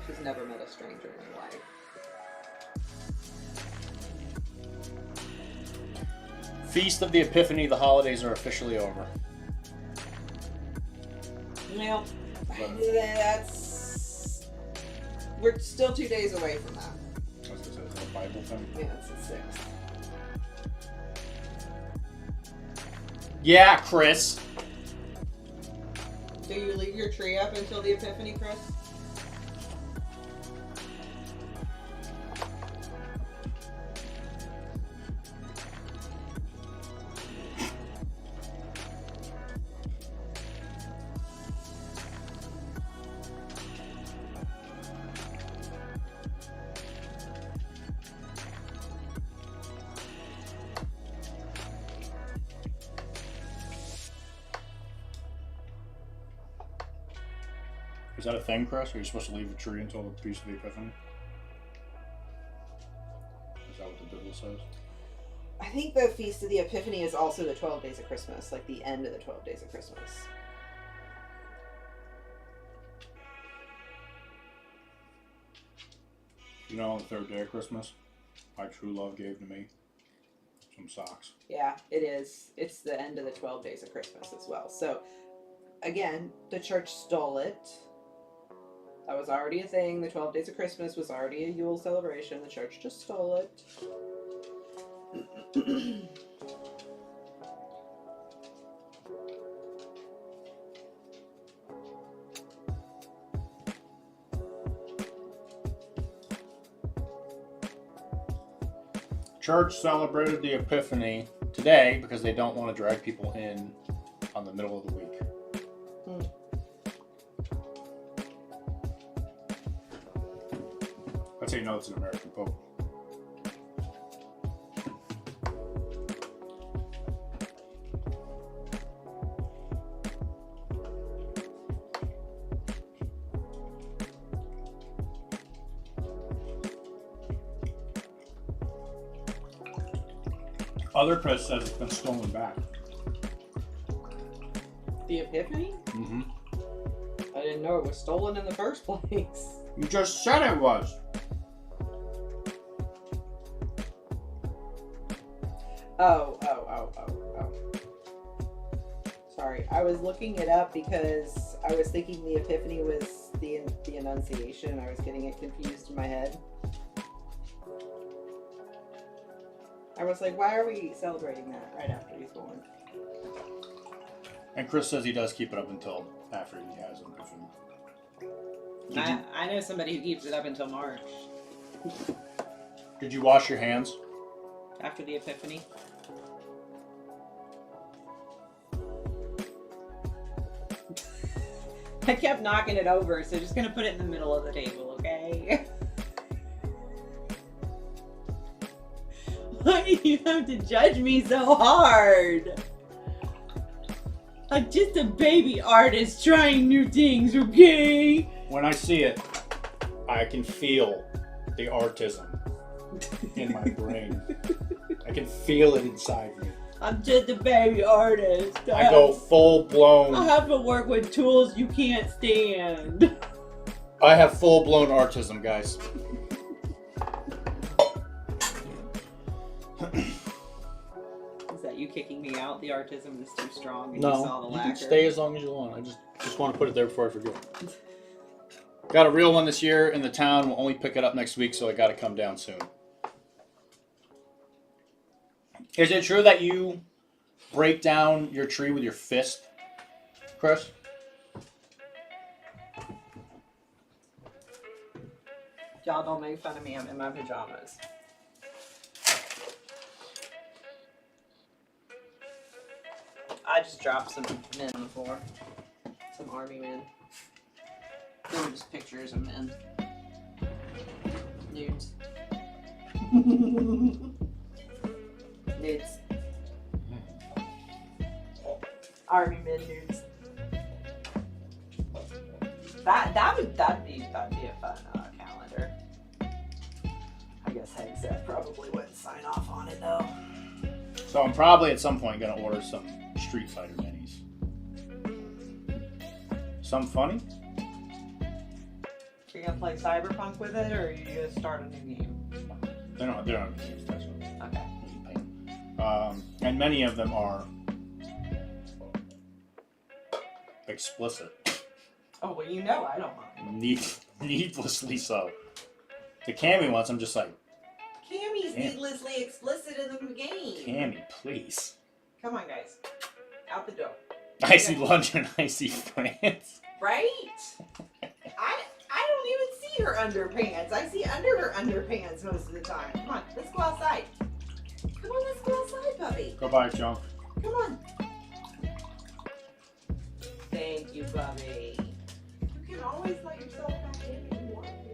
She's never met a stranger in her life. Feast of the Epiphany, the holidays are officially over. Well, that's... We're still 2 days away from that. I was gonna say, is that a Bible thing? Yeah, it's the 6th. Yeah, Chris. Do you leave your tree up until the Epiphany, Chris? Is that a thing, Chris? Are you supposed to leave the tree until the Feast of the Epiphany? Is that what the Bible says? I think the Feast of the Epiphany is also the 12 days of Christmas, like the end of the 12 days of Christmas. You know, on the third day of Christmas, my true love gave to me some socks. Yeah, it is. It's the end of the 12 days of Christmas as well. So, again, the church stole it. That was already a thing. The 12 days of Christmas was already a Yule celebration. The church just stole it. Church celebrated the Epiphany today because they don't want to drag people in on the middle of the week. That's how you know it's an American Pope. Other press says it's been stolen back. The Epiphany? Mm-hmm. I didn't know it was stolen in the first place. You just said it was. Oh. Sorry, I was looking it up because I was thinking the Epiphany was the Annunciation. I was getting it confused in my head. I was like, why are we celebrating that right after he's born? And Chris says he does keep it up until after he has an Epiphany. I know somebody who keeps it up until March. Did you wash your hands? After the Epiphany? I kept knocking it over, so just gonna put it in the middle of the table, okay? Why do you have to judge me so hard? I'm just a baby artist trying new things, okay? When I see it, I can feel the artism in my brain. I can feel it inside me. I'm just a baby artist. I go full blown. I have to work with tools you can't stand. I have full blown artism, guys. Is that you kicking me out? The artism is too strong and No, you saw the you lacquer? can stay as long as you want. I just want to put it there before I forget. Got a real one this year in the town. We'll only pick it up next week, so I got to come down soon. Is it true that you break down your tree with your fist, Chris? Y'all don't make fun of me. I'm in my pajamas. I just dropped some men on the floor. Some army men. They were just pictures of men. Nudes. Nudes. Army men nudes. That'd be a fun calendar. I guess Hegseth probably wouldn't sign off on it though. So I'm probably at some point gonna order some Street Fighter minis. Some funny? Are you gonna play Cyberpunk with it, or are you gonna start a new game? They don't use that one. Okay. And many of them are explicit. Oh well, you know I don't mind. Needlessly so. The Cammy ones, I'm just like, Cammy's damn. needlessly explicit in the game. Cammy, please. Come on, guys. Out the door. Icy lunch and icy pants. Right? I don't even see her underpants. I see under her underpants most of the time. Come on, let's go outside. Come on, let's go outside, puppy. Go buy junk. Come on. Thank you, puppy. You can always let yourself back in if you want to.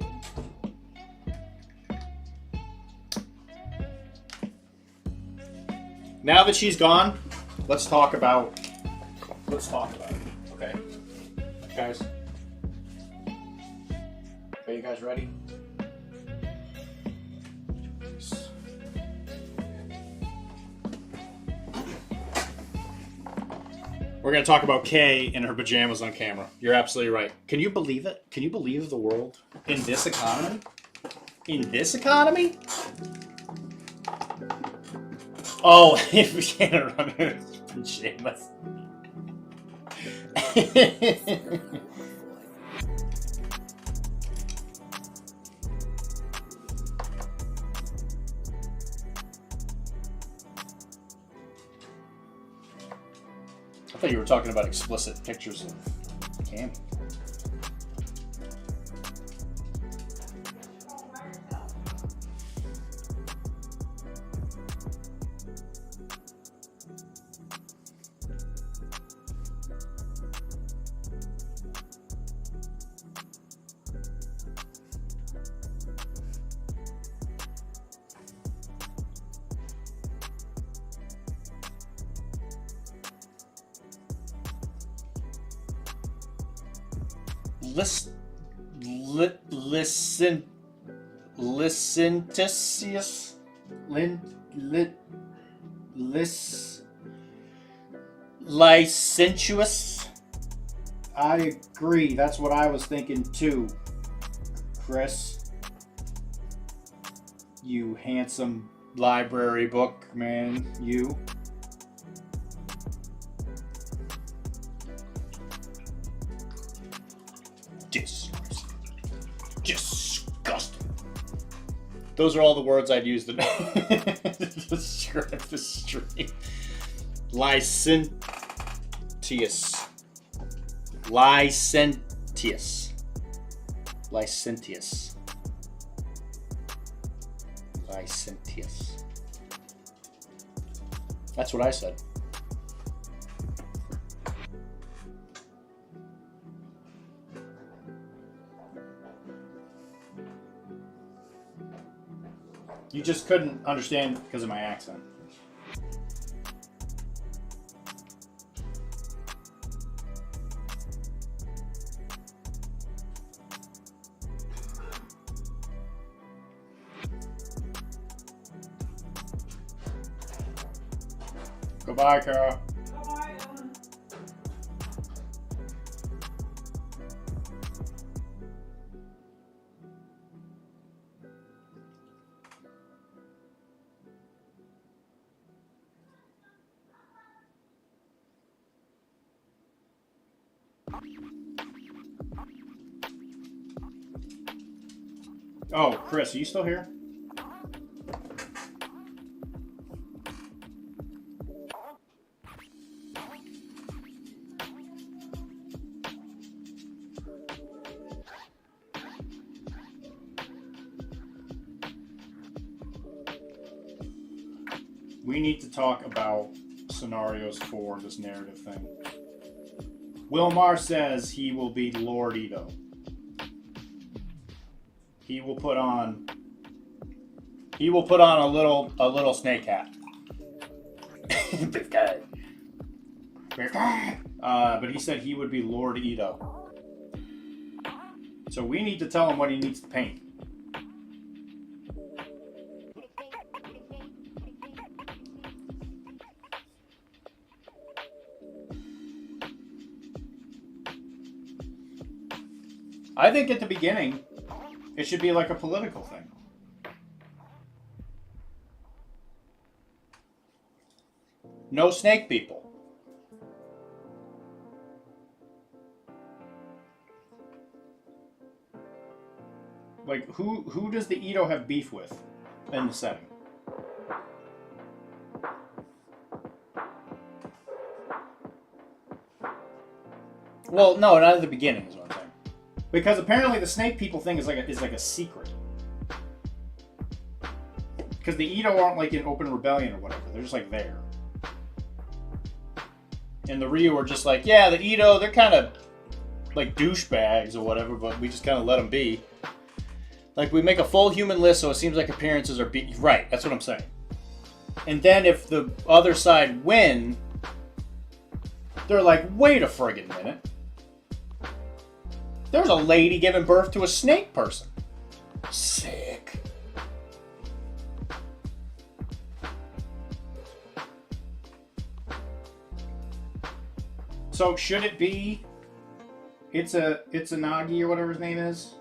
Now that she's gone, let's talk about it. Okay. Guys. Are you guys ready? We're going to talk about Kay in her pajamas on camera. You're absolutely right. Can you believe it? Can you believe the world in this economy? In this economy? Oh, if we can't run in pajamas. I thought you were talking about explicit pictures of Cammy. Licentious. I agree. That's what I was thinking too. Chris, you handsome library book man, you. Disgusting. Those are all the words I'd use to describe the stream. Licentious. Licentious. Licentious. Licentious. That's what I said. You just couldn't understand because of my accent. Goodbye, Kara. Oh, Chris, are you still here? We need to talk about scenarios for this narrative thing. Wilmar says he will be Lord Ito. He will put on a little snake hat. Big guy. But he said he would be Lord Ito. So we need to tell him what he needs to paint. I think at the beginning, it should be like a political thing. No snake people. Like, who does the Ito have beef with in the setting? Well, no, not at the beginning is what I'm saying. Because apparently the snake people thing is like a secret. Because the Ito aren't like in open rebellion or whatever. They're just like there. And the Ryu are just like, yeah, the Ito, they're kind of like douchebags or whatever, but we just kind of let them be. Like, we make a full human list so it seems like appearances are right, that's what I'm saying. And then if the other side win, they're like, wait a friggin' minute. There's a lady giving birth to a snake person. Sick. So should it be it's a Nagi or whatever his name is?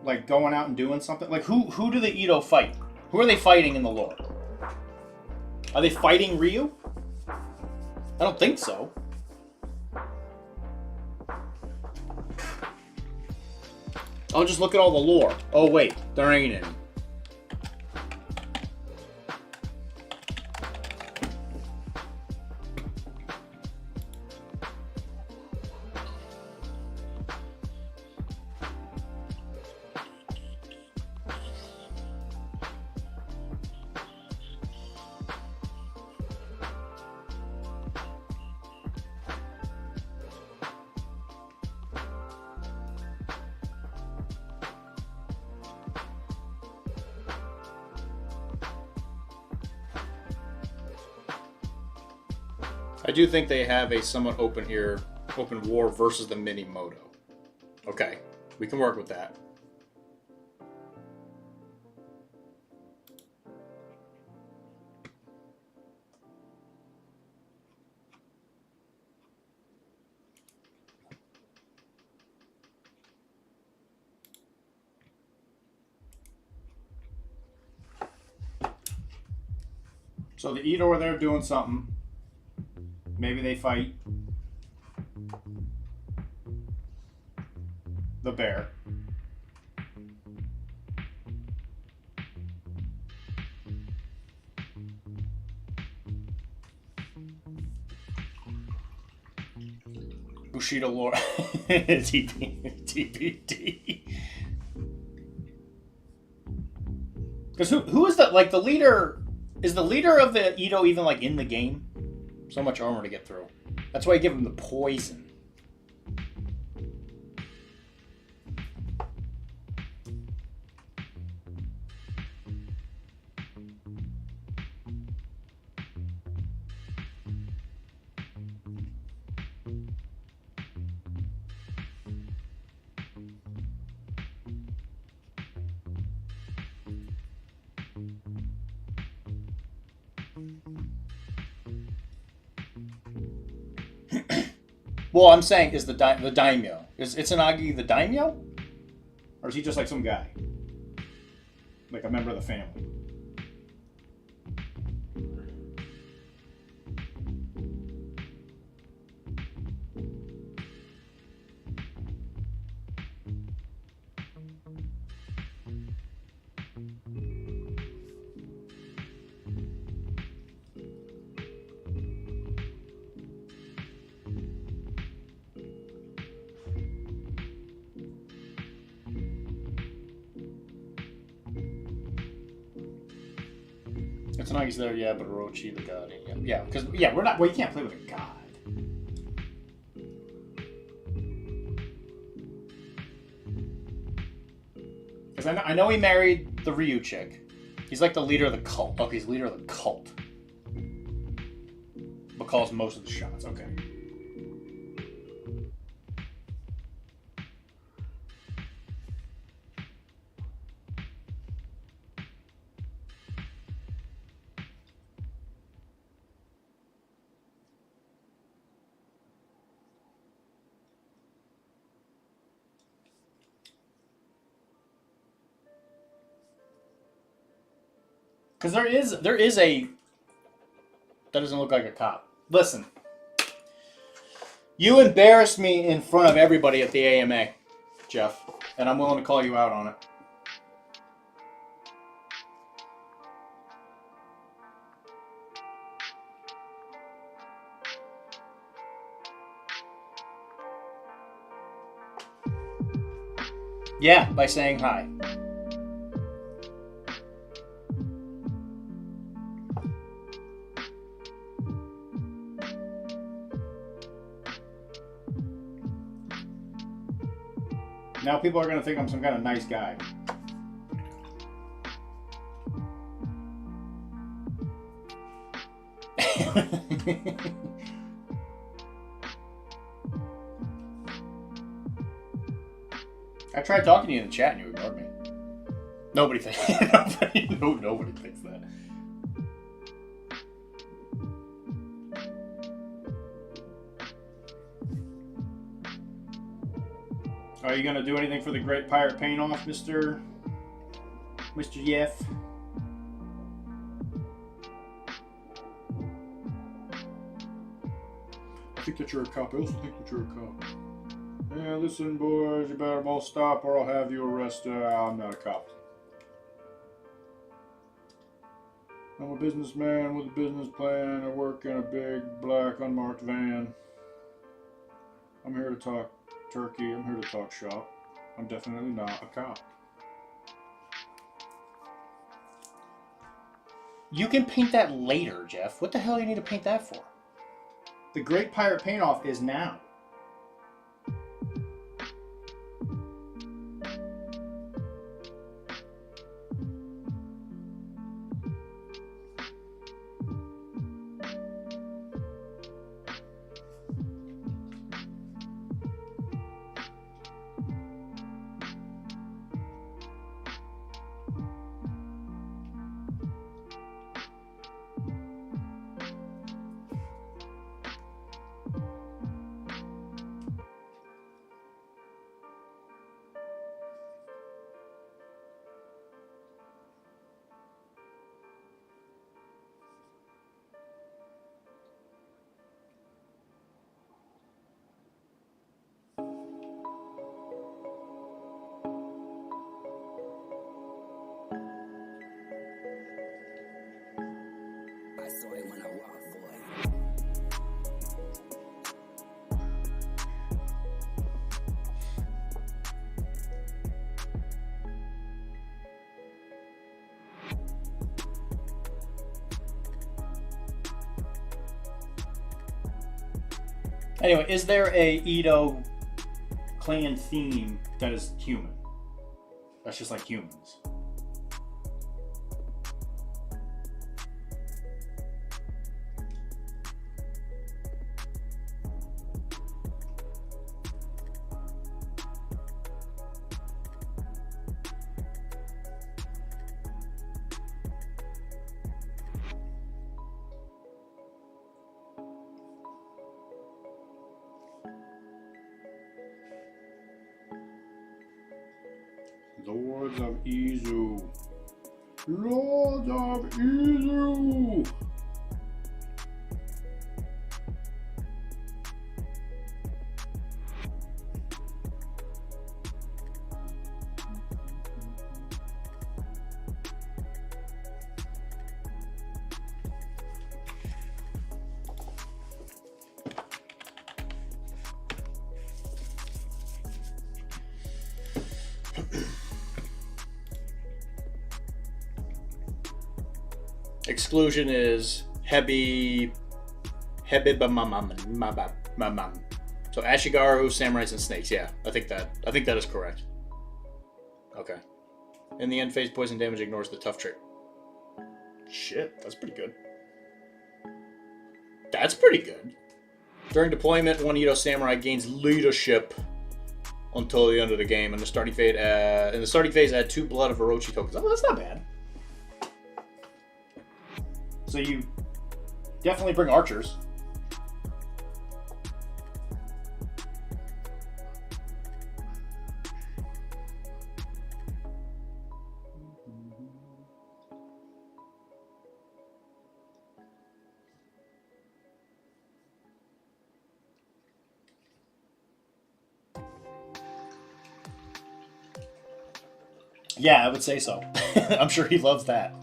Like going out and doing something? Like who do the Ito fight? Who are they fighting in the lore? Are they fighting Ryu? I don't think so. I'll just look at all the lore. Oh wait, there ain't any. I do think they have a somewhat open war versus the Minimoto. Okay, we can work with that. So the Ito are there doing something. Maybe they fight the bear. Bushido Lord. TBD. Because who is the leader? Is the leader of the Ito even like in the game? So much armor to get through. That's why I give him the poison. Well, I'm saying, is the daimyo. Is Itsunagi the daimyo? Or is he just like some guy? Like a member of the family? Kutsanagi's there, yeah, but Orochi the god. Yeah, because we're not. Well, you can't play with a god. Because I know he married the Ryu chick. He's like the leader of the cult. Okay, he's the leader of the cult. But calls most of the shots. Okay. Because there is a that doesn't look like a cop. Listen, you embarrassed me in front of everybody at the AMA, Jeff, and I'm willing to call you out on it. Yeah, by saying hi. Now people are going to think I'm some kind of nice guy. I tried talking to you in the chat and you ignored me. Nobody thinks nobody thinks that. Are you gonna do anything for the Great Pirate Paint-Off, Mr. Jeff? I think that you're a cop. I also think that you're a cop. Yeah, listen, boys, you better both stop or I'll have you arrested. I'm not a cop. I'm a businessman with a business plan. I work in a big, black, unmarked van. I'm here to talk turkey. I'm here to talk shop. I'm definitely not a cop. You can paint that later, Jeff. What the hell do you need to paint that for? The Great Pirate Paint-Off is now. Anyway, is there a Edo clan theme that is human? That's just like humans. Lords of Izu. Lords of Izu. exclusion is Hebibamamam. So Ashigaru, samurais, and snakes. Yeah, I think that is correct. Okay. In the end phase, poison damage ignores the tough trait. Shit, that's pretty good. That's pretty good. During deployment, one Edo samurai gains leadership until the end of the game. In the starting phase, add 2 blood of Orochi tokens. Oh, that's not bad. So you definitely bring archers. Yeah, I would say so. I'm sure he loves that.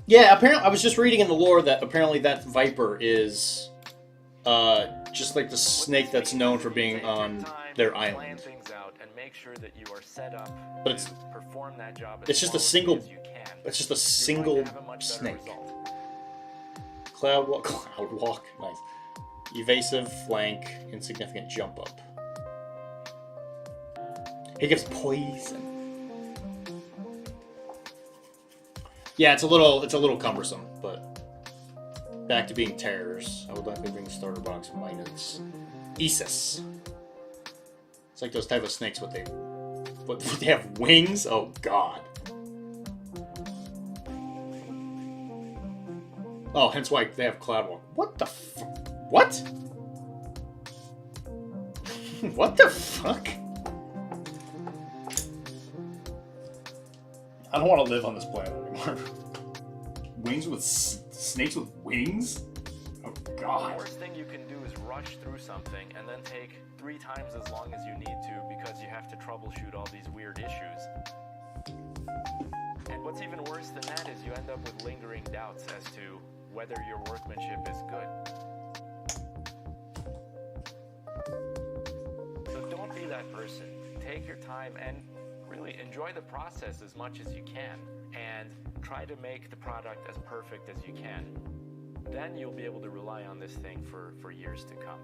Yeah, apparently, I was just reading in the lore that apparently that viper is just like the snake that's known for being on their island. But it's just a single snake. Cloud walk, nice. Evasive, flank, insignificant jump up. He gives poison. Yeah, it's a little cumbersome, but back to being terrors. I would likely bring starter box minus Isis. It's like those type of snakes, but they have wings? Oh god. Oh, hence why they have cloud walk. What the what? What the fuck? I don't want to live on this planet anymore. Wings with snakes with wings? Oh god. The worst thing you can do is rush through something and then take 3 times as long as you need to because you have to troubleshoot all these weird issues. And what's even worse than that is you end up with lingering doubts as to whether your workmanship is good. So don't be that person. Take your time and really enjoy the process as much as you can and try to make the product as perfect as you can. Then you'll be able to rely on this thing for years to come.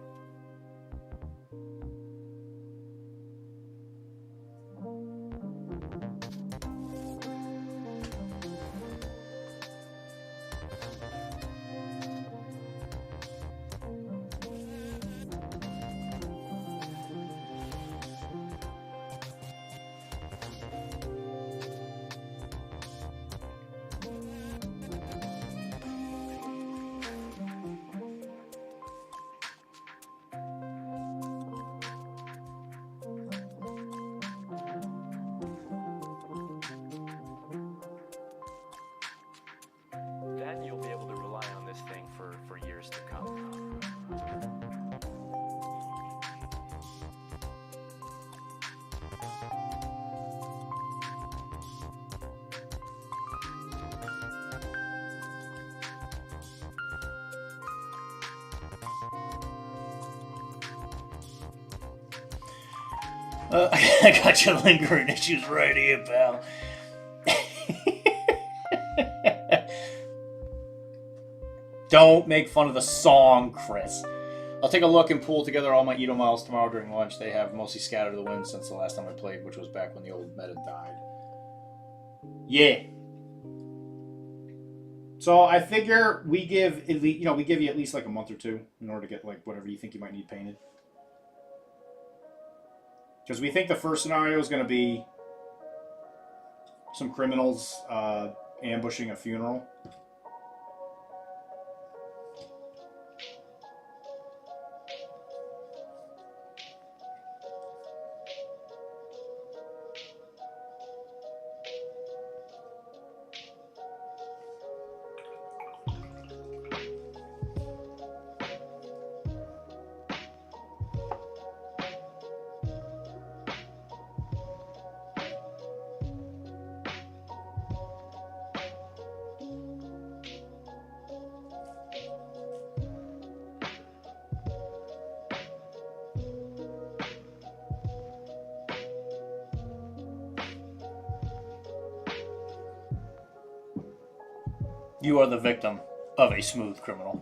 Then you'll be able to rely on this thing for years to come. I got your lingering issues right here, pal. Don't make fun of the song, Chris. I'll take a look and pull together all my Edo models tomorrow during lunch. They have mostly scattered to the wind since the last time I played, which was back when the old meta died. Yeah. So I figure we give you at least like a month or 2 in order to get like whatever you think you might need painted. Because we think the first scenario is going to be some criminals ambushing a funeral. You are the victim of a smooth criminal.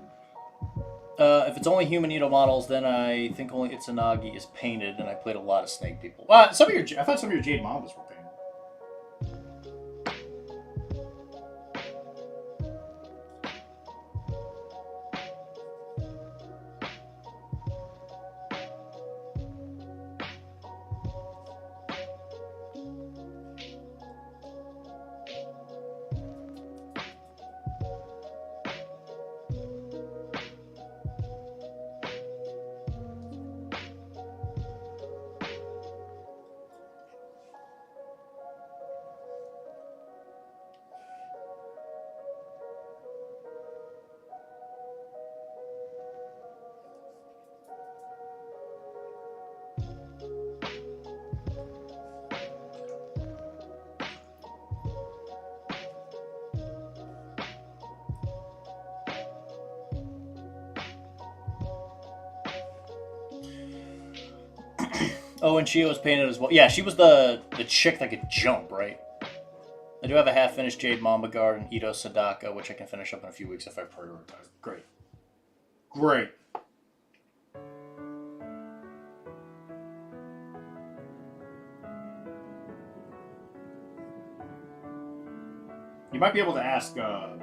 If it's only human Edo models, then I think only Itsunagi is painted, and I played a lot of Snake people. I thought some of your Jade Mambas were painted. Oh, and Shio was painted as well. Yeah, she was the chick that could jump, right? I do have a half-finished Jade Mamba Guard and Ito Sadaka, which I can finish up in a few weeks if I prioritize. Great. Great. You might be able to ask, Good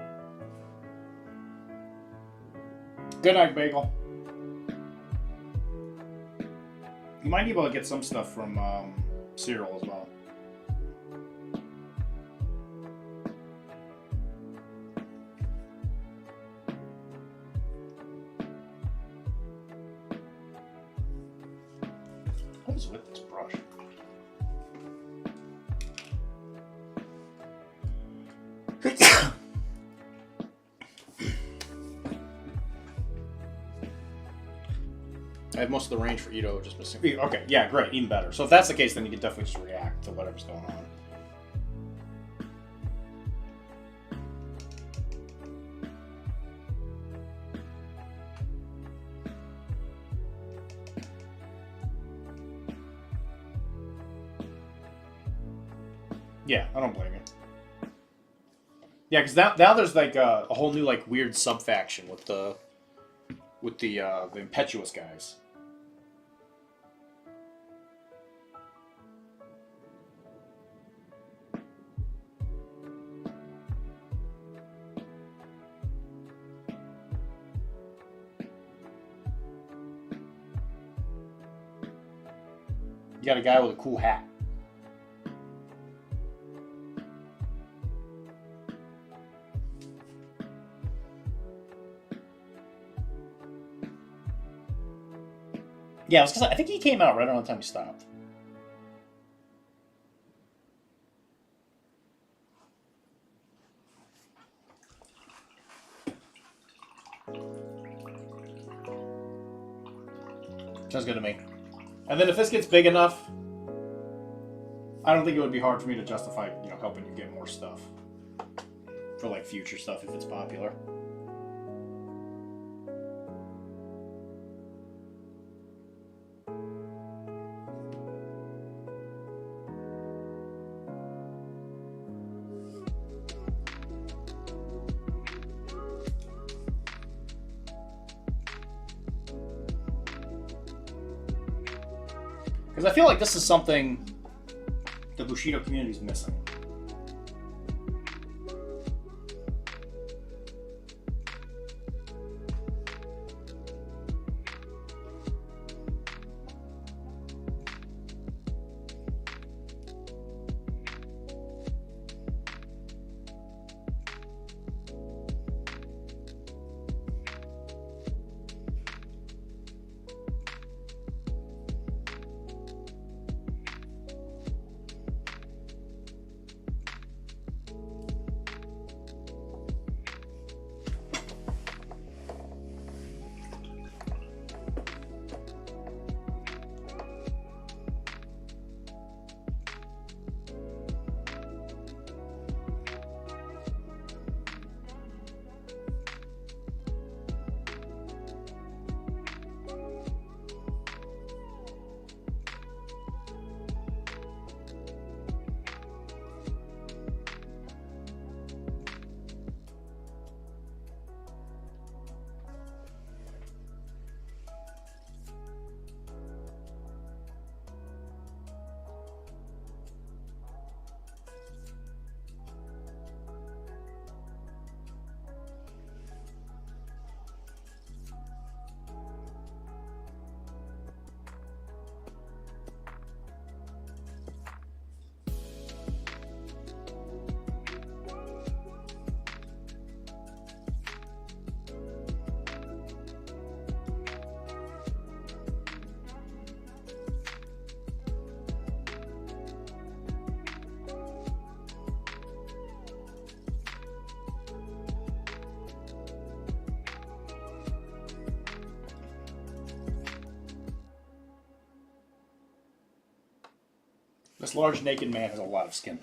night, Bagel. You might be able to get some stuff from Cyril as well. What is with this brush? I have most of the range for Ito, just missing. Okay, yeah, great, even better. So if that's the case, then you can definitely just react to whatever's going on. Yeah, I don't blame you. Yeah, because now there's like a whole new like weird sub faction with the impetuous guys. You got a guy with a cool hat. Yeah, I think he came out right around the time he stopped. Sounds good to me. And then if this gets big enough, I don't think it would be hard for me to justify, helping you get more stuff. For like future stuff if it's popular. Because I feel like this is something the Bushido community is missing. This large naked man has a lot of skin.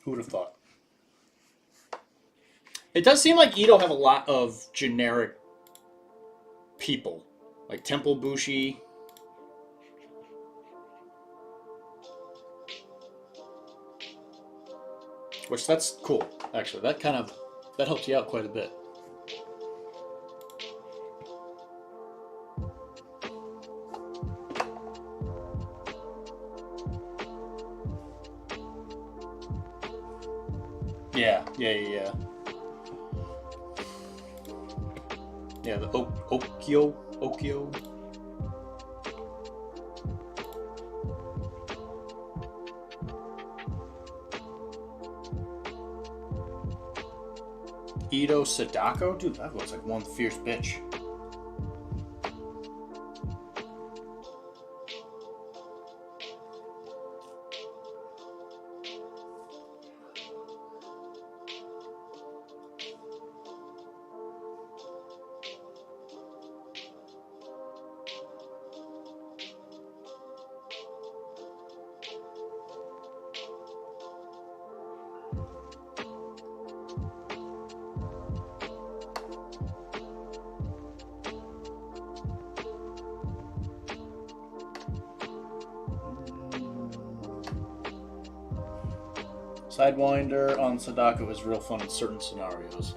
Who would have thought? It does seem like Edo have a lot of generic people. Like Temple Bushi. Which, that's cool, actually. That helps you out quite a bit. Yeah. Yeah, the Okyo. Ito Sadako? Dude, that looks like one fierce bitch. Sidewinder on Sadako is real fun in certain scenarios.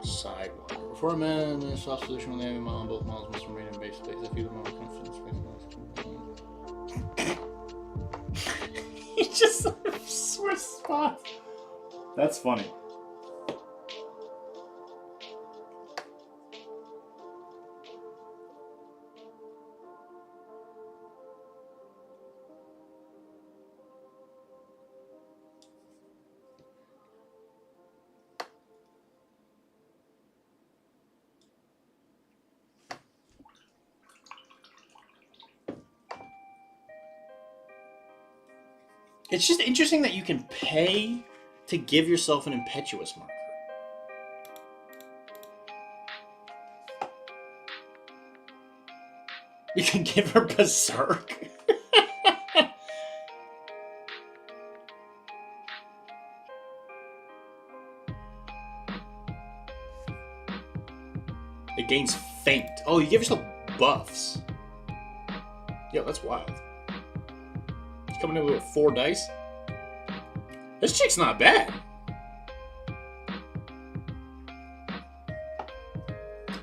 Sidewinder. Before a man in a soft position with the enemy model, both models must remain in base space. If either model comes to the space, he just switched spots. That's funny. It's just interesting that you can pay to give yourself an impetuous marker. You can give her Berserk. It gains Faint. Oh, you give yourself buffs. Yo, that's wild. He's coming in with 4 dice. This chick's not bad.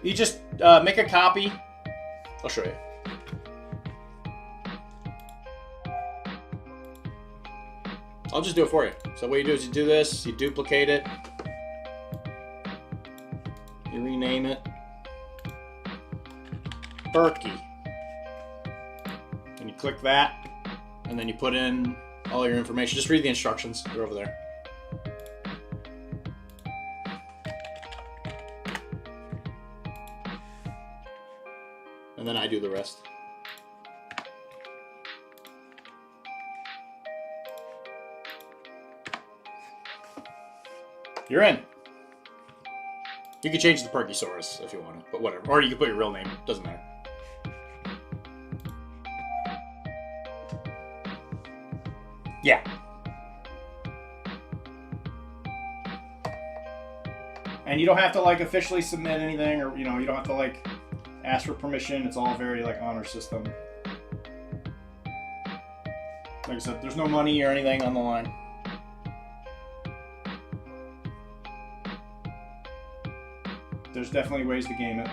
You just make a copy. I'll show you. I'll just do it for you. So what you do is you do this, you duplicate it, you rename it, Berkey, and you click that, and then you put in all your information. Just read the instructions. They're over there. And then I do the rest. You're in. You can change the Perkysaurus if you want to, but whatever. Or you can put your real name. Doesn't matter. Yeah. And you don't have to like officially submit anything, or you don't have to like ask for permission. It's all very like honor system. Like I said, there's no money or anything on the line. There's definitely ways to game it.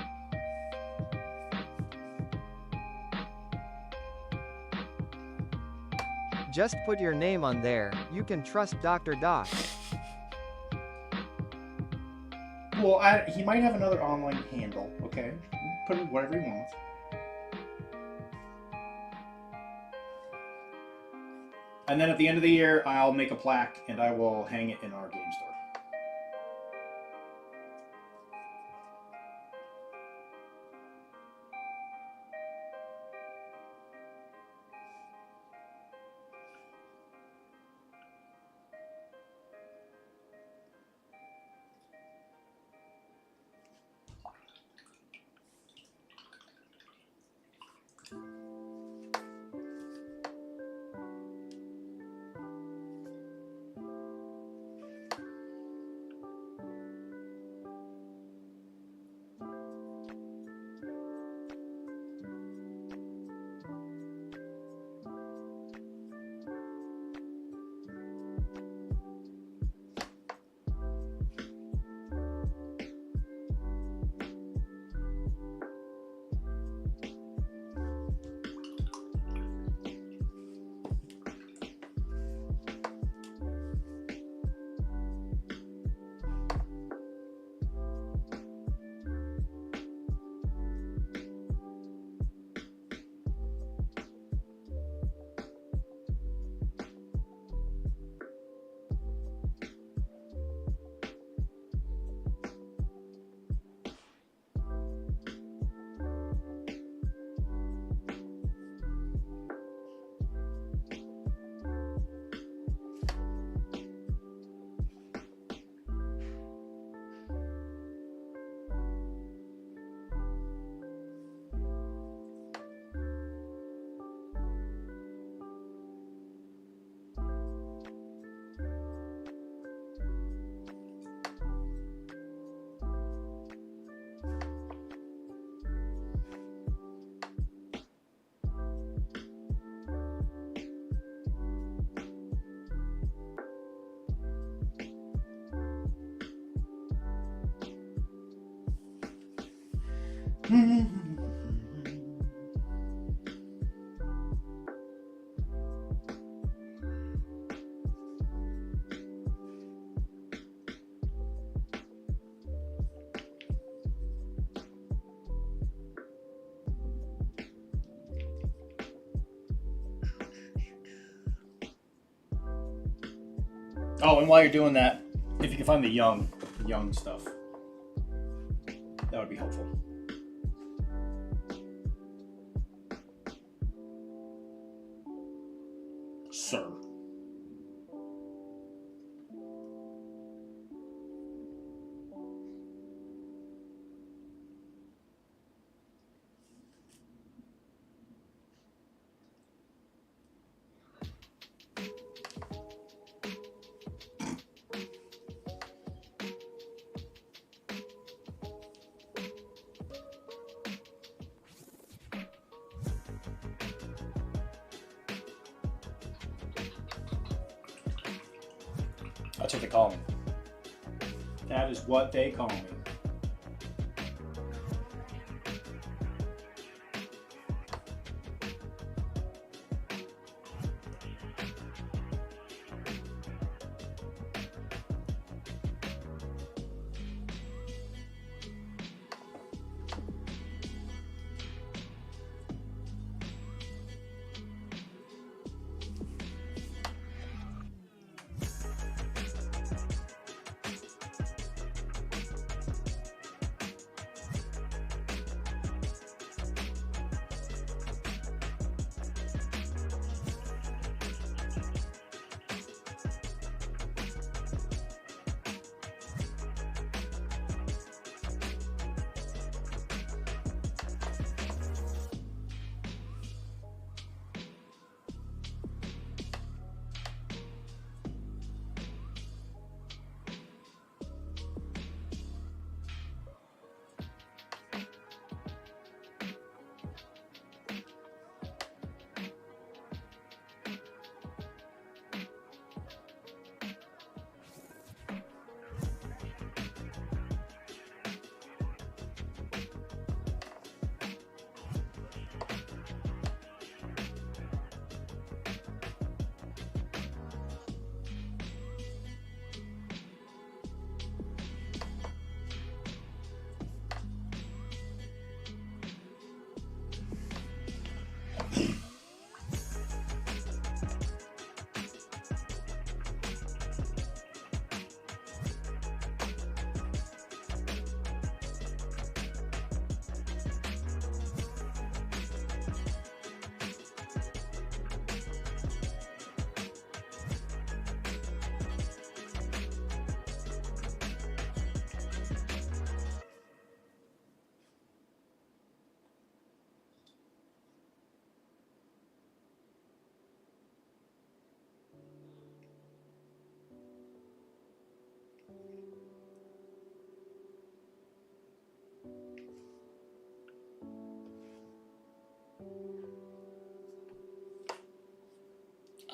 Just put your name on there. You can trust Dr.D. Well, he might have another online handle, okay? Put in whatever he wants. And then at the end of the year, I'll make a plaque and I will hang it in our game store. Oh, and while you're doing that, if you can find the young stuff, that would be helpful. Sir. That's what they call me. That is what they call me.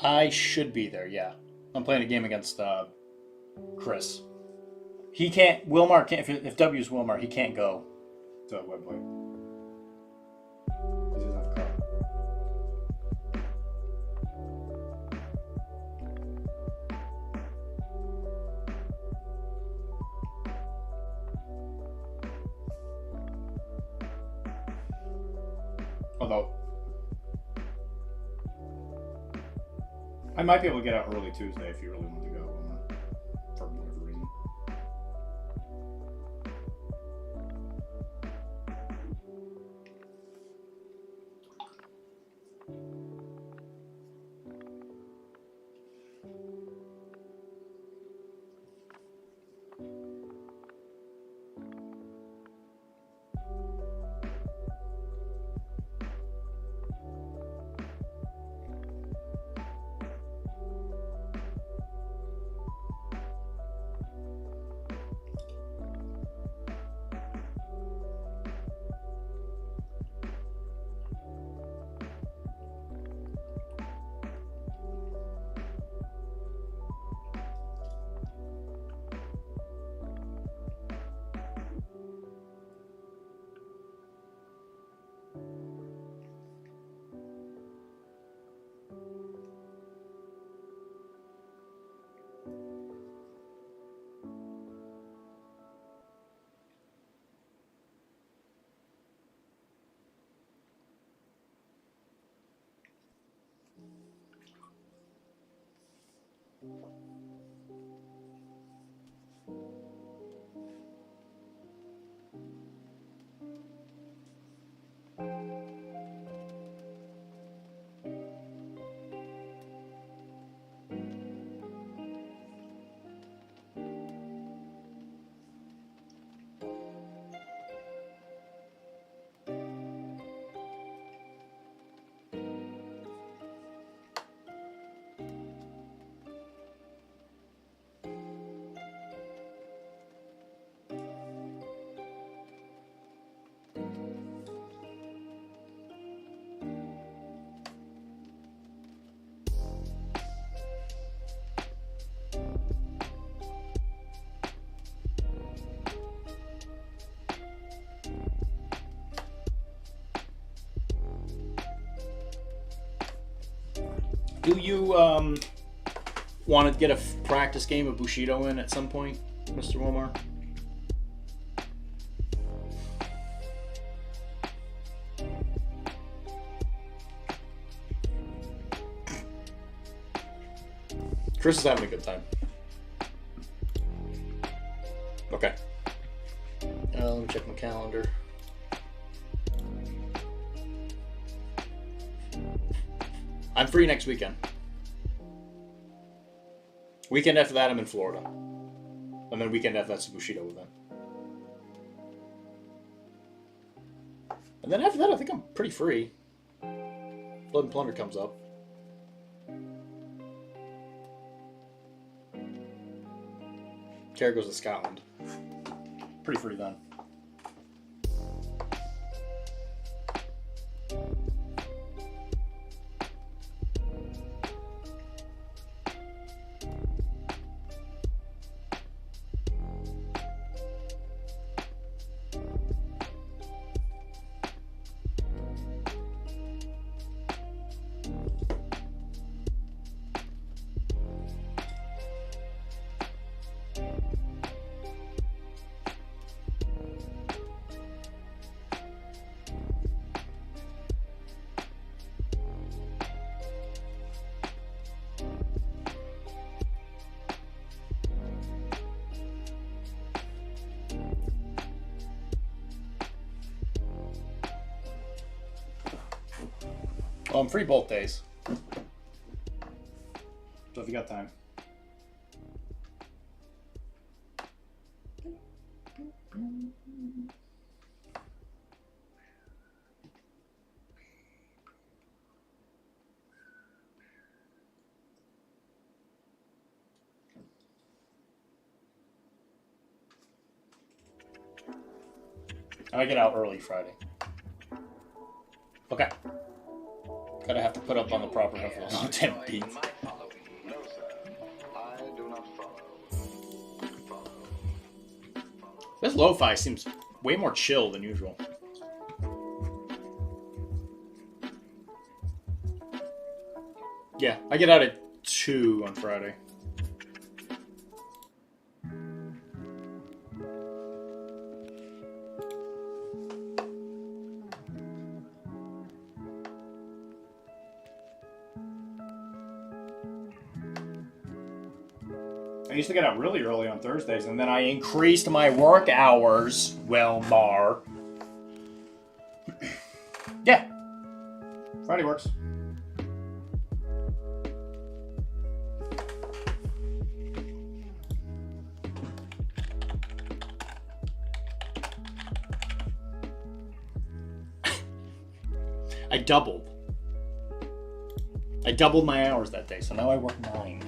I should be there, yeah. I'm playing a game against Chris. He can't. Wilmar can't. If W's Wilmar, he can't go to Wembley. He doesn't have a car. Although I might be able to get out early Tuesday if you really want to go, for whatever reason. Do you want to get a practice game of Bushido in at some point, Mr. Wilmar? Chris is having a good time. Okay. Let me check my calendar. I'm free next weekend. Weekend after that, I'm in Florida. And then weekend after that's the Bushido event. And then after that, I think I'm pretty free. Blood and Plunder comes up. Kara goes to Scotland. Pretty free then. Well, I'm free both days. So if you got time. I get out early Friday. Okay. Gotta have to put up on the proper headphones on 10 beat. This lo-fi seems way more chill than usual. Yeah, I get out at 2 on Friday. I used to get out really early on Thursdays, and then I increased my work hours, Wilmar. Yeah. Friday works. I doubled. I doubled my hours that day, so now I work 9.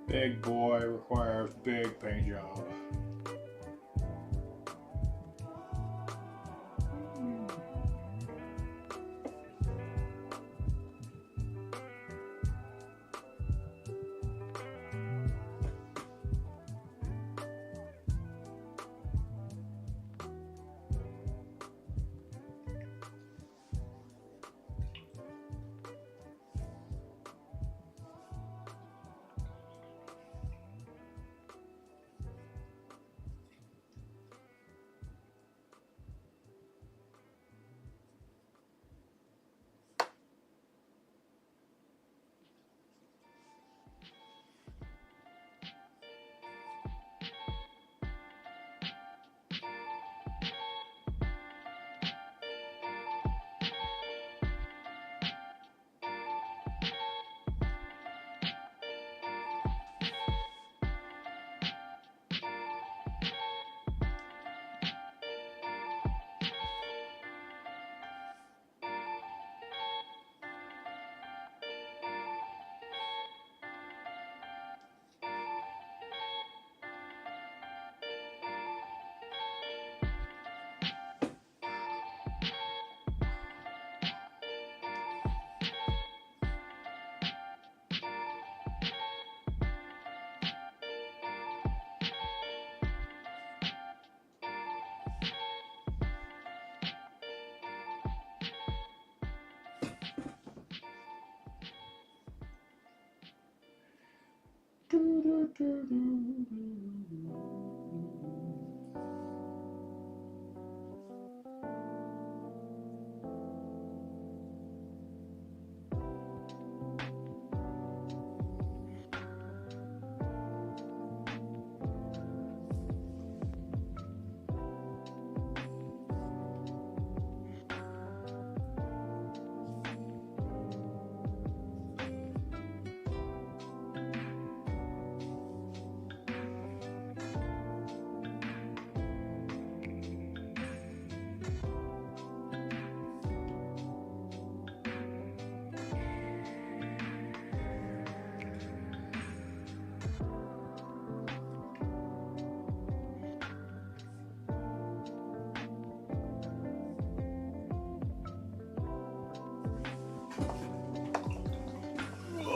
Big boy requires big paint job.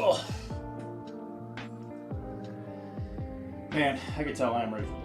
Ugh. Man, I can tell I'm ready for bed.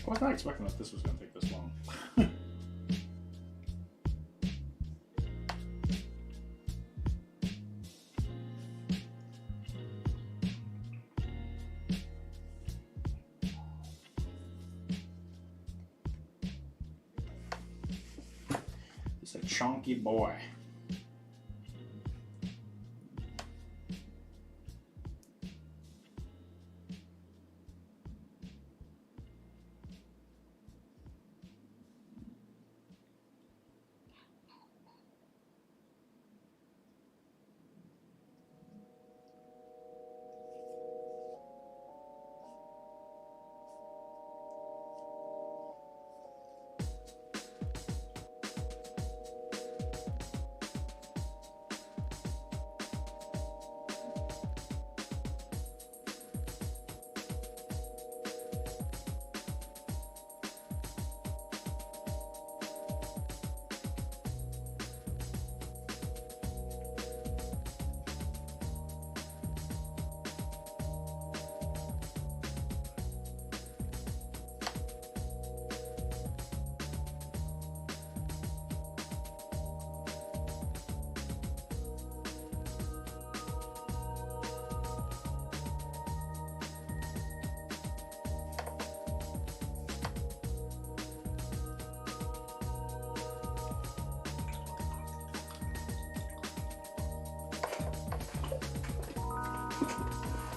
I was not expecting that this was going to take this long. It's a chunky boy.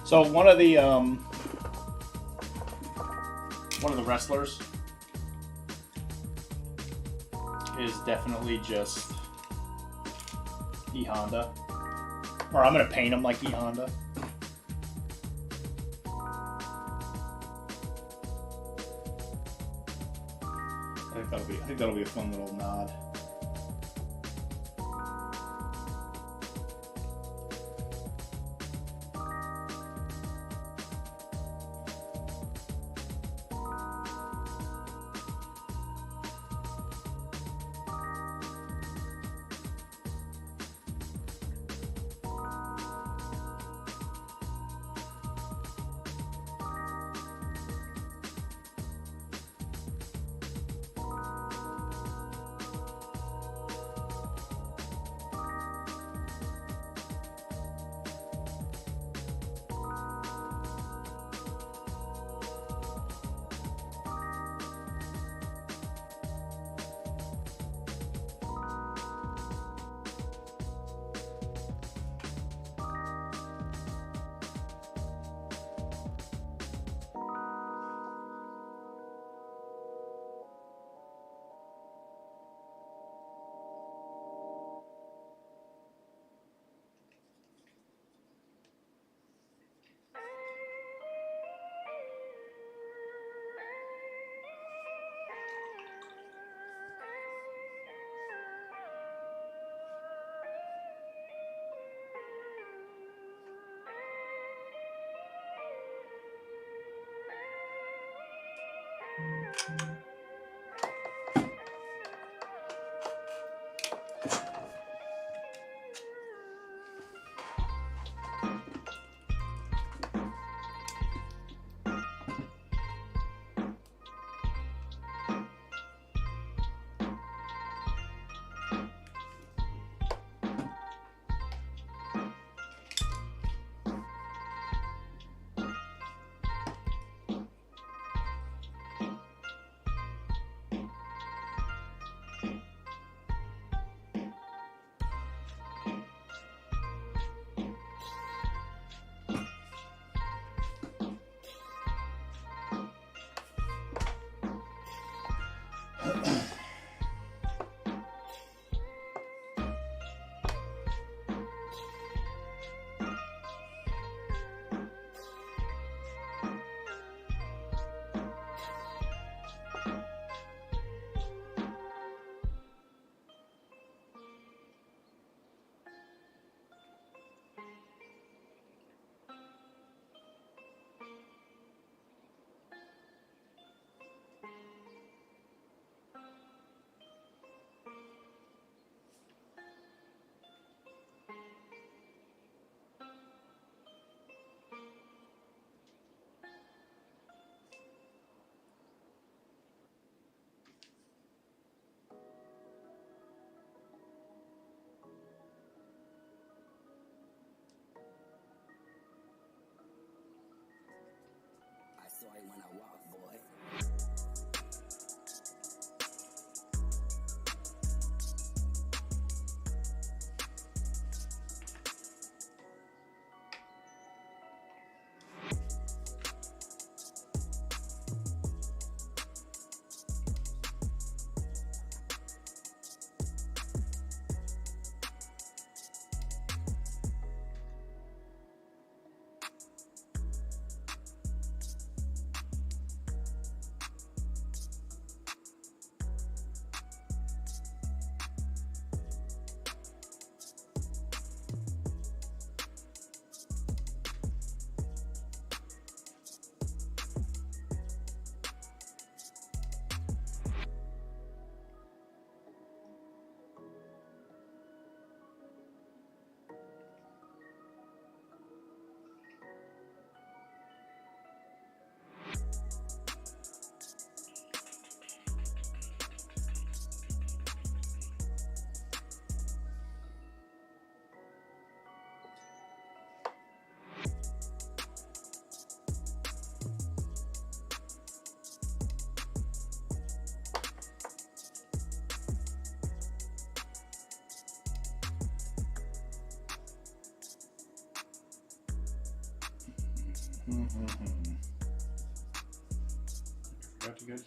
So one of the wrestlers is definitely just E Honda, or I'm gonna paint him like E Honda. I think that'll be a fun little nod. Forgot to get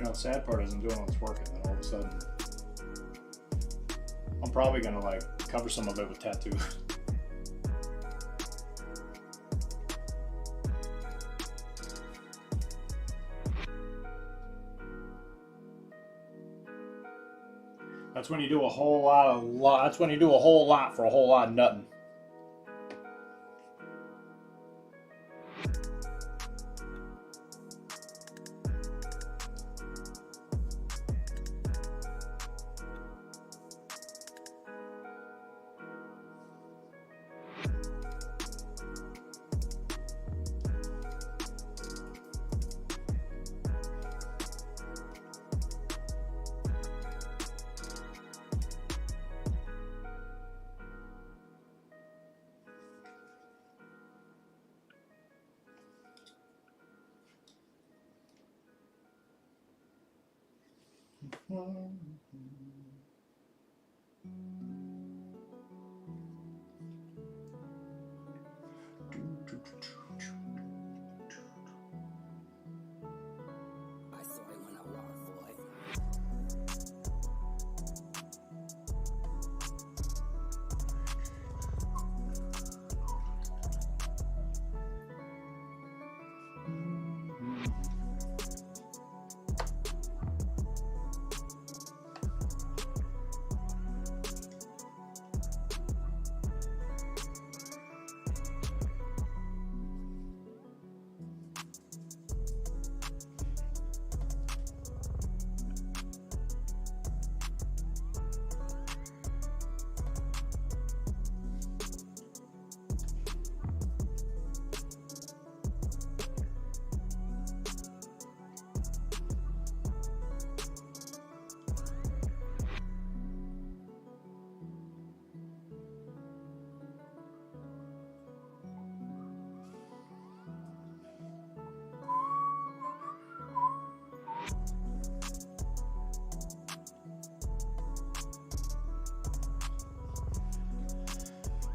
You know, the sad part is I'm doing all this work and then all of a sudden I'm probably gonna like cover some of it with tattoo. That's when you do a whole lot. That's when you do a whole lot for a whole lot of nothing.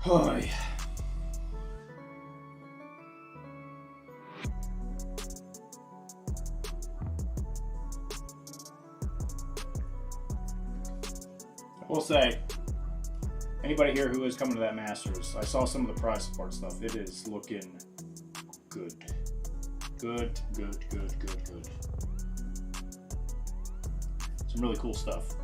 Hi. I will say, anybody here who is coming to that Masters, I saw some of the prize support stuff. It is looking good. Good. Some really cool stuff.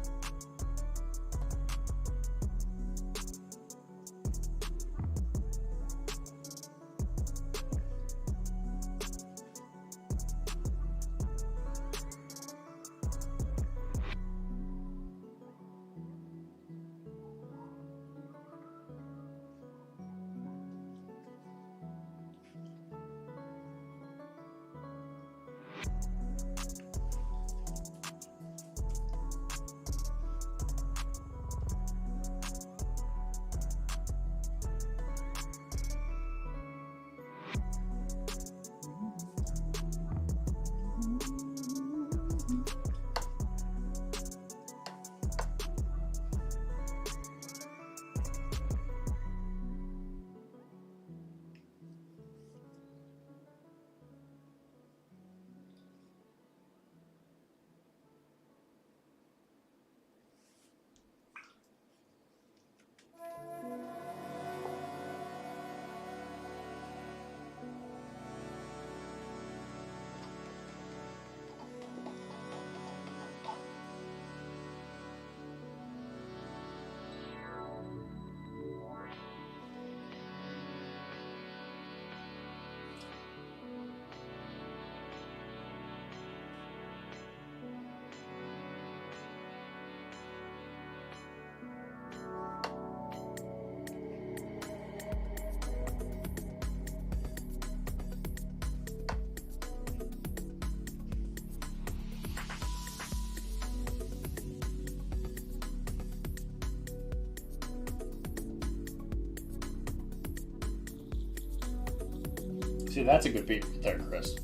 See, that's a good beat there, Chris.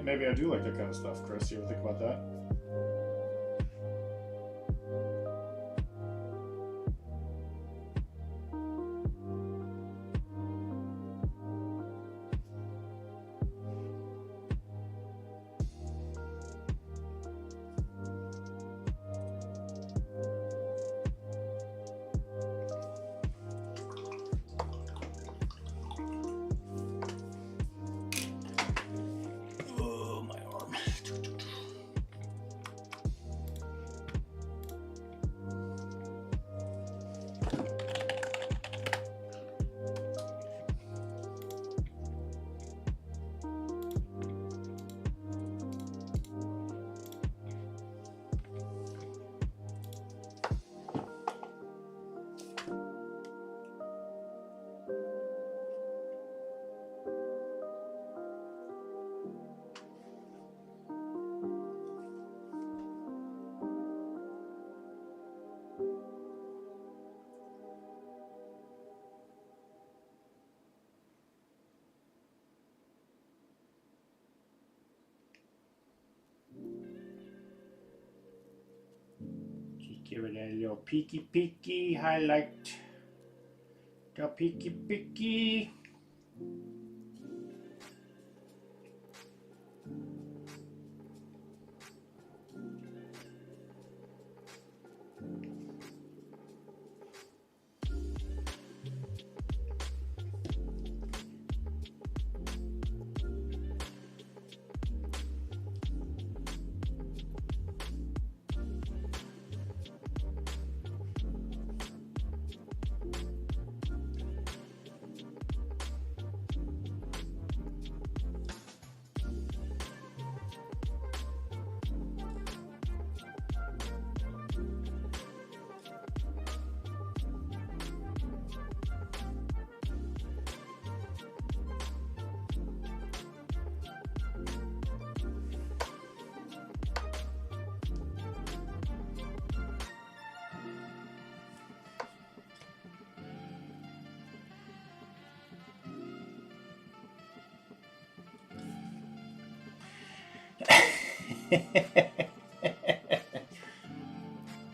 Maybe I do like that kind of stuff, Chris. You ever think about that? Give it a little peeky peeky highlight. The peeky peeky.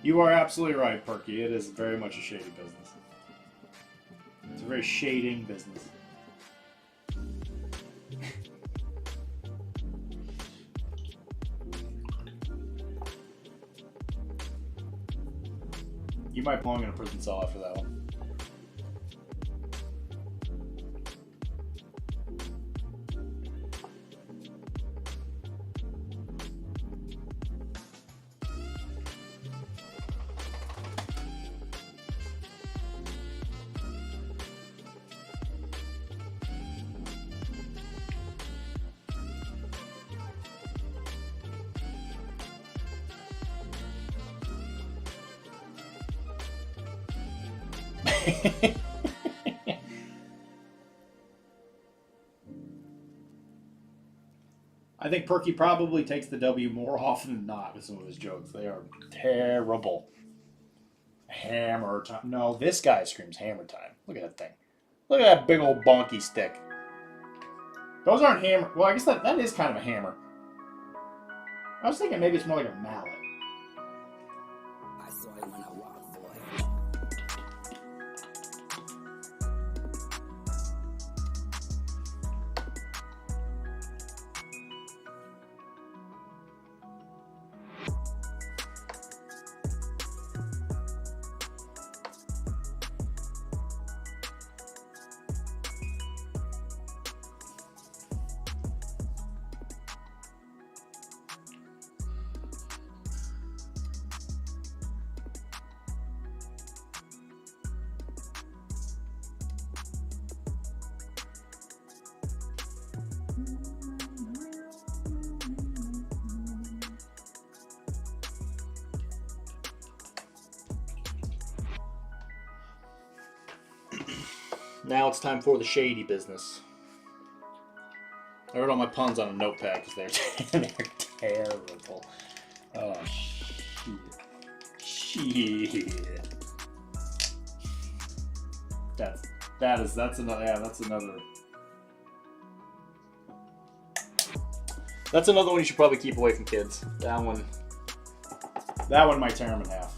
You are absolutely right, Perky. It is very much a shady business. It's a very shading business. You might belong in a prison cell after that one. I think Perky probably takes the W more often than not with some of his jokes. They are terrible. Hammer time. No, this guy screams hammer time. Look at that thing. Look at that big old bonky stick. Those aren't hammer. Well, I guess that is kind of a hammer. I was thinking maybe it's more like a mallet. I saw it when I walked, boy. Now it's time for the shady business. I wrote all my puns on a notepad because they're terrible. Oh shit. That's another That's another one you should probably keep away from kids. That one might tear them in half.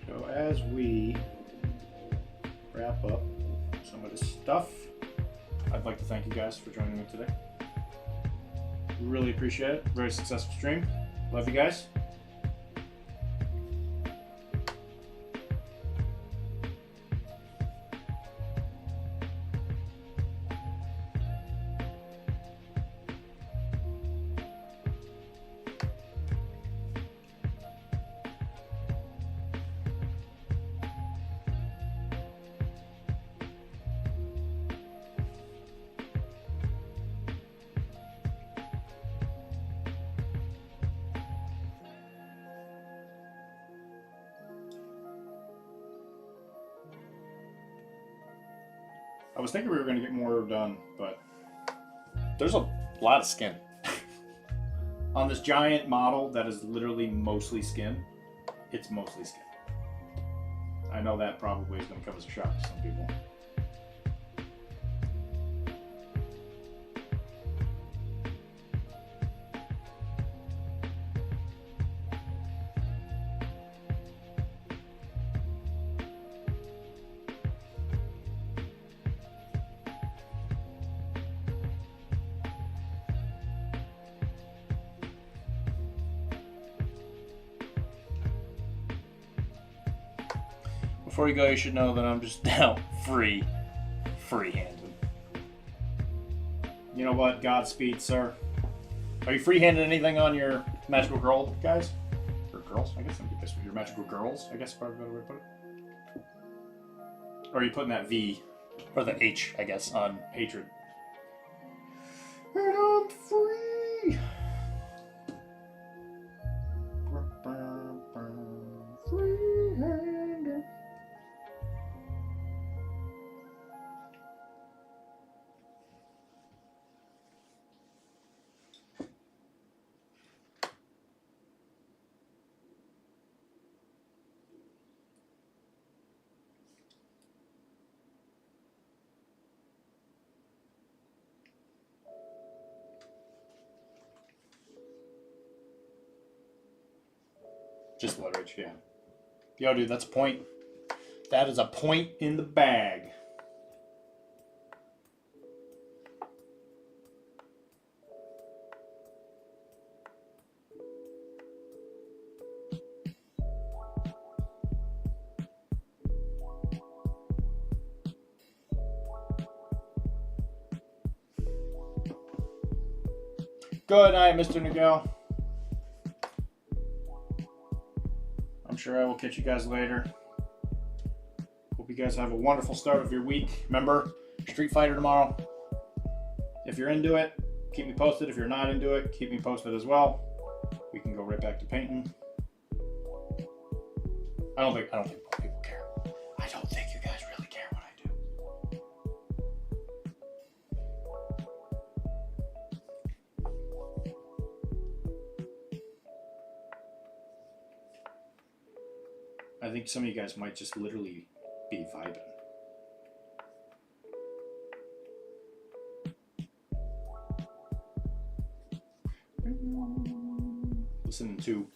So as we wrap up some of this stuff, I'd like to thank you guys for joining me today. Really appreciate it. Very successful stream. Love you guys. I was thinking we were going to get more done, but there's a lot of skin. On this giant model that is literally mostly skin, it's mostly skin. I know that probably is going to come as a shock to some people. Before you go, you should know that I'm just now free-handed. You know what? Godspeed, sir. Are you free-handed anything on your magical girl, guys? Or girls? I guess your magical girls, I guess is probably a better way to put it. Or are you putting that V, or the H, I guess, on hatred? And I'm free! Free-handed. Just leverage, yeah. Yo, dude, that's a point. That is a point in the bag. Good night, Mr. Nagel. I'm sure I will catch you guys later. Hope you guys have a wonderful start of your week. Remember, Street Fighter tomorrow. If you're into it, keep me posted. If you're not into it, keep me posted as well. We can go right back to painting. I don't think most people care. I don't think you guys really care what I do. I think some of you guys might just literally be vibing. Listening to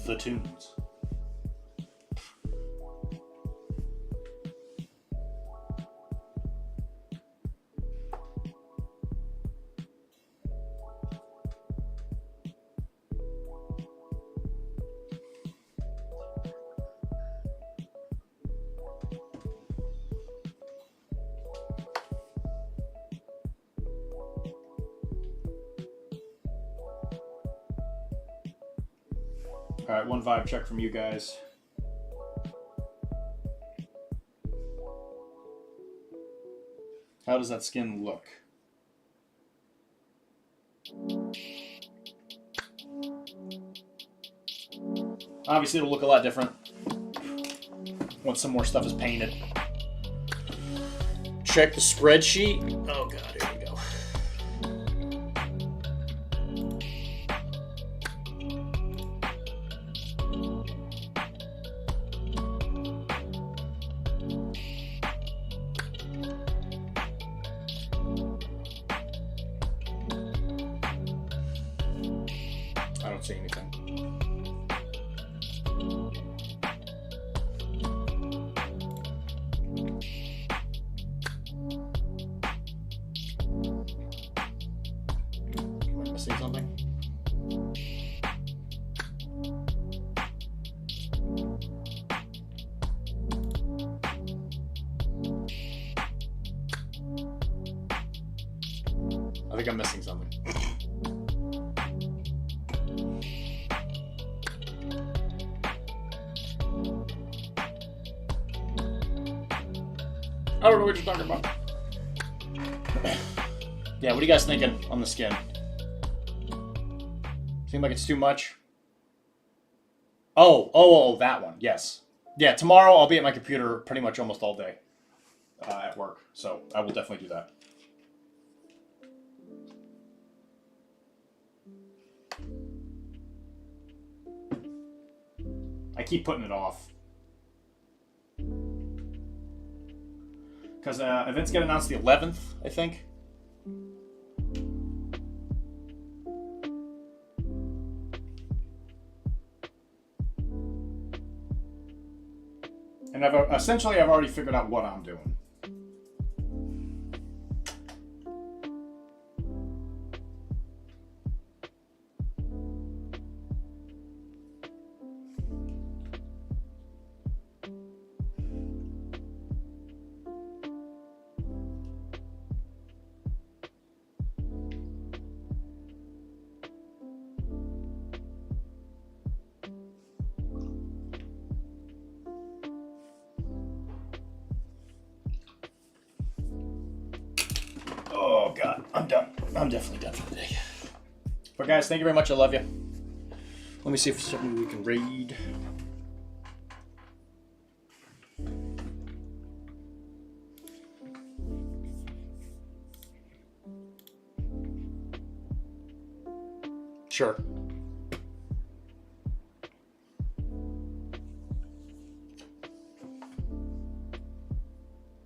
the tunes. Alright, one vibe check from you guys. How does that skin look? Obviously, it'll look a lot different once some more stuff is painted. Check the spreadsheet. Oh god, here we go. I don't see anything. Am I missing something? I think I'm missing something. I don't know what you're talking about. Yeah, what are you guys thinking on the skin? Seem like it's too much? Oh, that one. Yes. Yeah, tomorrow I'll be at my computer pretty much almost all day at work. So I will definitely do that. I keep putting it off. Because events get announced the 11th, I think. And I've already figured out what I'm doing. Oh god, I'm done. I'm definitely done for the day. But guys, thank you very much. I love you. Let me see if there's something we can read. Sure.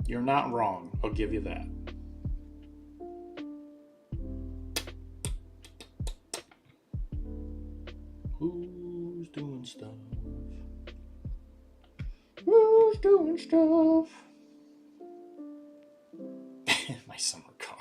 You're not wrong. I'll give you that. Who's doing stuff? Who's doing stuff? My summer car.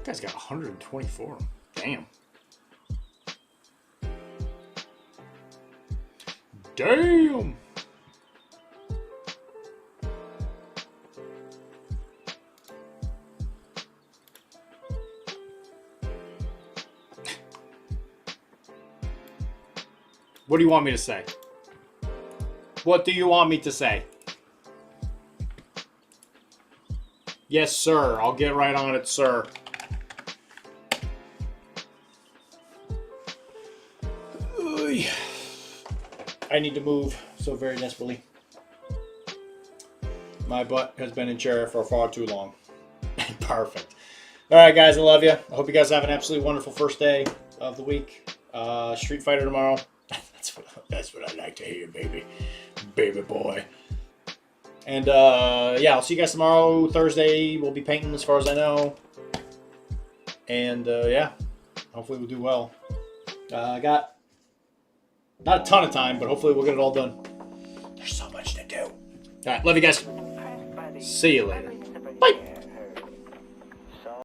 Guy's got 124. Damn. Damn. What do you want me to say? What do you want me to say? Yes, sir. I'll get right on it, sir. I need to move so very desperately. My butt has been in chair for far too long. Perfect. All right, guys, I love you. I hope you guys have an absolutely wonderful first day of the week. Street Fighter tomorrow. That's what I like to hear, baby. Baby boy. And yeah, I'll see you guys tomorrow. Thursday, we'll be painting as far as I know. And yeah, hopefully we'll do well. I got not a ton of time, but hopefully we'll get it all done. There's so much Alright, love you guys. See you later. Bye.